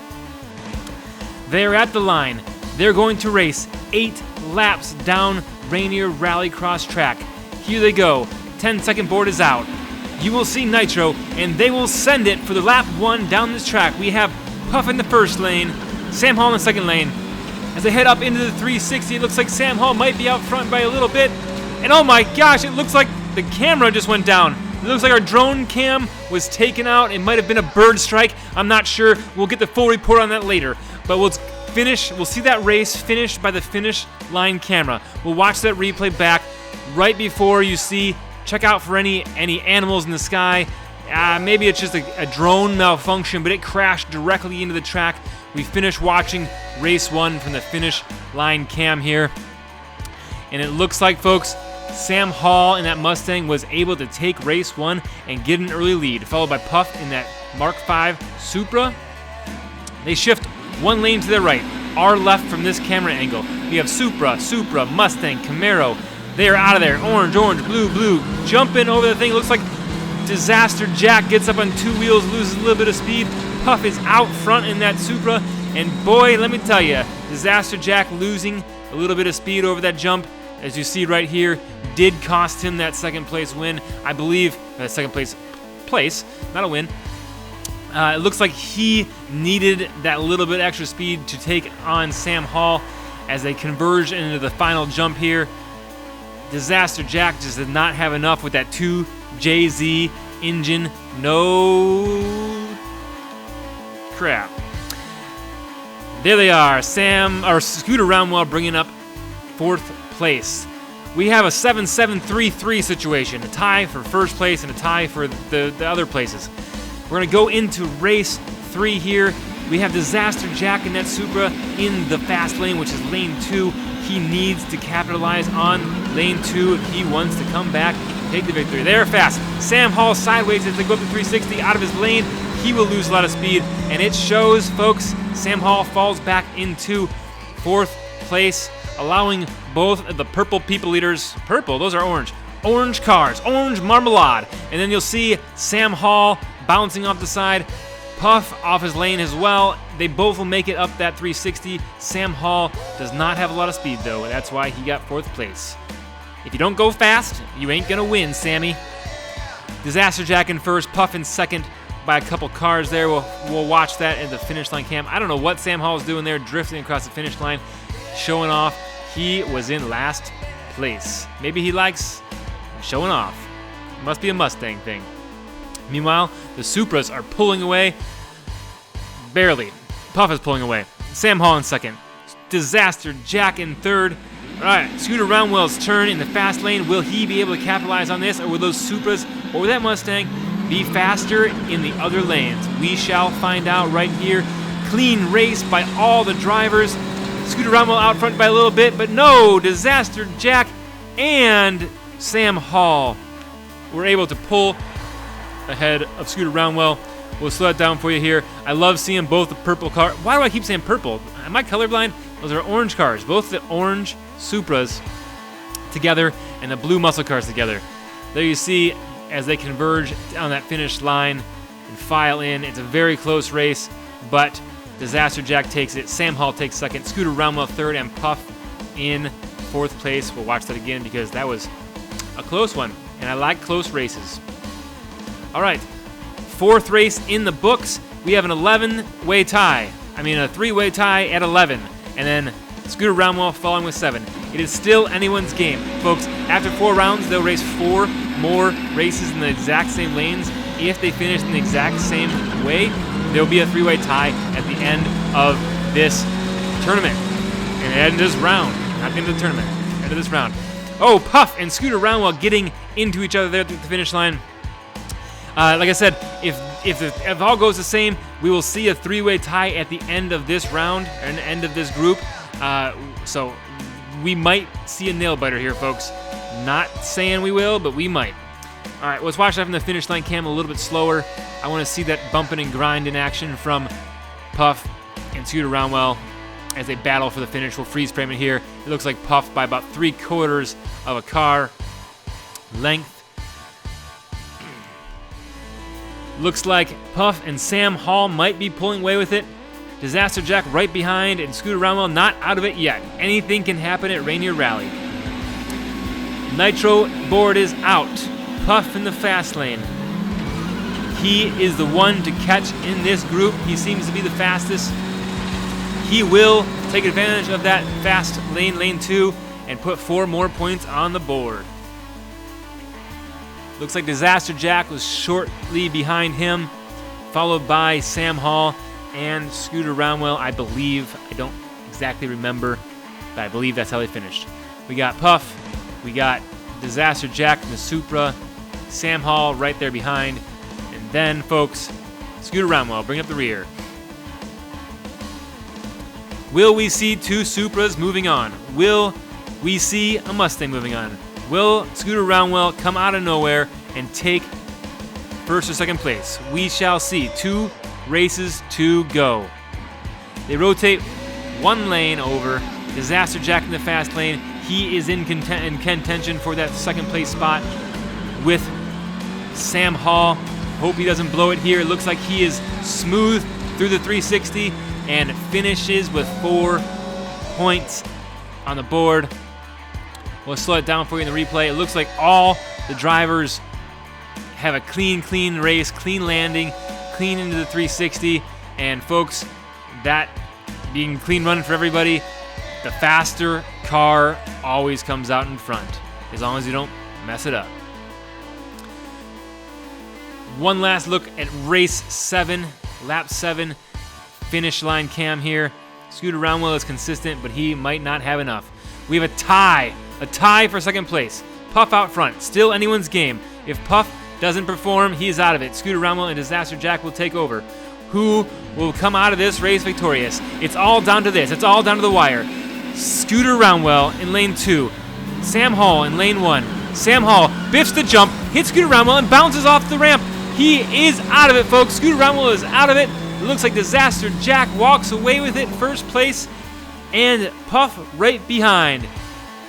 They're at the line. They're going to race 8 laps down Rainier Rallycross track. Here they go. 10-second board is out. You will see Nitro, and they will send it for the lap 1 down this track. We have Puff in the first lane, Sam Hall in the second lane. As they head up into the 360, it looks like Sam Hall might be out front by a little bit. And oh my gosh, it looks like the camera just went down. It looks like our drone cam was taken out. It might have been a bird strike. I'm not sure. We'll get the full report on that later. But we'll see that race finished by the finish line camera. We'll watch that replay back right before you see. Check out for any animals in the sky. Maybe it's just a drone malfunction, but it crashed directly into the track. We finished watching race 1 from the finish line cam here. And it looks like, folks, Sam Hall in that Mustang was able to take race 1 and get an early lead, followed by Puff in that Mark V Supra. They shift 1 lane to their right, our left from this camera angle. We have Supra, Mustang, Camaro. They are out of there. Orange, blue. Jumping over the thing. Looks like Disaster Jack gets up on 2 wheels, loses a little bit of speed. Puff is out front in that Supra. And boy, let me tell you, Disaster Jack losing a little bit of speed over that jump, as you see right here, did cost him that second place win. I believe, second place, not a win. It looks like he needed that little bit extra speed to take on Sam Hall as they converge into the final jump here. Disaster Jack just did not have enough with that 2JZ engine. No crap. There they are. Scooter Roundwell bringing up 4th place. We have a 7-7-3-3 situation, a tie for first place and a tie for the other places. We're going to go into race 3 here. We have Disaster Jack in that Supra in the fast lane, which is lane 2. He needs to capitalize on lane 2 if he wants to come back and take the victory. They're fast. Sam Hall sideways as they go up to 360 out of his lane. He will lose a lot of speed, and it shows, folks. Sam Hall falls back into 4th place, allowing both of the purple people leaders, those are orange cars, orange marmalade. And then you'll see Sam Hall bouncing off the side, Puff off his lane as well. They both will make it up that 360. Sam Hall does not have a lot of speed though, and that's why he got 4th place. If you don't go fast, you ain't gonna win, Sammy. Disaster Jack in first, Puff in second by a couple cars there. We'll watch that in the finish line cam. I don't know what Sam Hall is doing there, drifting across the finish line, showing off. He was in last place. Maybe he likes showing off. It must be a Mustang thing. Meanwhile, the Supras are pulling away. Barely. Puff is pulling away. Sam Hall in second. Disaster Jack in third. All right, Scooter Roundwell's turn in the fast lane. Will he be able to capitalize on this, or will those Supras or that Mustang be faster in the other lanes? We shall find out right here. Clean race by all the drivers. Scooter Roundwell out front by a little bit, but no, Disaster Jack and Sam Hall were able to pull ahead of Scooter Roundwell. We'll slow it down for you here. I love seeing both the purple car. Why do I keep saying purple? Am I colorblind? Those are orange cars. Both the orange Supras together and the blue muscle cars together. There you see as they converge on that finish line and file in. It's a very close race, but Disaster Jack takes it. Sam Hall takes second. Scooter Roundwell third, and Puff in 4th place. We'll watch that again because that was a close one, and I like close races. All right, 4th race in the books. We have an 11-way tie. I mean, a 3-way tie at 11, and then Scooter Roundwell following with 7. It is still anyone's game, folks. After 4 rounds, they'll race 4 more races in the exact same lanes if they finish in the exact same way. there will be a three-way tie at the end of this tournament. And end of this round. Not the end of the tournament. End of this round. Oh, Puff and Scooter Roundwell getting into each other there at the finish line. Like I said, if all goes the same, we will see a three-way tie at the end of this round and end of this group. So we might see a nail-biter here, folks. Not saying we will, but we might. All right, let's watch that from the finish line cam a little bit slower. I want to see that bumping and grind in action from Puff and Scooter Roundwell as they battle for the finish. We'll freeze frame it here. It looks like Puff by about 3/4 of a car length. Looks like Puff and Sam Hall might be pulling away with it. Disaster Jack right behind, and Scooter Roundwell not out of it yet. Anything can happen at Rainier Rally. Nitro board is out. Puff in the fast lane. He is the one to catch in this group. He seems to be the fastest. He will take advantage of that fast lane, lane 2, and put 4 more points on the board. Looks like Disaster Jack was shortly behind him, followed by Sam Hall and Scooter Roundwell, I believe. I don't exactly remember, but I believe that's how they finished. We got Puff, we got Disaster Jack in the Supra, Sam Hall right there behind, and then, folks, Scooter Roundwell bring up the rear. Will we see 2 Supras moving on? Will we see a Mustang moving on? Will Scooter Roundwell come out of nowhere and take first or second place? We shall see. 2 races to go. They rotate 1 lane over. Disaster Jack in the fast lane. He is in contention for that second place spot with Sam Hall. Hope he doesn't blow it here. It looks like he is smooth through the 360 and finishes with 4 points on the board. We'll slow it down for you in the replay. It looks like all the drivers have a clean race, clean landing, clean into the 360. And folks, that being clean run for everybody, the faster car always comes out in front, as long as you don't mess it up. One last look at race 7, lap 7, finish line cam here. Scooter Roundwell is consistent, but he might not have enough. We have a tie for second place. Puff out front, still anyone's game. If Puff doesn't perform, he's out of it. Scooter Roundwell and Disaster Jack will take over. Who will come out of this race victorious? It's all down to this. It's all down to the wire. Scooter Roundwell in lane 2. Sam Hall in lane 1. Sam Hall biffs the jump, hits Scooter Roundwell, and bounces off the ramp. He is out of it, folks. Scooter Roundwell is out of it. It looks like Disaster Jack walks away with it, first place, and Puff right behind.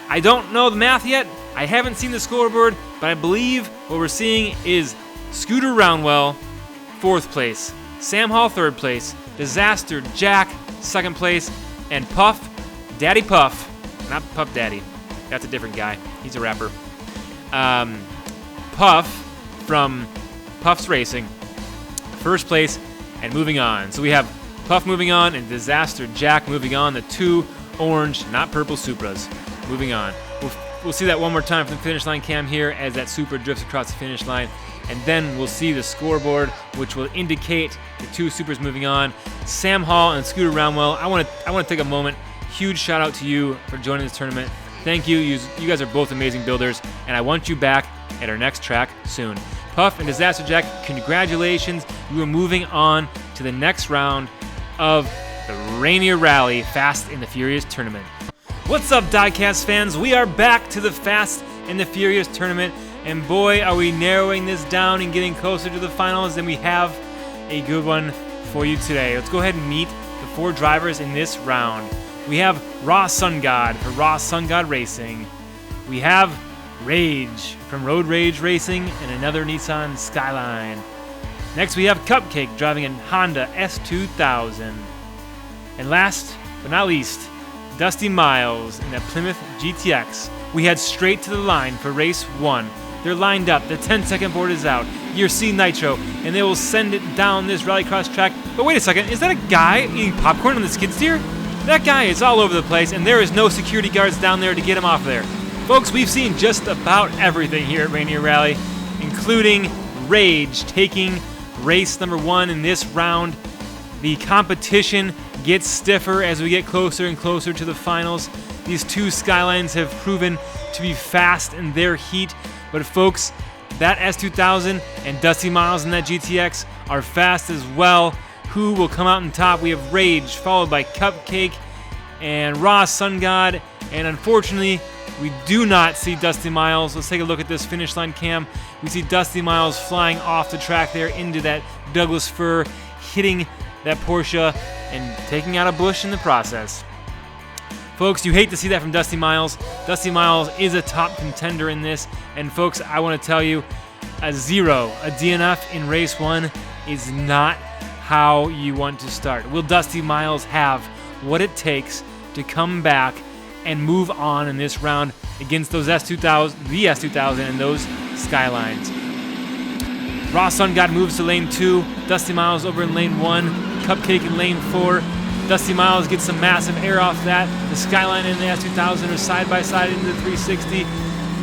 I don't know the math yet. I haven't seen the scoreboard, but I believe what we're seeing is Scooter Roundwell, 4th place, Sam Hall, 3rd place, Disaster Jack, 2nd place, and Puff, Daddy Puff, not Puff Daddy, that's a different guy, he's a rapper. Puff from Puff's Racing, 1st place, and moving on. So we have Puff moving on and Disaster Jack moving on, the 2 orange, not purple Supras, moving on. We'll see that one more time from the finish line cam here as that Supra drifts across the finish line. And then we'll see the scoreboard, which will indicate the 2 Supras moving on. Sam Hall and Scooter Roundwell, I want to take a moment. Huge shout out to you for joining this tournament. Thank you. You guys are both amazing builders, and I want you back at our next track soon. Puff and Disaster Jack, congratulations. You are moving on to the next round of the Rainier Rally Fast and the Furious tournament. What's up, Diecast fans? We are back to the Fast and the Furious tournament, and boy, are we narrowing this down and getting closer to the finals, and we have a good one for you today. Let's go ahead and meet the 4 drivers in this round. We have Raw Sun God for Raw Sun God Racing. We have Rage from Road Rage Racing and another Nissan Skyline. Next, we have Cupcake driving a Honda S2000. And last but not least, Dusty Miles in the Plymouth GTX. We head straight to the line for race 1. They're lined up, the 10-second board is out. You're seeing Nitro, and they will send it down this rallycross track. But wait a second, is that a guy eating popcorn on the skid steer? That guy is all over the place, and there is no security guards down there to get him off there. Folks, we've seen just about everything here at Rainier Rally, including Rage taking race number 1 in this round. The competition gets stiffer as we get closer and closer to the finals. These two Skylines have proven to be fast in their heat, but folks, that S2000 and Dusty Miles and that GTX are fast as well. Who will come out on top? We have Rage, followed by Cupcake and Raw Sun God, and unfortunately, we do not see Dusty Miles. Let's take a look at this finish line cam. We see Dusty Miles flying off the track there into that Douglas fir, hitting that Porsche and taking out a bush in the process. Folks, you hate to see that from Dusty Miles. Dusty Miles is a top contender in this, and folks, I want to tell you, a DNF in race 1 is not how you want to start. Will Dusty Miles have what it takes to come back and move on in this round against those the S2000 and those Skylines? Raw Sun God moves to lane 2, Dusty Miles over in lane 1, Cupcake in lane 4. Dusty Miles gets some massive air off that. The Skyline and the S2000 are side by side into the 360.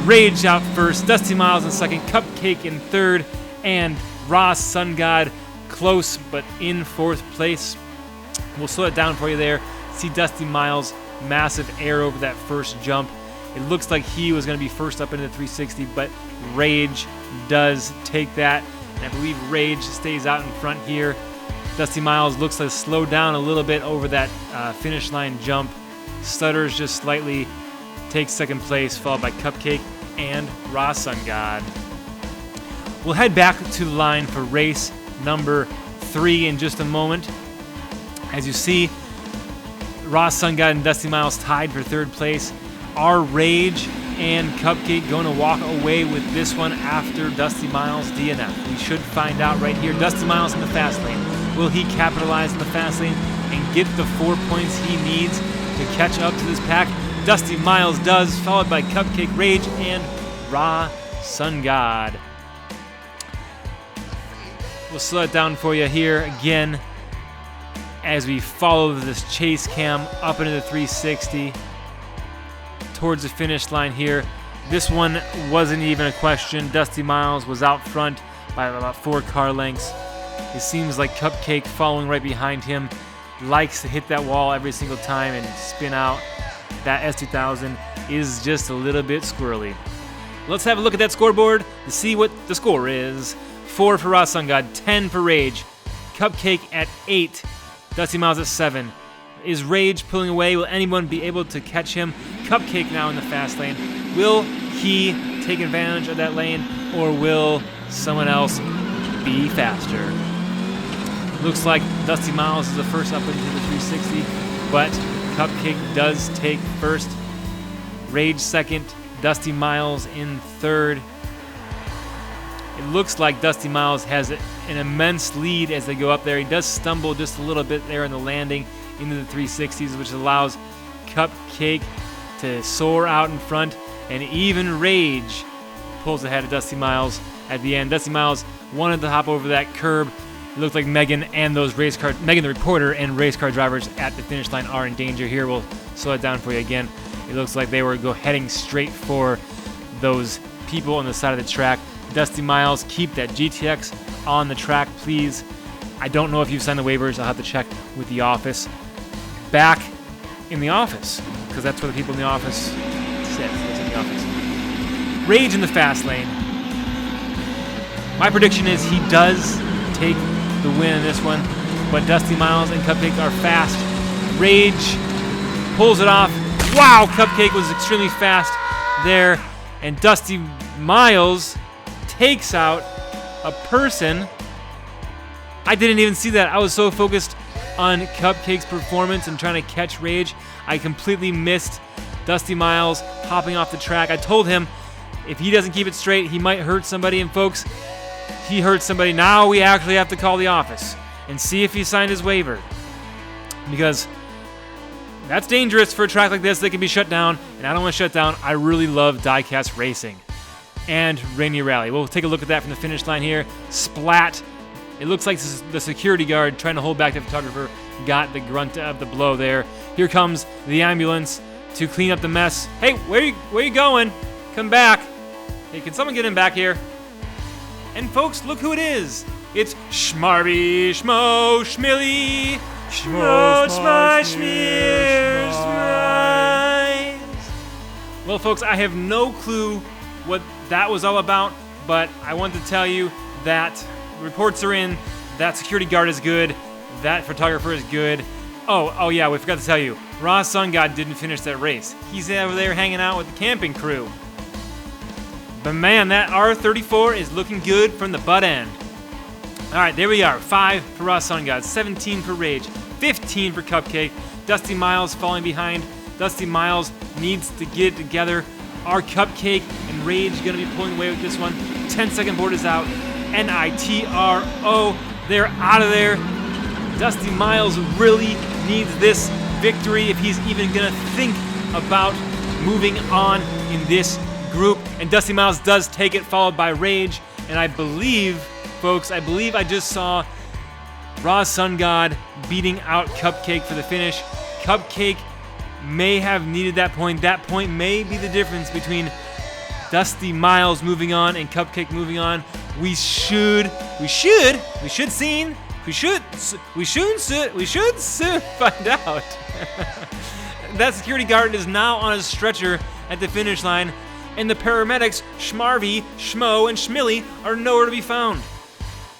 Rage out first, Dusty Miles in second, Cupcake in third, and Raw Sun God close but in fourth place. We'll slow it down for you there. See Dusty Miles, massive air over that first jump. It looks like he was going to be first up into the 360, but Rage does take that. And I believe Rage stays out in front here. Dusty Miles looks to slow down a little bit over that finish line jump. Stutters just slightly, takes second place, followed by Cupcake and Raw Sun God. We'll head back to the line for race number 3 in just a moment. As you see, Raw Sun God and Dusty Miles tied for third place. Are Rage and Cupcake going to walk away with this one after Dusty Miles DNF? We should find out right here. Dusty Miles in the fast lane. Will he capitalize in the fast lane and get the 4 points he needs to catch up to this pack? Dusty Miles does, followed by Cupcake, Rage, and Raw Sun God. We'll slow it down for you here again as we follow this chase cam up into the 360 towards the finish line here. This one wasn't even a question. Dusty Miles was out front by about 4 car lengths. It seems like Cupcake, following right behind him, likes to hit that wall every single time and spin out. That S2000 is just a little bit squirrely. Let's have a look at that scoreboard to see what the score is. 4 for Raw Sun God, 10 for Rage, Cupcake at 8, Dusty Miles at 7. Is Rage pulling away? Will anyone be able to catch him? Cupcake now in the fast lane. Will he take advantage of that lane, or will someone else be faster? Looks like Dusty Miles is the first up into the 360, but Cupcake does take first. Rage second, Dusty Miles in third. It looks like Dusty Miles has an immense lead as they go up there. He does stumble just a little bit there in the landing into the 360s, which allows Cupcake to soar out in front, and even Rage pulls ahead of Dusty Miles at the end. Dusty Miles wanted to hop over that curb. It looked like Megan and those Megan the reporter and race car drivers at the finish line are in danger here. We'll slow it down for you again. It looks like they were heading straight for those people on the side of the track. Dusty Miles, keep that GTX on the track, please. I don't know if you've signed the waivers. I'll have to check with the office. Back in the office, because that's where the people in the office sit. That's in the office. Rage in the fast lane. My prediction is he does take the win in this one, but Dusty Miles and Cupcake are fast. Rage pulls it off. Wow, Cupcake was extremely fast there, and Dusty Miles takes out a person. I didn't even see that. I was so focused on Cupcake's performance and trying to catch Rage, I completely missed Dusty Miles hopping off the track. I told him if he doesn't keep it straight, he might hurt somebody, and folks, he hurt somebody. Now we actually have to call the office and see if he signed his waiver, because that's dangerous for a track like this. They can be shut down, and I don't want to shut down. I really love diecast racing and Rainier Rally. We'll take a look at that from the finish line here. Splat. It looks like the security guard trying to hold back the photographer got the grunt of the blow there. Here comes the ambulance to clean up the mess. Hey, where you going? Come back. Hey, can someone get him back here? And folks, look who it is. It's Schmarby, Schmo, Schmilly, Schmo, Schmai, Schmear, Schmize. Well, folks, I have no clue what that was all about, but I want to tell you that reports are in, that security guard is good, that photographer is good. Oh yeah, we forgot to tell you, Raw Sun God didn't finish that race. He's over there hanging out with the camping crew. But man, that R34 is looking good from the butt end. All right, there we are. 5 for Raw Sun God, 17 for Rage, 15 for Cupcake. Dusty Miles falling behind. Dusty Miles needs to get it together. Our Cupcake and Rage going to be pulling away with this one. 10-second board is out. NITRO, they're out of there. Dusty Miles really needs this victory if he's even going to think about moving on in this group. And Dusty Miles does take it, followed by Rage. And I believe, folks, I just saw Raw Sun God beating out Cupcake for the finish. Cupcake may have needed that point. That point may be the difference between Dusty Miles moving on and Cupcake moving on. We should soon find out. That security guard is now on a stretcher at the finish line, and the paramedics, Schmarvy, Schmo, and Schmilly are nowhere to be found.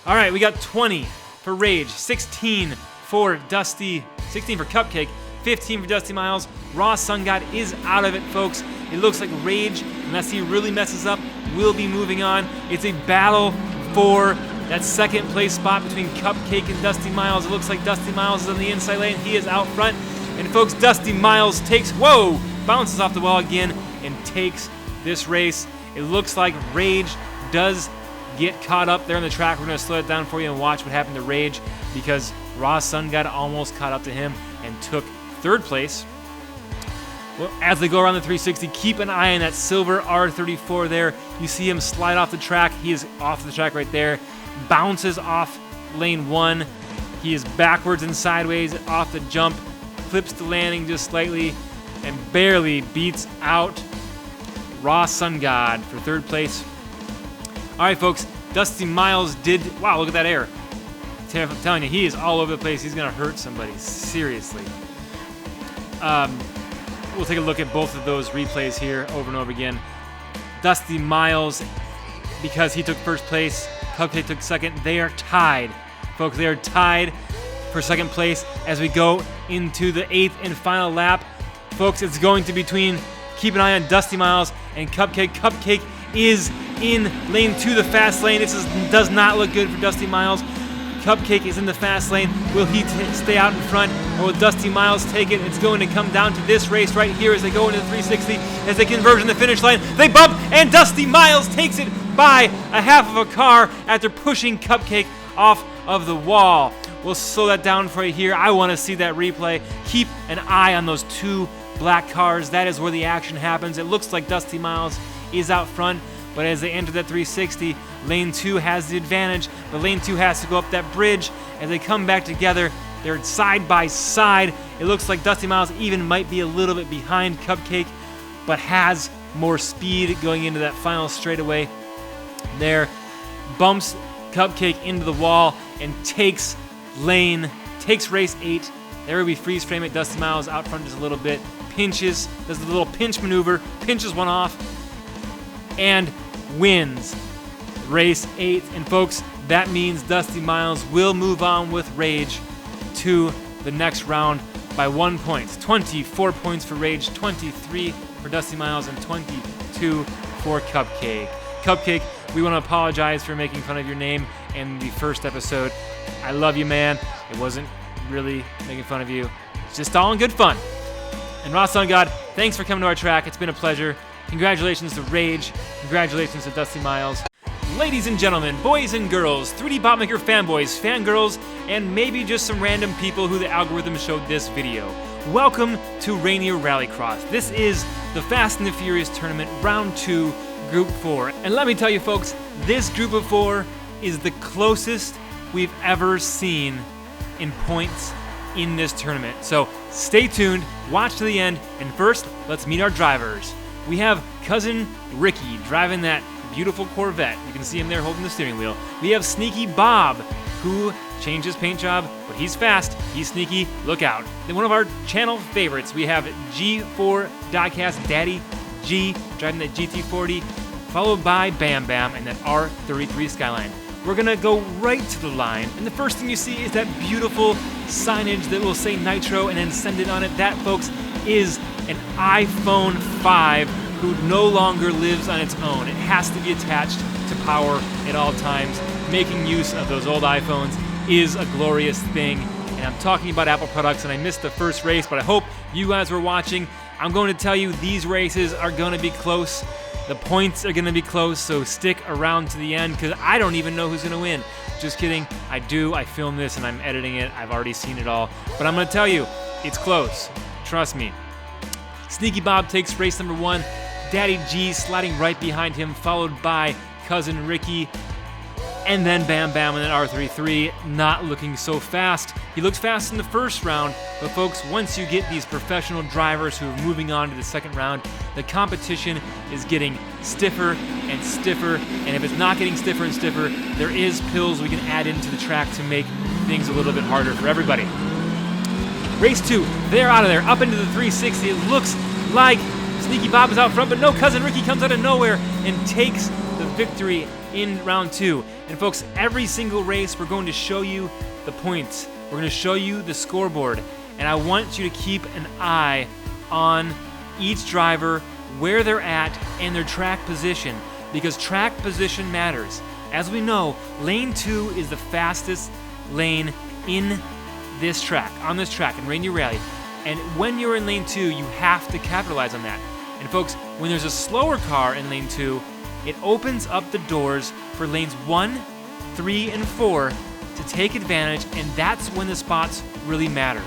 All right, we got 20 for Rage, 16 for Cupcake, 15 for Dusty Miles. Raw Sun God is out of it, folks. It looks like Rage, unless he really messes up, will be moving on. It's a battle for that second place spot between Cupcake and Dusty Miles. It looks like Dusty Miles is on the inside lane. He is out front. And folks, Dusty Miles bounces off the wall again and takes this race. It looks like Rage does get caught up there on the track. We're going to slow it down for you and watch what happened to Rage, because Raw Sun God almost caught up to him and took third place. Well, as they go around the 360, keep an eye on that silver R34 there. You see him slide off the track. He is off the track right there. Bounces off lane 1. He is backwards and sideways off the jump. Clips the landing just slightly and barely beats out Raw Sun God for third place. All right, folks. Dusty Miles did... Wow, look at that air. I'm telling you, he is all over the place. He's going to hurt somebody. Seriously. We'll take a look at both of those replays here over and over again. Dusty Miles, because he took first place, Cupcake took second. They are tied. Folks, they are tied for second place as we go into the 8th and final lap. Folks, it's going to be between, keep an eye on Dusty Miles and Cupcake. Cupcake is in lane 2, the fast lane. This does not look good for Dusty Miles. Cupcake is in the fast lane. Will he stay out in front, or will Dusty Miles take it? It's going to come down to this race right here as they go into the 360, as they converge on the finish line. They bump, and Dusty Miles takes it by a half of a car after pushing Cupcake off of the wall. We'll slow that down for you here. I want to see that replay. Keep an eye on those 2 black cars. That is where the action happens. It looks like Dusty Miles is out front, but as they enter that 360, lane 2 has the advantage, but lane 2 has to go up that bridge. As they come back together, they're side by side. It looks like Dusty Miles even might be a little bit behind Cupcake, but has more speed going into that final straightaway there. Bumps Cupcake into the wall and takes race 8. There we freeze frame it. Dusty Miles out front just a little bit. Pinches, does the little pinch maneuver, pinches one off, and wins race 8. And folks, that means Dusty Miles will move on with Rage to the next round by 1 point. 24 points for Rage, 23 for Dusty Miles, and 22 for Cupcake. Cupcake, we want to apologize for making fun of your name in the first episode. I love you, man. It wasn't really making fun of you. It's just all in good fun. And Raw Sun God, thanks for coming to our track. It's been a pleasure. Congratulations to Rage. Congratulations to Dusty Miles. Ladies and gentlemen, boys and girls, 3D Botmaker fanboys, fangirls, and maybe just some random people who the algorithm showed this video. Welcome to Rainier Rallycross. This is the Fast and the Furious Tournament, Round 2, Group 4. And let me tell you folks, this Group of 4 is the closest we've ever seen in points in this tournament. So stay tuned, watch to the end, and first, let's meet our drivers. We have cousin Ricky driving that beautiful Corvette. You can see him there holding the steering wheel. We have Sneaky Bob, who changed his paint job, but he's fast, he's sneaky, look out. Then one of our channel favorites, we have G4 Diecast Daddy G driving that GT40, followed by Bam Bam and that R33 Skyline. We're gonna go right to the line, and the first thing you see is that beautiful signage that will say Nitro and then send it on it. That, folks, is an iPhone 5 who no longer lives on its own. It has to be attached to power at all times. Making use of those old iPhones is a glorious thing, and I'm talking about Apple products, and I missed the first race, but I hope you guys were watching. I'm going to tell you these races are going to be close. The points are going to be close, so stick around to the end, because I don't even know who's going to win. Just kidding. I do. I filmed this, and I'm editing it. I've already seen it all. But I'm going to tell you, it's close. Trust me. Sneaky Bob takes race number 1. Daddy G sliding right behind him, followed by Cousin Ricky. And then Bam Bam and then R33 not looking so fast. He looked fast in the first round, but folks, once you get these professional drivers who are moving on to the second round, the competition is getting stiffer and stiffer, and if it's not getting stiffer and stiffer, there is pills we can add into the track to make things a little bit harder for everybody. Race 2, they're out of there, up into the 360. It looks like Sneaky Bob is out front, but no, Cousin Ricky comes out of nowhere and takes the victory in round 2. And folks, every single race we're going to show you the points. We're going to show you the scoreboard. And I want you to keep an eye on each driver, where they're at, and their track position, because track position matters. As we know, lane 2 is the fastest lane in this track, on this track in Rainier Rally. And when you're in lane 2, you have to capitalize on that. And folks, when there's a slower car in lane 2, it opens up the doors for lanes 1, 3, and 4 to take advantage, and that's when the spots really matter.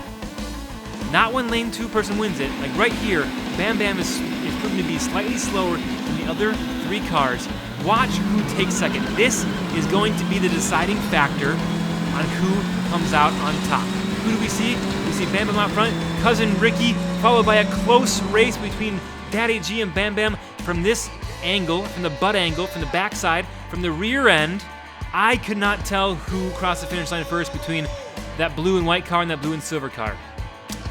Not when lane 2 person wins it. Like right here, Bam Bam is proven to be slightly slower than the other 3 cars. Watch who takes second. This is going to be the deciding factor on who comes out on top. Who do we see? We see Bam Bam out front, Cousin Ricky, followed by a close race between Daddy G and Bam Bam from this angle, from the butt angle, from the backside, from the rear end. I could not tell who crossed the finish line first between that blue and white car and that blue and silver car.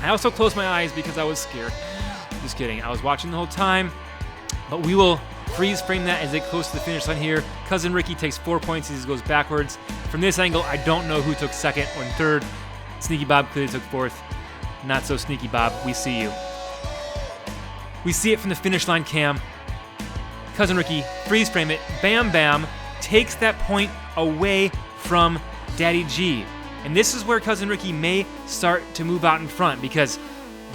I also closed my eyes because I was scared. Just kidding. I was watching the whole time, but we will freeze frame that as they close to the finish line here. Cousin Ricky takes 4 points as he goes backwards. From this angle, I don't know who took second or third. Sneaky Bob clearly took fourth. Not so Sneaky Bob. We see you. We see it from the finish line cam. Cousin Ricky, freeze frame it. Bam Bam takes that point away from Daddy G. And this is where Cousin Ricky may start to move out in front, because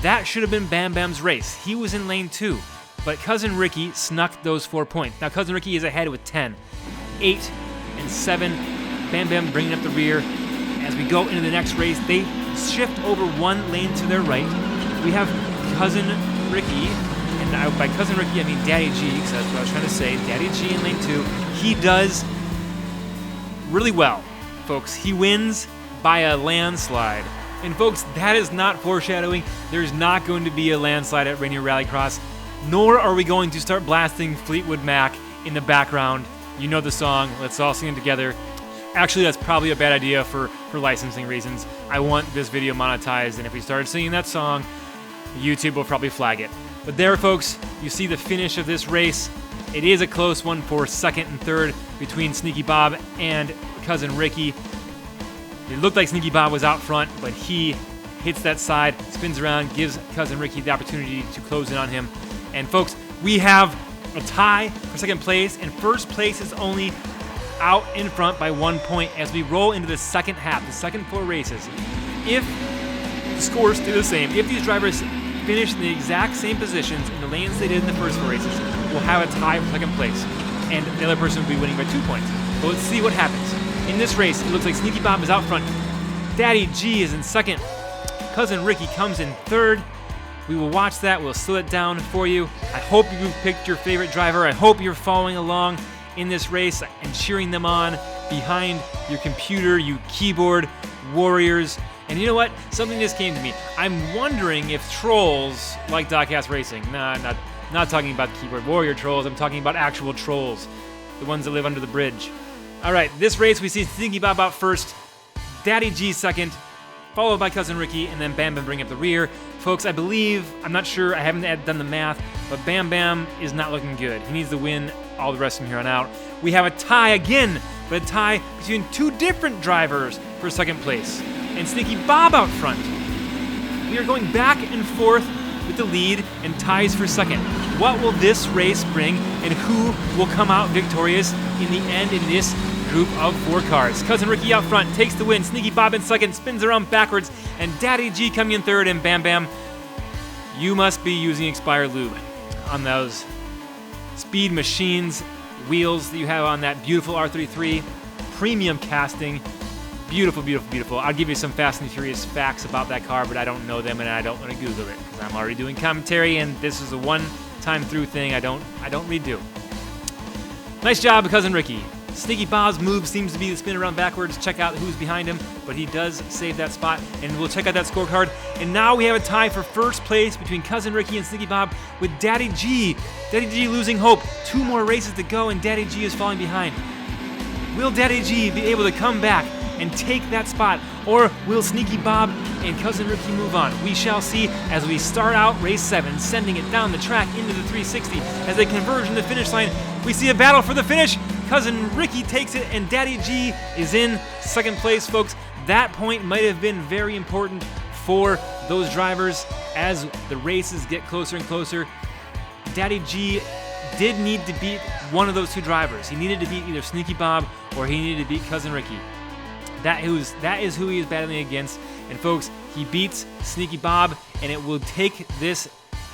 that should have been Bam Bam's race. He was in lane 2, but Cousin Ricky snuck those 4 points. Now Cousin Ricky is ahead with 10, 8, and 7. Bam Bam bringing up the rear. As we go into the next race, they shift over 1 lane to their right. We have Cousin Ricky, and by Cousin Ricky I mean Daddy G, because that's what I was trying to say. Daddy G in lane 2. He does really well, folks. He wins by a landslide. And folks, that is not foreshadowing. There's not going to be a landslide at Rainier Rallycross, nor are we going to start blasting Fleetwood Mac in the background. You know the song, let's all sing it together. Actually, that's probably a bad idea for licensing reasons. I want this video monetized, and if we started singing that song, YouTube will probably flag it. But there, folks, you see the finish of this race. It is a close one for second and third between Sneaky Bob and Cousin Ricky. It looked like Sneaky Bob was out front, but he hits that side, spins around, gives Cousin Ricky the opportunity to close in on him. And folks, we have a tie for second place, and first place is only out in front by 1 point as we roll into the second half, the second 4 races. If the scores stay the same, if these drivers finish in the exact same positions in the lanes they did in the first 4 races, we'll have a tie for second place, and the other person will be winning by 2 points. But let's see what happens. In this race, it looks like Sneaky Bob is out front. Daddy G is in second. Cousin Ricky comes in third. We will watch that. We'll slow it down for you. I hope you picked your favorite driver. I hope you're following along in this race and cheering them on behind your computer, you keyboard warriors. And you know what? Something just came to me. I'm wondering if trolls like Diecast Racing. Nah, not talking about the keyboard warrior trolls. I'm talking about actual trolls. the ones that live under the bridge. All right, this race we see Sneaky Bob out first, Daddy G second, followed by Cousin Ricky, and then Bam Bam bring up the rear. Folks, I believe, I'm not sure, I haven't done the math, but Bam Bam is not looking good. He needs to win all the rest from here on out. We have a tie again, but a tie between two different drivers for second place. And Sneaky Bob out front. We are going back and forth with the lead and ties for second. What will this race bring, and who will come out victorious in the end in this group of 4 cars? Cousin Ricky out front takes the win. Sneaky Bob in second, spins around backwards, and Daddy G coming in third. And Bam Bam, you must be using expired lube on those Speed Machines wheels that you have on that beautiful R33 premium casting. Beautiful, beautiful, beautiful. I'll give you some Fast and Furious facts about that car, but I don't know them and I don't want to Google it because I'm already doing commentary, and this is a one-time through thing. I don't redo. Nice job, Cousin Ricky. Sneaky Bob's move seems to be the spin around backwards. Check out who's behind him, but he does save that spot, and we'll check out that scorecard. And now we have a tie for first place between Cousin Ricky and Sneaky Bob with Daddy G. Daddy G losing hope. 2 more races to go, and Daddy G is falling behind. Will Daddy G be able to come back and take that spot, or will Sneaky Bob and Cousin Ricky move on? We shall see as we start out race 7, sending it down the track into the 360. As they converge in the finish line, we see a battle for the finish. Cousin Ricky takes it, and Daddy G is in second place, folks. That point might have been very important for those drivers as the races get closer and closer. Daddy G did need to beat one of those 2 drivers. He needed to beat either Sneaky Bob or he needed to beat Cousin Ricky. That is who he is battling against. And folks, he beats Sneaky Bob, and it will take this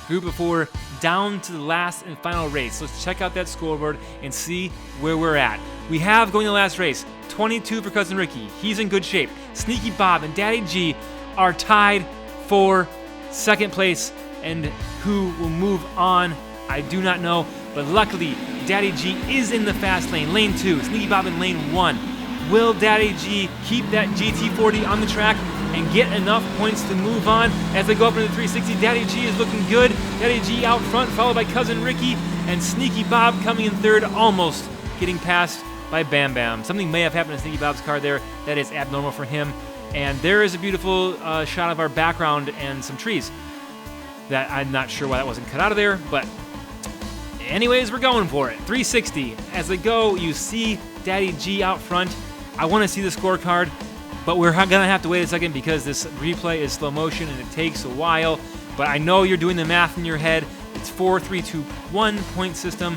group of 4 down to the last and final race. Let's check out that scoreboard and see where we're at. We have, going to the last race, 22 for Cousin Ricky. He's in good shape. Sneaky Bob and Daddy G are tied for second place, and who will move on, I do not know. But luckily, Daddy G is in the fast lane, lane 2. Sneaky Bob in lane 1. Will Daddy G keep that GT40 on the track and get enough points to move on as they go up into the 360? Daddy G is looking good. Daddy G out front, followed by Cousin Ricky, and Sneaky Bob coming in third, almost getting passed by Bam Bam. Something may have happened to Sneaky Bob's car there that is abnormal for him. And there is a beautiful shot of our background and some trees that I'm not sure why that wasn't cut out of there, but anyways, we're going for it. 360. As they go, you see Daddy G out front. I want to see the scorecard, but we're going to have to wait a second because this replay is slow motion and it takes a while. But I know you're doing the math in your head. It's 4, 3, 2, 1 point system.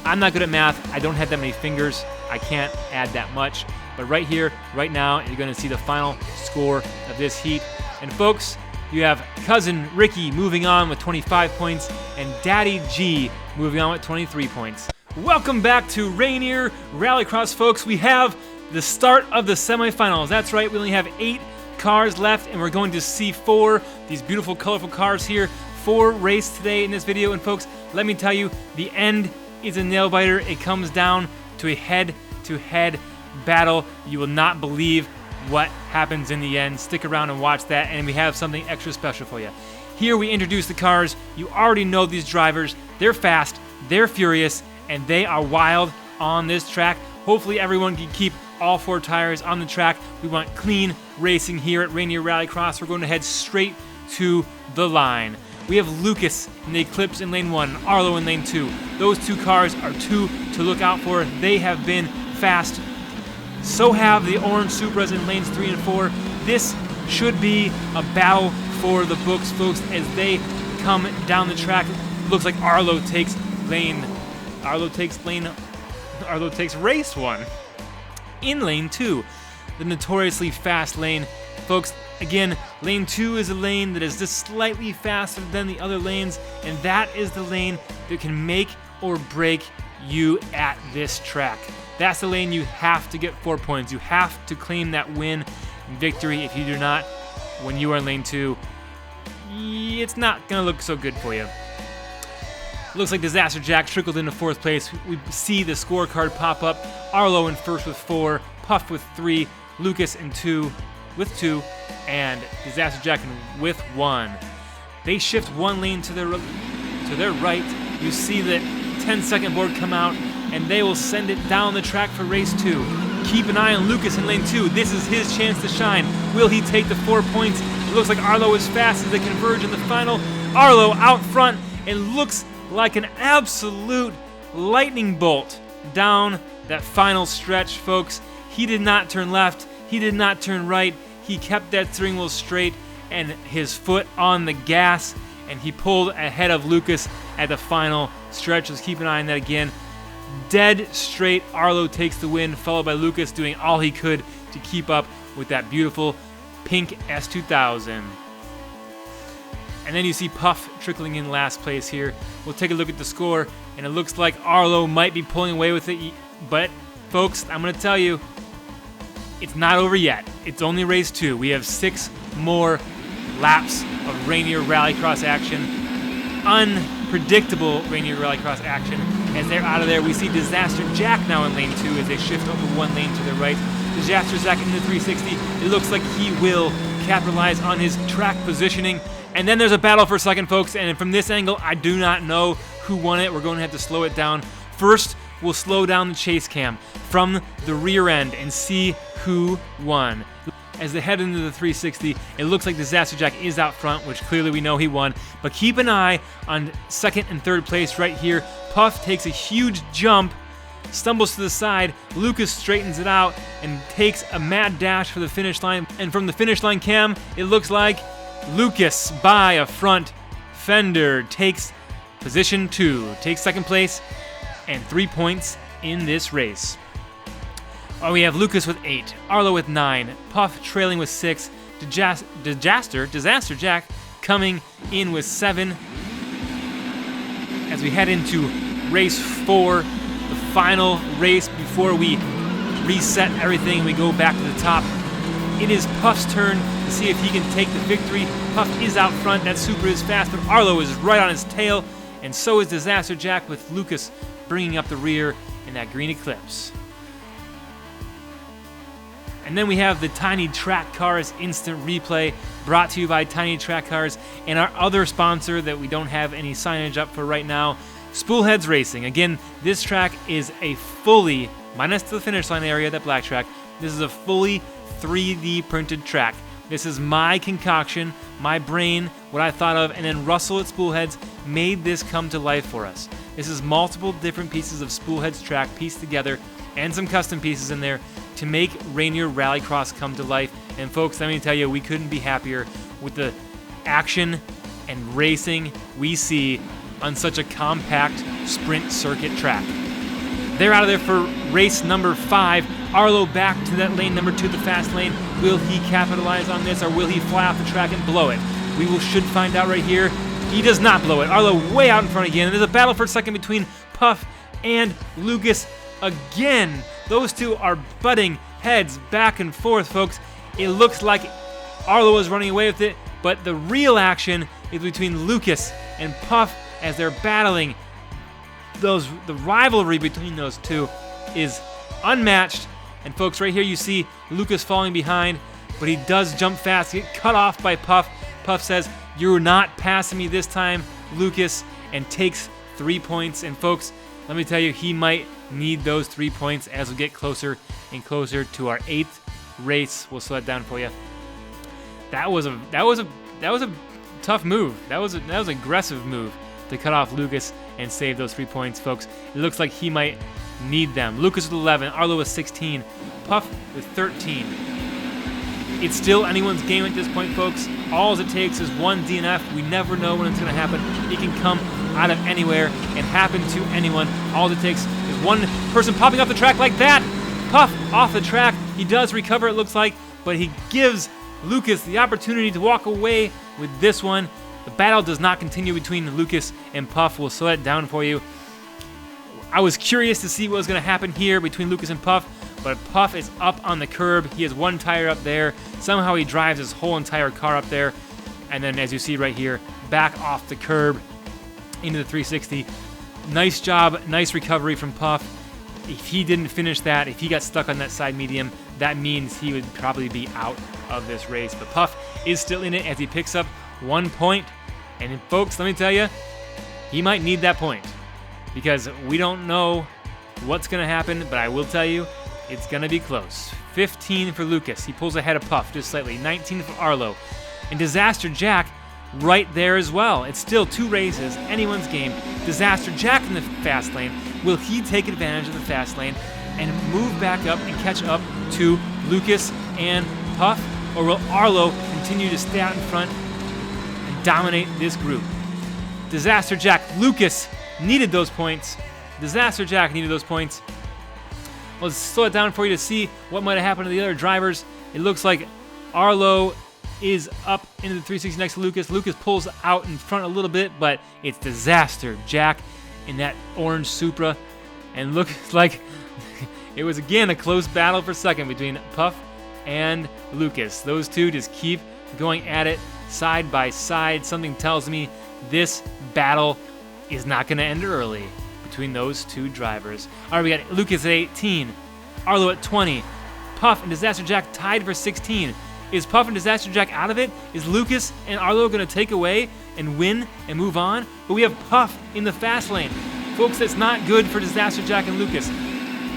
I'm not good at math. I don't have that many fingers. I can't add that much. But right here, right now, you're going to see the final score of this heat. And folks, you have Cousin Ricky moving on with 25 points and Daddy G moving on with 23 points. Welcome back to Rainier Rallycross, folks. We have the start of the semifinals. That's right, we only have 8 cars left, and we're going to see 4, these beautiful, colorful cars here, 4 race today in this video. And folks, let me tell you, the end is a nail-biter. It comes down to a head-to-head battle. You will not believe what happens in the end. Stick around and watch that, and we have something extra special for you. Here we introduce the cars. You already know these drivers. They're fast, they're furious, and they are wild on this track. Hopefully everyone can keep all 4 tires on the track. We want clean racing here at Rainier Rallycross. We're going to head straight to the line. We have Lucas in the Eclipse in lane 1, Arlo in lane 2. Those 2 cars are 2 to look out for. They have been fast. So have the orange Supras in lanes 3 and 4. This should be a battle for the books, folks, as they come down the track. Looks like Arlo takes race 1 in lane 2, the notoriously fast lane. Folks, again, lane 2 is a lane that is just slightly faster than the other lanes, and that is the lane that can make or break you at this track. That's the lane you have to get 4 points. You have to claim that win and victory. If you do not, when you are in lane 2, it's not going to look so good for you. Looks like Disaster Jack trickled into 4th place. We see the scorecard pop up. Arlo in 1st with 4, Puff with 3, Lucas in 2 with 2, and Disaster Jack with 1. They shift 1 lane to their right. You see that 10-second board come out. and they will send it down the track for race 2. Keep an eye on Lucas in lane 2. This is his chance to shine. Will he take the 4 points? It looks like Arlo is fast as they converge in the final. Arlo out front. It looks like an absolute lightning bolt down that final stretch, folks. He did not turn left. He did not turn right. He kept that steering wheel straight and his foot on the gas, and he pulled ahead of Lucas at the final stretch. Let's keep an eye on that again. Dead straight, Arlo takes the win, followed by Lucas doing all he could to keep up with that beautiful pink S2000. And then you see Puff trickling in last place here. We'll take a look at the score, and it looks like Arlo might be pulling away with it, but folks, I'm going to tell you, it's not over yet. It's only race 2. We have 6 more laps of Rainier Rallycross action. Unpredictable Rainier Rallycross action. As they're out of there, we see Disaster Jack now in lane 2 as they shift over 1 lane to their right. Disaster Jack into 360. It looks like he will capitalize on his track positioning. And then there's a battle for second, folks, and from this angle, I do not know who won it. We're going to have to slow it down. First, we'll slow down the chase cam from the rear end and see who won. As they head into the 360, it looks like Disaster Jack is out front, which clearly we know he won. But keep an eye on second and third place right here. Puff takes a huge jump, stumbles to the side. Lucas straightens it out and takes a mad dash for the finish line. And from the finish line cam, it looks like Lucas, by a front fender, takes position 2, takes second place and 3 points in this race. We have Lucas with 8, Arlo with 9, Puff trailing with 6, Disaster Jack coming in with 7. As we head into race 4, the final race before we reset everything and we go back to the top, it is Puff's turn to see if he can take the victory. Puff is out front, that Supra is fast, but Arlo is right on his tail, and so is Disaster Jack, with Lucas bringing up the rear in that green Eclipse. And then we have the Tiny Track Cars Instant Replay, brought to you by Tiny Track Cars and our other sponsor that we don't have any signage up for right now, Spoolheads Racing. Again, this track is a fully, minus the finish line area, that black track, this is a fully 3D printed track. This is my concoction, my brain, what I thought of, and then Russell at Spoolheads made this come to life for us. This is multiple different pieces of Spoolheads track pieced together and some custom pieces in there to make Rainier Rallycross come to life. And folks, let me tell you, we couldn't be happier with the action and racing we see on such a compact sprint circuit track. They're out of there for race number 5. Arlo back to that lane number 2, the fast lane. Will he capitalize on this, or will he fly off the track and blow it? Should find out right here. He does not blow it. Arlo way out in front again. And there's a battle for second between Puff and Lucas again. Those two are butting heads back and forth, folks. It looks like Arlo is running away with it, but the real action is between Lucas and Puff as they're battling. The rivalry between those two is unmatched. And folks, right here you see Lucas falling behind, but he does jump fast, get cut off by Puff. Puff says, "You're not passing me this time, Lucas," and takes 3 points. And folks, let me tell you, he might need those 3 points as we get closer and closer to our 8th race. We'll slow it down for you. That was a tough move. That was an aggressive move to cut off Lucas and save those 3 points, folks. It looks like he might need them. Lucas with 11, Arlo with 16, Puff with 13. It's still anyone's game at this point, folks. All it takes is one DNF. We never know when it's going to happen. It can come out of anywhere and happen to anyone. All it takes is one person popping off the track like that. Puff off the track. He does recover, it looks like, but he gives Lucas the opportunity to walk away with this one. The battle does not continue between Lucas and Puff. We'll slow it down for you. I was curious to see what was going to happen here between Lucas and Puff, but Puff is up on the curb. He has one tire up there. Somehow he drives his whole entire car up there. And then, as you see right here, back off the curb into the 360. Nice job, nice recovery from Puff. If he didn't finish that, if he got stuck on that side medium, that means he would probably be out of this race. But Puff is still in it as he picks up 1 point. And folks, let me tell you, he might need that point, because we don't know what's going to happen, but I will tell you, it's going to be close. 15 for Lucas. He pulls ahead of Puff just slightly. 19 for Arlo. And Disaster Jack right there as well. It's still 2 races, anyone's game. Disaster Jack in the fast lane. Will he take advantage of the fast lane and move back up and catch up to Lucas and Puff? Or will Arlo continue to stay out in front and dominate this group? Disaster Jack, Lucas needed those points. Disaster Jack needed those points. Let's slow it down for you to see what might have happened to the other drivers. It looks like Arlo is up into the 360 next to Lucas. Lucas pulls out in front a little bit, but it's Disaster Jack in that orange Supra. And looks like it was again a close battle for second between Puff and Lucas. Those two just keep going at it side by side. Something tells me this battle is not going to end early between those two drivers. All right, we got Lucas at 18, Arlo at 20, Puff and Disaster Jack tied for 16. Is Puff and Disaster Jack out of it? Is Lucas and Arlo going to take away and win and move on? But we have Puff in the fast lane. Folks, that's not good for Disaster Jack and Lucas.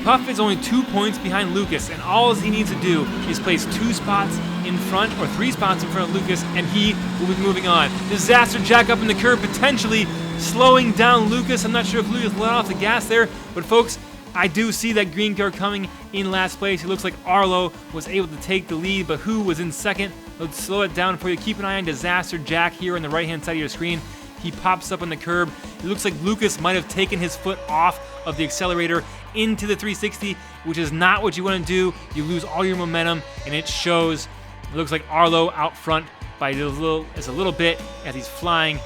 Puff is only 2 points behind Lucas, and all he needs to do is place 2 spots in front or 3 spots in front of Lucas, and he will be moving on. Disaster Jack up in the curb, potentially slowing down Lucas. I'm not sure if Lucas let off the gas there, but folks, I do see that green car coming in last place. It looks like Arlo was able to take the lead, but who was in second? Let's slow it down for you. Keep an eye on Disaster Jack here on the right-hand side of your screen. He pops up on the curb. It looks like Lucas might have taken his foot off of the accelerator into the 360, which is not what you want to do. You lose all your momentum, and it shows. It looks like Arlo out front by a little bit as he's flying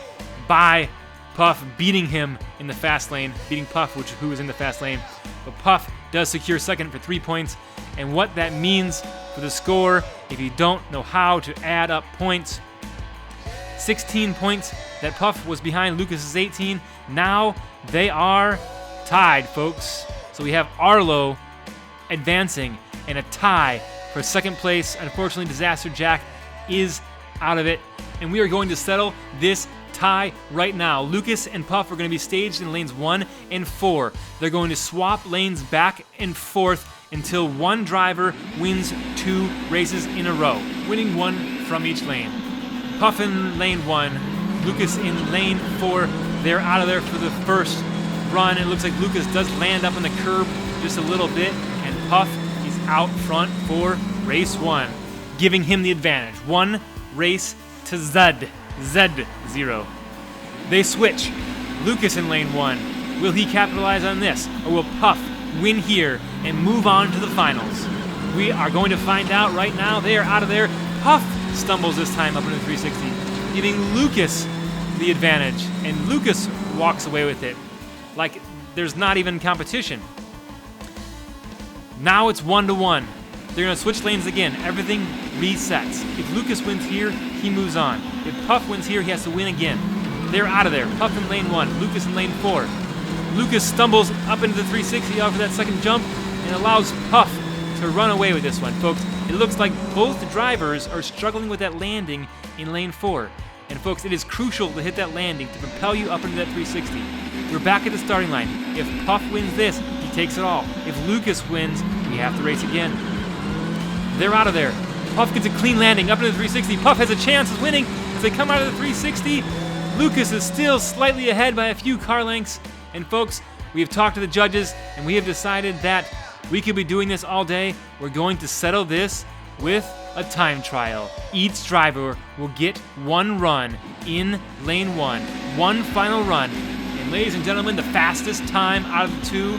by Puff, beating him in the fast lane, beating Puff, who was in the fast lane. But Puff does secure second for 3 points, and what that means for the score, if you don't know how to add up points, 16 points that Puff was behind Lucas's 18. Now they are tied, folks. So we have Arlo advancing and a tie for second place. Unfortunately, Disaster Jack is out of it, and we are going to settle this tie right now. Lucas and Puff are going to be staged in lanes 1 and 4. They're going to swap lanes back and forth until one driver wins 2 races in a row, winning 1 from each lane. Puff in lane 1, Lucas in lane 4. They're out of there for the first run. It looks like Lucas does land up on the curb just a little bit, and Puff is out front for race 1, giving him the advantage. 1 race to Z0. They switch. Lucas in lane 1. Will he capitalize on this, or will Puff win here and move on to the finals? We are going to find out right now. They are out of there. Puff stumbles this time up into 360, giving Lucas the advantage, and Lucas walks away with it like there's not even competition. Now it's 1-1. They're going to switch lanes again. Everything resets. If Lucas wins here, he moves on. If Puff wins here, he has to win again. They're out of there. Puff in lane 1, Lucas in lane 4. Lucas stumbles up into the 360 off of that second jump and allows Puff to run away with this one. Folks, it looks like both drivers are struggling with that landing in lane 4. And folks, it is crucial to hit that landing to propel you up into that 360. We're back at the starting line. If Puff wins this, he takes it all. If Lucas wins, we have to race again. They're out of there. Puff gets a clean landing up into the 360. Puff has a chance of winning as they come out of the 360. Lucas is still slightly ahead by a few car lengths. And folks, we have talked to the judges, and we have decided that we could be doing this all day. We're going to settle this with a time trial. Each driver will get 1 run in lane 1. 1 final run. And ladies and gentlemen, the fastest time out of the 2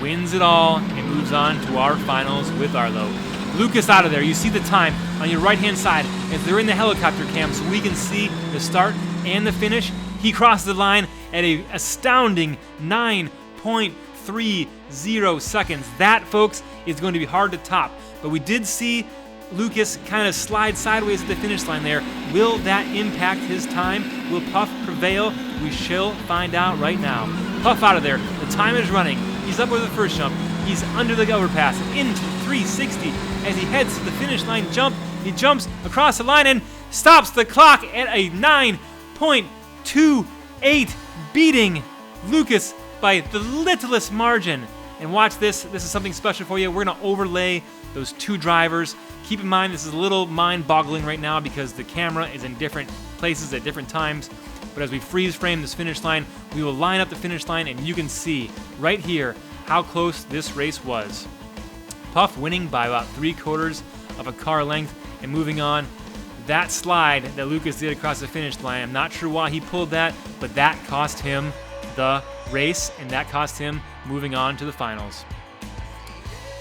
wins it all and moves on to our finals with Arlo. Lucas out of there. You see the time on your right-hand side as they're in the helicopter cam so we can see the start and the finish. He crosses the line at an astounding 9.30 seconds. That, folks, is going to be hard to top. But we did see Lucas kind of slide sideways at the finish line there. Will that impact his time? Will Puff prevail? We shall find out right now. Puff out of there. The time is running. He's up over the first jump. He's under the overpass into 360 as he heads to the finish line jump. He jumps across the line and stops the clock at a 9.28, beating Lucas by the littlest margin. And watch this. This is something special for you. We're going to overlay those 2 drivers. Keep in mind, this is a little mind-boggling right now because the camera is in different places at different times. But as we freeze frame this finish line, we will line up the finish line, and you can see right here how close this race was. Puff winning by about 3/4 of a car length, and moving on. That slide that Lucas did across the finish line, I'm not sure why he pulled that, but that cost him the race, and that cost him moving on to the finals.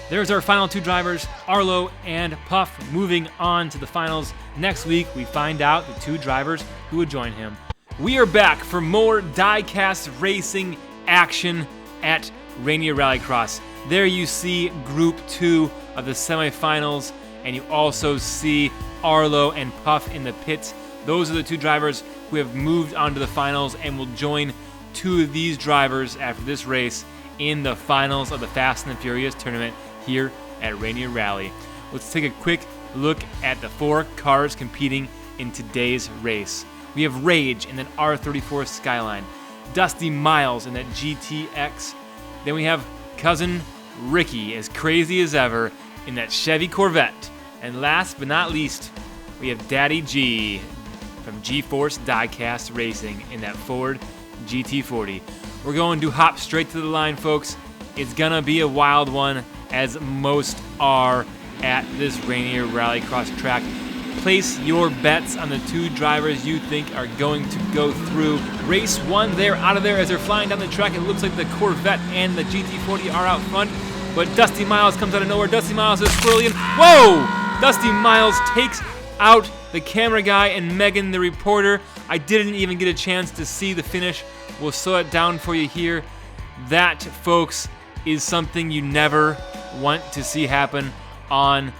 There's our final 2 drivers, Arlo and Puff, moving on to the finals. Next week, we find out the 2 drivers who would join him. We are back for more die-cast racing action at Rainier Rallycross. There you see Group 2 of the semifinals, and you also see Arlo and Puff in the pits. Those are the 2 drivers who have moved on to the finals and will join 2 of these drivers after this race in the finals of the Fast and the Furious tournament here at Rainier Rally. Let's take a quick look at the 4 cars competing in today's race. We have Rage in that R34 Skyline, Dusty Miles in that GTX, then we have Cousin Ricky, as crazy as ever, in that Chevy Corvette. And last but not least, we have Daddy G from G-Force Diecast Racing in that Ford GT40. We're going to hop straight to the line, folks. It's gonna be a wild one, as most are at this Rainier Rallycross track. Place your bets on the 2 drivers you think are going to go through. Race 1, they're out of there as they're flying down the track. It looks like the Corvette and the GT40 are out front, but Dusty Miles comes out of nowhere. Dusty Miles is swirling in. Whoa! Dusty Miles takes out the camera guy and Megan the reporter. I didn't even get a chance to see the finish. We'll slow it down for you here. That, folks, is something you never want to see happen on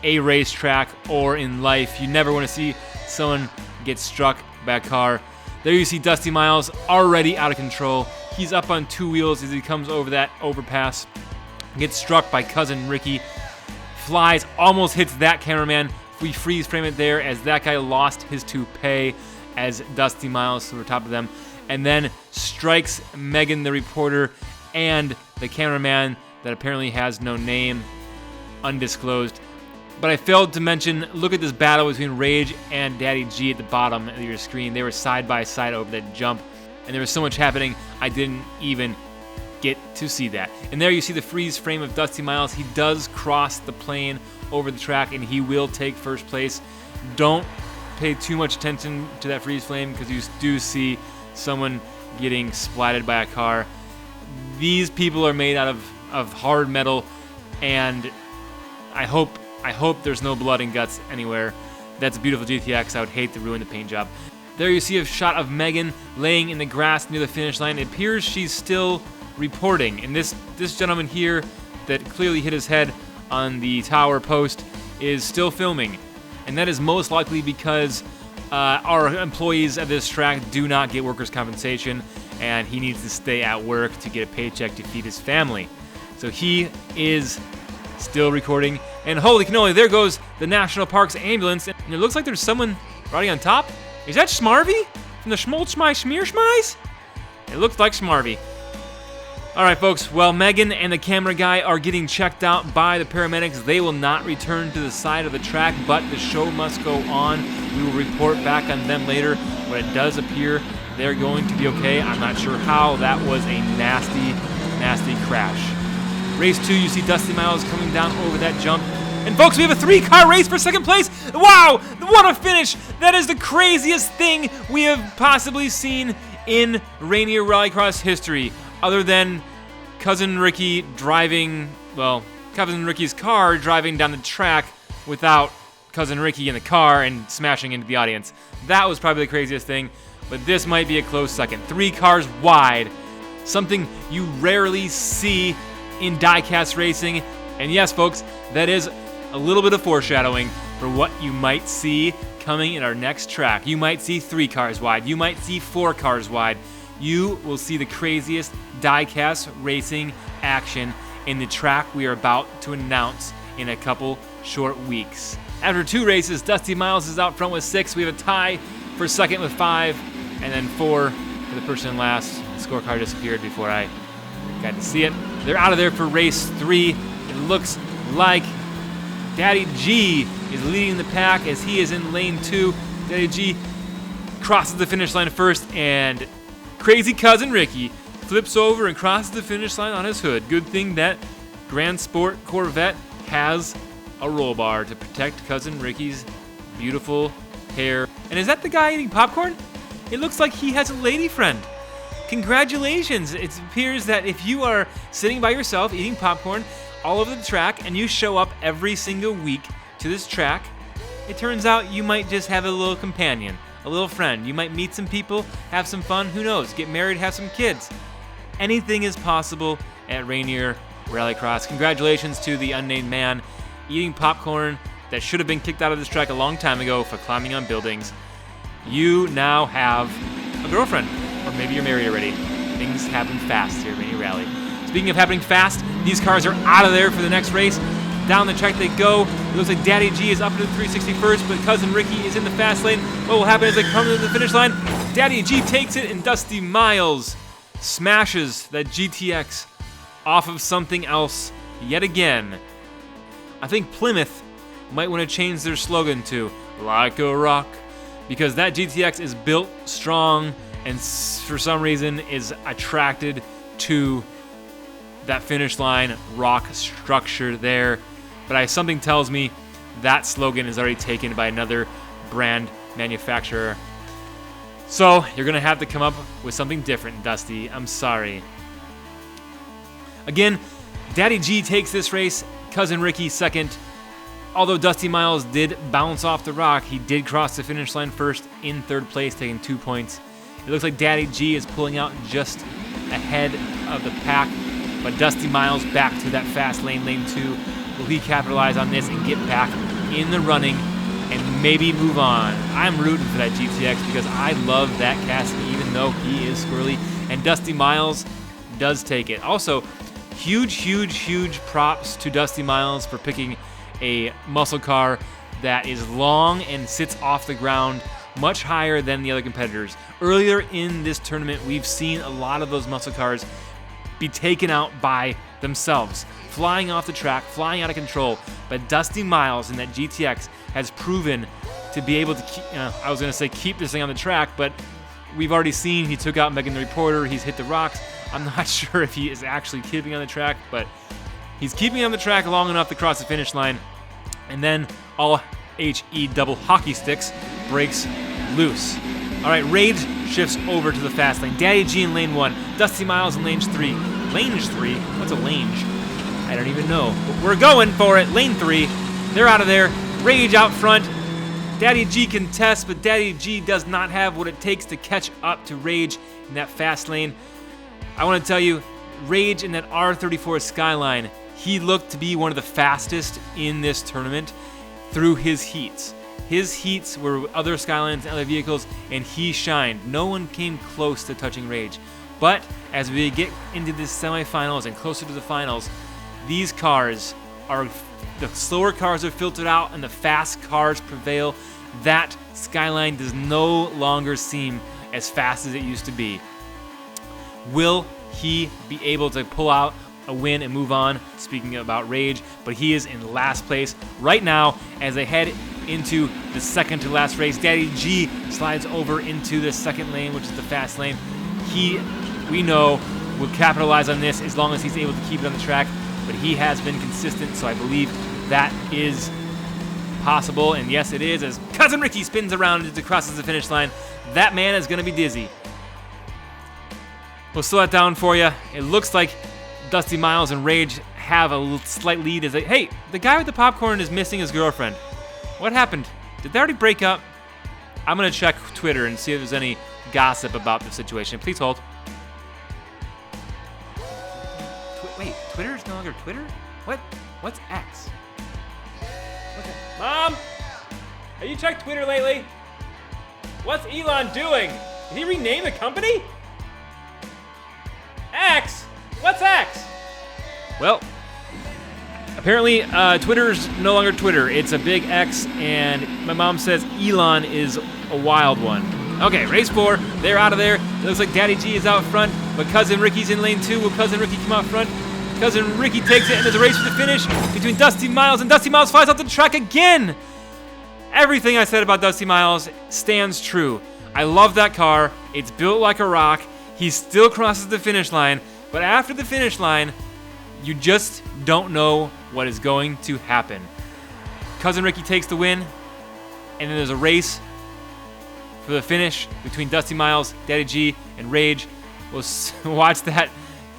a racetrack or in life. You never want to see someone get struck by a car. There you see Dusty Miles already out of control. He's up on 2 wheels as he comes over that overpass. Gets struck by Cousin Ricky. Flies, almost hits that cameraman. We freeze frame it there as that guy lost his toupee as Dusty Miles to the top of them. And then strikes Megan the reporter and the cameraman that apparently has no name, undisclosed. But I failed to mention, look at this battle between Rage and Daddy G at the bottom of your screen. They were side by side over that jump, and there was so much happening, I didn't even get to see that. And there you see the freeze frame of Dusty Miles. He does cross the plane over the track, and he will take first place. Don't pay too much attention to that freeze frame because you do see someone getting splatted by a car. These people are made out of hard metal, and I hope there's no blood and guts anywhere. That's a beautiful GTX. I would hate to ruin the paint job. There you see a shot of Megan laying in the grass near the finish line. It appears she's still reporting. And this gentleman here that clearly hit his head on the tower post is still filming. And that is most likely because our employees at this track do not get workers' compensation, and he needs to stay at work to get a paycheck to feed his family. So he is still recording. And holy cannoli, there goes the National Parks ambulance. And it looks like there's someone riding on top. Is that Schmarvy from the Schmolchmy Schmearschmeis? It looks like Schmarvy. All right, folks. Well, Megan and the camera guy are getting checked out by the paramedics. They will not return to the side of the track, but the show must go on. We will report back on them later, but it does appear they're going to be okay. I'm not sure how. That was a nasty, nasty crash. Race 2, you see Dusty Miles coming down over that jump. And folks, we have a 3-car race for second place. Wow, what a finish. That is the craziest thing we have possibly seen in Rainier Rallycross history, other than Cousin Ricky driving, well, Cousin Ricky's car driving down the track without Cousin Ricky in the car and smashing into the audience. That was probably the craziest thing, but this might be a close second. 3 cars wide, something you rarely see in diecast racing. And yes, folks, that is a little bit of foreshadowing for what you might see coming in our next track. You might see 3 cars wide. You might see 4 cars wide. You will see the craziest diecast racing action in the track we are about to announce in a couple short weeks. After 2 races, Dusty Miles is out front with 6. We have a tie for second with 5, and then 4 for the person in last. The scorecard disappeared before I got to see it. They're out of there for race 3. It looks like Daddy G is leading the pack as he is in lane 2. Daddy G crosses the finish line first, and crazy cousin Ricky flips over and crosses the finish line on his hood. Good thing that Grand Sport Corvette has a roll bar to protect cousin Ricky's beautiful hair. And is that the guy eating popcorn? It looks like he has a lady friend. Congratulations! It appears that if you are sitting by yourself eating popcorn all over the track and you show up every single week to this track, it turns out you might just have a little companion, a little friend. You might meet some people, have some fun, who knows, get married, have some kids. Anything is possible at Rainier Rallycross. Congratulations to the unnamed man eating popcorn that should have been kicked out of this track a long time ago for climbing on buildings. You now have a girlfriend, or maybe you're married already. Things happen fast here at Rainier Rally. Speaking of happening fast, these cars are out of there for the next race. Down the track they go. It looks like Daddy G is up into the 361st, but cousin Ricky is in the fast lane. What will happen as they come to the finish line? Daddy G takes it, and Dusty Miles smashes that GTX off of something else yet again. I think Plymouth might want to change their slogan to "Like a Rock," because that GTX is built strong and for some reason is attracted to that finish line rock structure there. But something tells me that slogan is already taken by another brand manufacturer. So you're going to have to come up with something different, Dusty. I'm sorry. Again, Daddy G takes this race, cousin Ricky second. Although Dusty Miles did bounce off the rock, he did cross the finish line first in third place, taking 2 points. It looks like Daddy G is pulling out just ahead of the pack, but Dusty Miles back to that fast lane, lane 2. Will he capitalize on this and get back in the running and maybe move on? I'm rooting for that GTX because I love that Cassidy, even though he is squirrely, and Dusty Miles does take it. Also, huge props to Dusty Miles for picking a muscle car that is long and sits off the ground much higher than the other competitors. Earlier in this tournament, we've seen a lot of those muscle cars be taken out by themselves, flying off the track, flying out of control. But Dusty Miles in that GTX has proven to be able to keep this thing on the track, but we've already seen he took out Megan the Reporter, he's hit the rocks. I'm not sure if he is actually keeping on the track, but he's keeping on the track long enough to cross the finish line. And then all HE double hockey sticks breaks loose. All right, Rage shifts over to the fast lane. Daddy G in lane 1, Dusty Miles in lane 3. Lane 3? What's a lane? I don't even know. But we're going for it. Lane 3. They're out of there. Rage out front. Daddy G contests, but Daddy G does not have what it takes to catch up to Rage in that fast lane. I want to tell you, Rage in that R34 Skyline, he looked to be one of the fastest in this tournament through his heats. His heats were other Skylines and other vehicles, and he shined. No one came close to touching Rage. But as we get into the semifinals and closer to the finals, these cars are, the slower cars are filtered out and the fast cars prevail. That Skyline does no longer seem as fast as it used to be. Will he be able to pull out a win and move on? Speaking about Rage, but he is in last place right now as they head into the second to last race. Daddy G slides over into the second lane, which is the fast lane. He, we know, will capitalize on this as long as he's able to keep it on the track, but he has been consistent, so I believe that is possible. And yes, it is, as cousin Ricky spins around as he crosses the finish line. That man is going to be dizzy. We'll slow that down for you. It looks like Dusty Miles and Rage have a slight lead as they, hey, the guy with the popcorn is missing his girlfriend. What happened? Did they already break up? I'm going to check Twitter and see if there's any gossip about the situation. Please hold. Wait, Twitter is no longer Twitter? What? What's X? Mom! Have you checked Twitter lately? What's Elon doing? Did he rename the company? X? What's X? Well, apparently Twitter's no longer Twitter. It's a big X, and my mom says Elon is a wild one. Okay, race 4. They're out of there. It looks like Daddy G is out front, but cousin Ricky's in lane 2. Will cousin Ricky come out front? Cousin Ricky takes it, and there's a race for the finish between Dusty Miles, and Dusty Miles flies off the track again. Everything I said about Dusty Miles stands true. I love that car. It's built like a rock. He still crosses the finish line, but after the finish line, you just don't know what is going to happen. Cousin Ricky takes the win, and then there's a race for the finish between Dusty Miles, Daddy G, and Rage. We'll watch that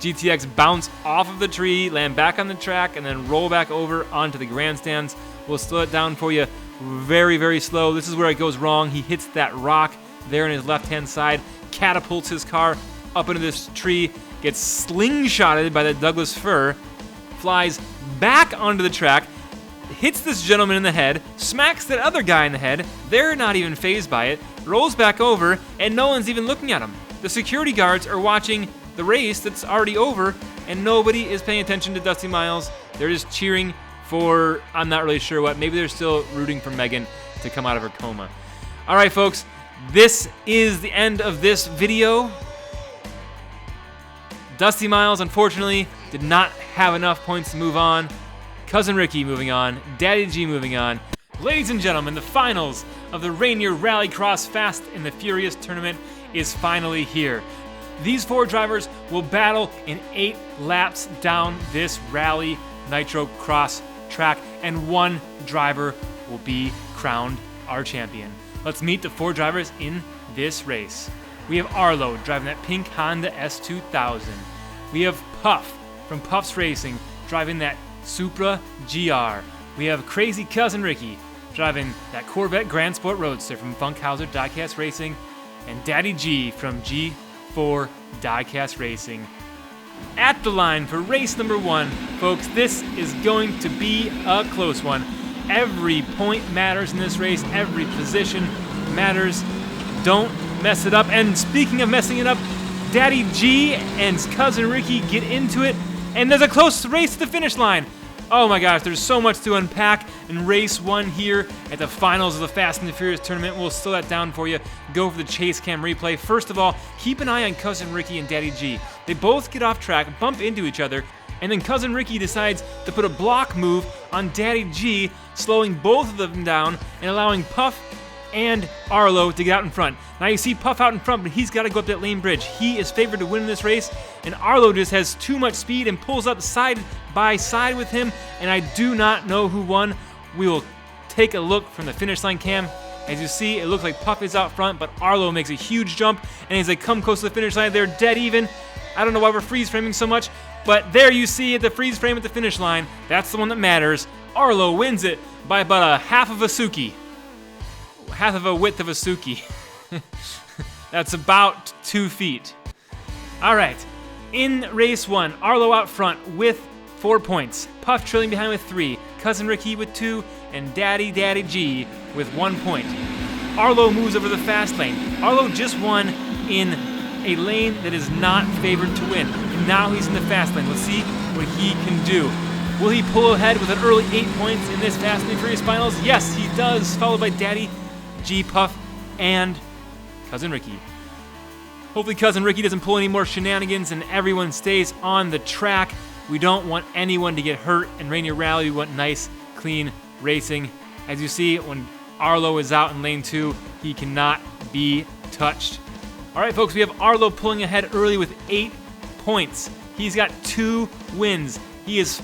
GTX bounce off of the tree, land back on the track, and then roll back over onto the grandstands. We'll slow it down for you very, very slow. This is where it goes wrong. He hits that rock there in his left-hand side, catapults his car up into this tree, gets slingshotted by the Douglas fir, flies back onto the track, hits this gentleman in the head, smacks that other guy in the head. They're not even fazed by it, rolls back over, and no one's even looking at him. The security guards are watching the race that's already over, and nobody is paying attention to Dusty Miles. They're just cheering for, I'm not really sure what. Maybe they're still rooting for Megan to come out of her coma. All right, folks, this is the end of this video. Dusty Miles, unfortunately, did not have enough points to move on. Cousin Ricky moving on. Daddy G moving on. Ladies and gentlemen, the finals of the Rainier Rallycross Fast and the Furious tournament is finally here. These 4 drivers will battle in 8 laps down this Rally Nitro Cross track, and 1 driver will be crowned our champion. Let's meet the 4 drivers in this race. We have Arlo driving that pink Honda S2000. We have Puff from Puff's Racing driving that Supra GR. We have Crazy Cousin Ricky driving that Corvette Grand Sport Roadster from Funkhauser Diecast Racing, and Daddy G from G4 Diecast Racing. At the line for race number 1, folks, this is going to be a close one. Every point matters in this race. Every position matters. Don't mess it up. And speaking of messing it up, Daddy G and Cousin Ricky get into it, and there's a close race to the finish line. Oh my gosh, there's so much to unpack in race 1 here at the finals of the Fast and the Furious tournament. We'll slow that down for you. Go for the chase cam replay. First of all, keep an eye on Cousin Ricky and Daddy G. They both get off track, bump into each other, and then Cousin Ricky decides to put a block move on Daddy G, slowing both of them down and allowing Puff and Arlo to get out in front. Now you see Puff out in front, but he's got to go up that lane bridge. He is favored to win this race, and Arlo just has too much speed and pulls up side by side with him, and I do not know who won. We will take a look from the finish line cam. As you see, it looks like Puff is out front, but Arlo makes a huge jump, and as they come close to the finish line, they're dead even. I don't know why we're freeze framing so much, but there you see it, the freeze frame at the finish line. That's the one that matters. Arlo wins it by about a half of a Suki. Half of a width of a Suki. That's about 2 feet. All right, in race 1, Arlo out front with 4 points. Puff trailing behind with 3. Cousin Ricky with 2, and Daddy G with 1 point. Arlo moves over the fast lane. Arlo just won in a lane that is not favored to win, and now he's in the fast lane. Let's see what he can do. Will he pull ahead with an early 8 points in this Fast and Furious finals? Yes, he does, followed by Daddy G, Puff, and Cousin Ricky. Hopefully Cousin Ricky doesn't pull any more shenanigans and everyone stays on the track. We don't want anyone to get hurt in Rainier Rally. We want nice, clean racing. As you see, when Arlo is out in lane 2, he cannot be touched. All right, folks, we have Arlo pulling ahead early with 8 points. He's got 2 wins. He is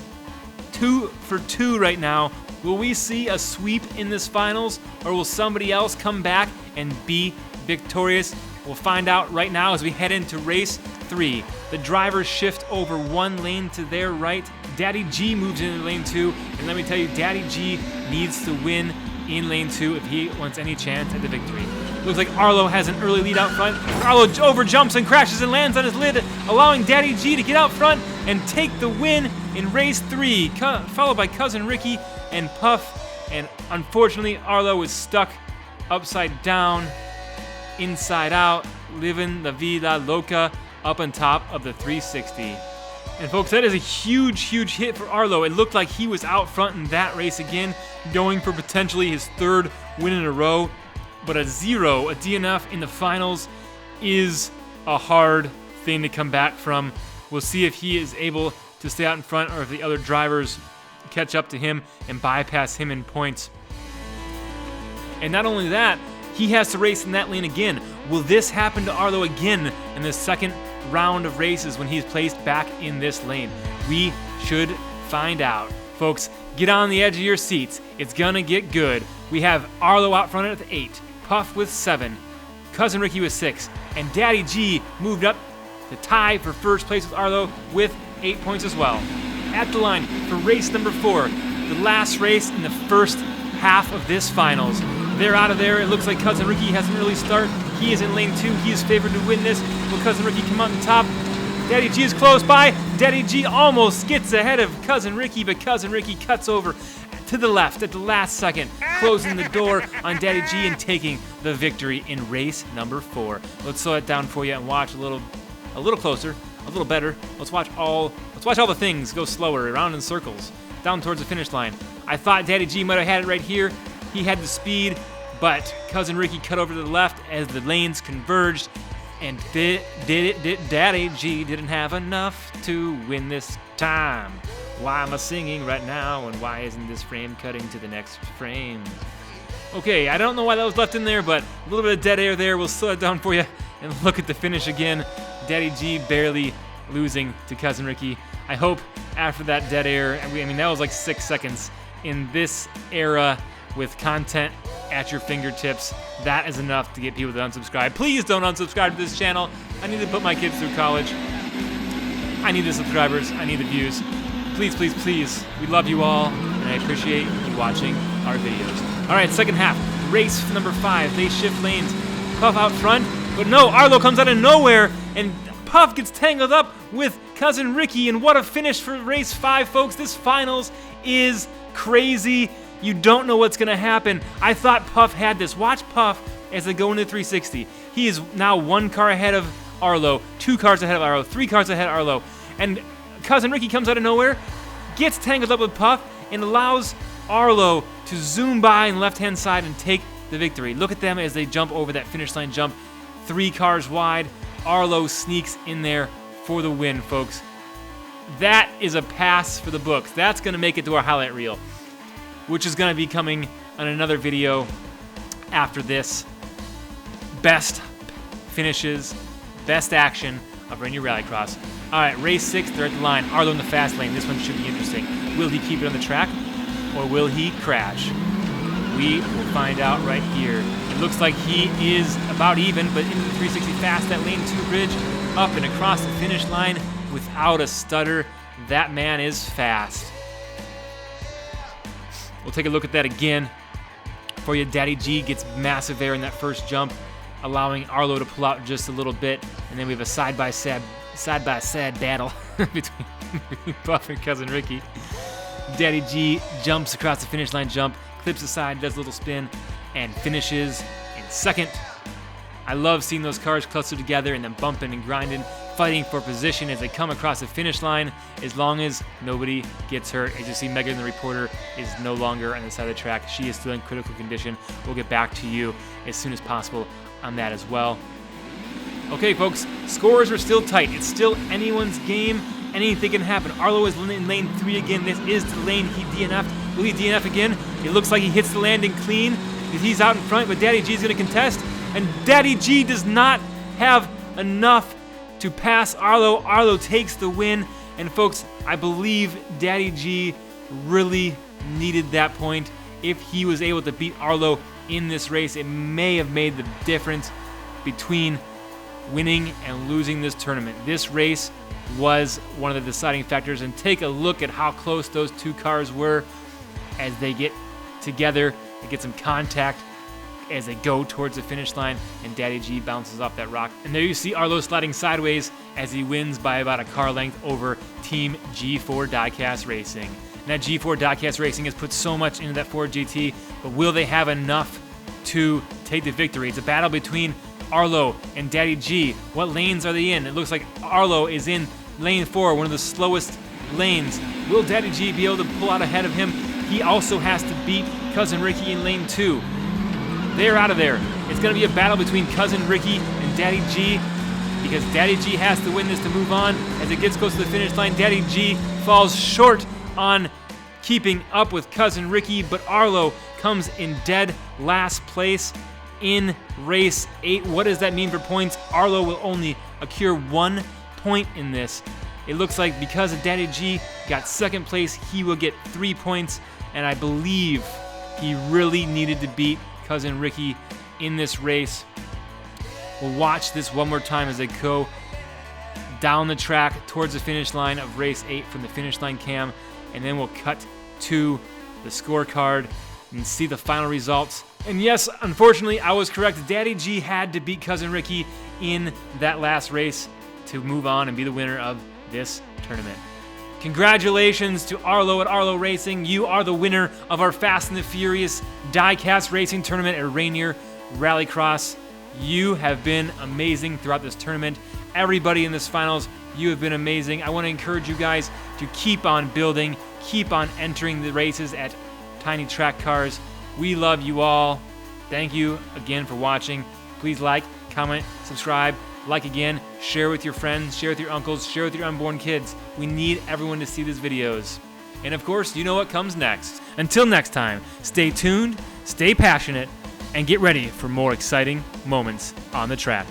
2 for 2 right now. Will we see a sweep in this finals, or will somebody else come back and be victorious? We'll find out right now as we head into race 3. The drivers shift over 1 lane to their right. Daddy G moves into lane 2, and let me tell you, Daddy G needs to win in lane 2 if he wants any chance at the victory. Looks like Arlo has an early lead out front. Arlo overjumps and crashes and lands on his lid, allowing Daddy G to get out front and take the win in race 3, followed by Cousin Ricky and Puff. And unfortunately, Arlo is stuck upside down, inside out, living la vida loca up on top of the 360. And folks, that is a huge, huge hit for Arlo. It looked like he was out front in that race again, going for potentially his 3rd win in a row. But a 0, a DNF in the finals, is a hard thing to come back from. We'll see if he is able to stay out in front, or if the other drivers catch up to him and bypass him in points. And not only that, he has to race in that lane again. Will this happen to Arlo again in the second round of races when he's placed back in this lane? We should find out. Folks, get on the edge of your seats. It's gonna get good. We have Arlo out front at 8, Puff with 7, Cousin Ricky with 6, and Daddy G moved up to tie for first place with Arlo with 8 points as well. At the line for race number 4, the last race in the first half of this finals. They're out of there. It looks like Cousin Ricky has an early start. He is in lane 2. He is favored to win this. Will Cousin Ricky come out on top? Daddy G is close by. Daddy G almost gets ahead of Cousin Ricky, but Cousin Ricky cuts over to the left at the last second, closing the door on Daddy G and taking the victory in race number 4. Let's slow it down for you and watch a little closer, a little better. Let's watch all the things go slower, around in circles, down towards the finish line. I thought Daddy G might have had it right here. He had the speed, but Cousin Ricky cut over to the left as the lanes converged, and Daddy G didn't have enough to win this time. Why am I singing right now, and why isn't this frame cutting to the next frame? Okay, I don't know why that was left in there, but a little bit of dead air there. We'll slow it down for you and look at the finish again. Daddy G barely losing to Cousin Ricky. I hope after that dead air, I mean that was like 6 seconds, in this era with content at your fingertips, that is enough to get people to unsubscribe. Please don't unsubscribe to this channel. I need to put my kids through college. I need the subscribers. I need the views. Please, please, please. We love you all, and I appreciate you watching our videos. All right, second half. Race number 5. They shift lanes. Puff out front, but no, Arlo comes out of nowhere, and Puff gets tangled up with Cousin Ricky, and what a finish for race 5, folks. This finals is crazy. You don't know what's gonna happen. I thought Puff had this. Watch Puff as they go into 360. He is now 1 car ahead of Arlo, 2 cars ahead of Arlo, 3 cars ahead of Arlo, and Cousin Ricky comes out of nowhere, gets tangled up with Puff, and allows Arlo to zoom by on the left-hand side and take the victory. Look at them as they jump over that finish line jump. 3 cars wide. Arlo sneaks in there for the win, folks. That is a pass for the books. That's going to make it to our highlight reel, which is going to be coming on another video after this. Best finishes, best action of Rainier Rallycross. All right, race 6, they're at the line. Arlo in the fast lane. This one should be interesting. Will he keep it on the track, or will he crash? We will find out right here. It looks like he is about even, but into the 360 fast, that lane 2 bridge, up and across the finish line without a stutter. That man is fast. We'll take a look at that again for you. Daddy G gets massive air in that first jump, allowing Arlo to pull out just a little bit, and then we have a side-by-side battle between Puff and Cousin Ricky. Daddy G jumps across the finish line jump, clips aside, does a little spin, and finishes in second. I love seeing those cars clustered together and then bumping and grinding, fighting for position as they come across the finish line, as long as nobody gets hurt. As you see, Megan the reporter is no longer on the side of the track. She is still in critical condition. We'll get back to you as soon as possible on that as well. Okay, folks, scores are still tight. It's still anyone's game. Anything can happen. Arlo is in lane 3 again. This is the lane he DNF'd. Will he DNF again? It looks like he hits the landing clean. He's out in front, but Daddy G is going to contest. And Daddy G does not have enough to pass Arlo. Arlo takes the win. And folks, I believe Daddy G really needed that point. If he was able to beat Arlo in this race, it may have made the difference between winning and losing this tournament. This race was one of the deciding factors, and take a look at how close those 2 cars were as they get together and get some contact as they go towards the finish line, and Daddy G bounces off that rock. And there you see Arlo sliding sideways as he wins by about a car length over Team G4 Diecast Racing. And that G4 Diecast Racing has put so much into that Ford GT, but will they have enough to take the victory? It's a battle between Arlo and Daddy G. What lanes are they in? It looks like Arlo is in lane 4, one of the slowest lanes. Will Daddy G be able to pull out ahead of him? He also has to beat Cousin Ricky in lane 2. They're out of there. It's going to be a battle between Cousin Ricky and Daddy G. because Daddy G has to win this to move on. As it gets close to the finish line, Daddy G falls short on keeping up with Cousin Ricky, but Arlo comes in dead last place in race 8. What does that mean for points? Arlo will only accrue 1 point in this. It looks like because Daddy G got second place, he will get 3 points, and I believe he really needed to beat Cousin Ricky in this race. We'll watch this one more time as they go down the track towards the finish line of race 8 from the finish line cam, and then we'll cut to the scorecard and see the final results. And yes, unfortunately, I was correct. Daddy G had to beat Cousin Ricky in that last race to move on and be the winner of this tournament. Congratulations to Arlo at Arlo Racing. You are the winner of our Fast and the Furious Diecast Racing Tournament at Rainier Rallycross. You have been amazing throughout this tournament. Everybody in this finals, you have been amazing. I want to encourage you guys to keep on building, keep on entering the races at Tiny Track Cars. We love you all. Thank you again for watching. Please like, comment, subscribe, like again, share with your friends, share with your uncles, share with your unborn kids. We need everyone to see these videos. And of course, you know what comes next. Until next time, stay tuned, stay passionate, and get ready for more exciting moments on the track.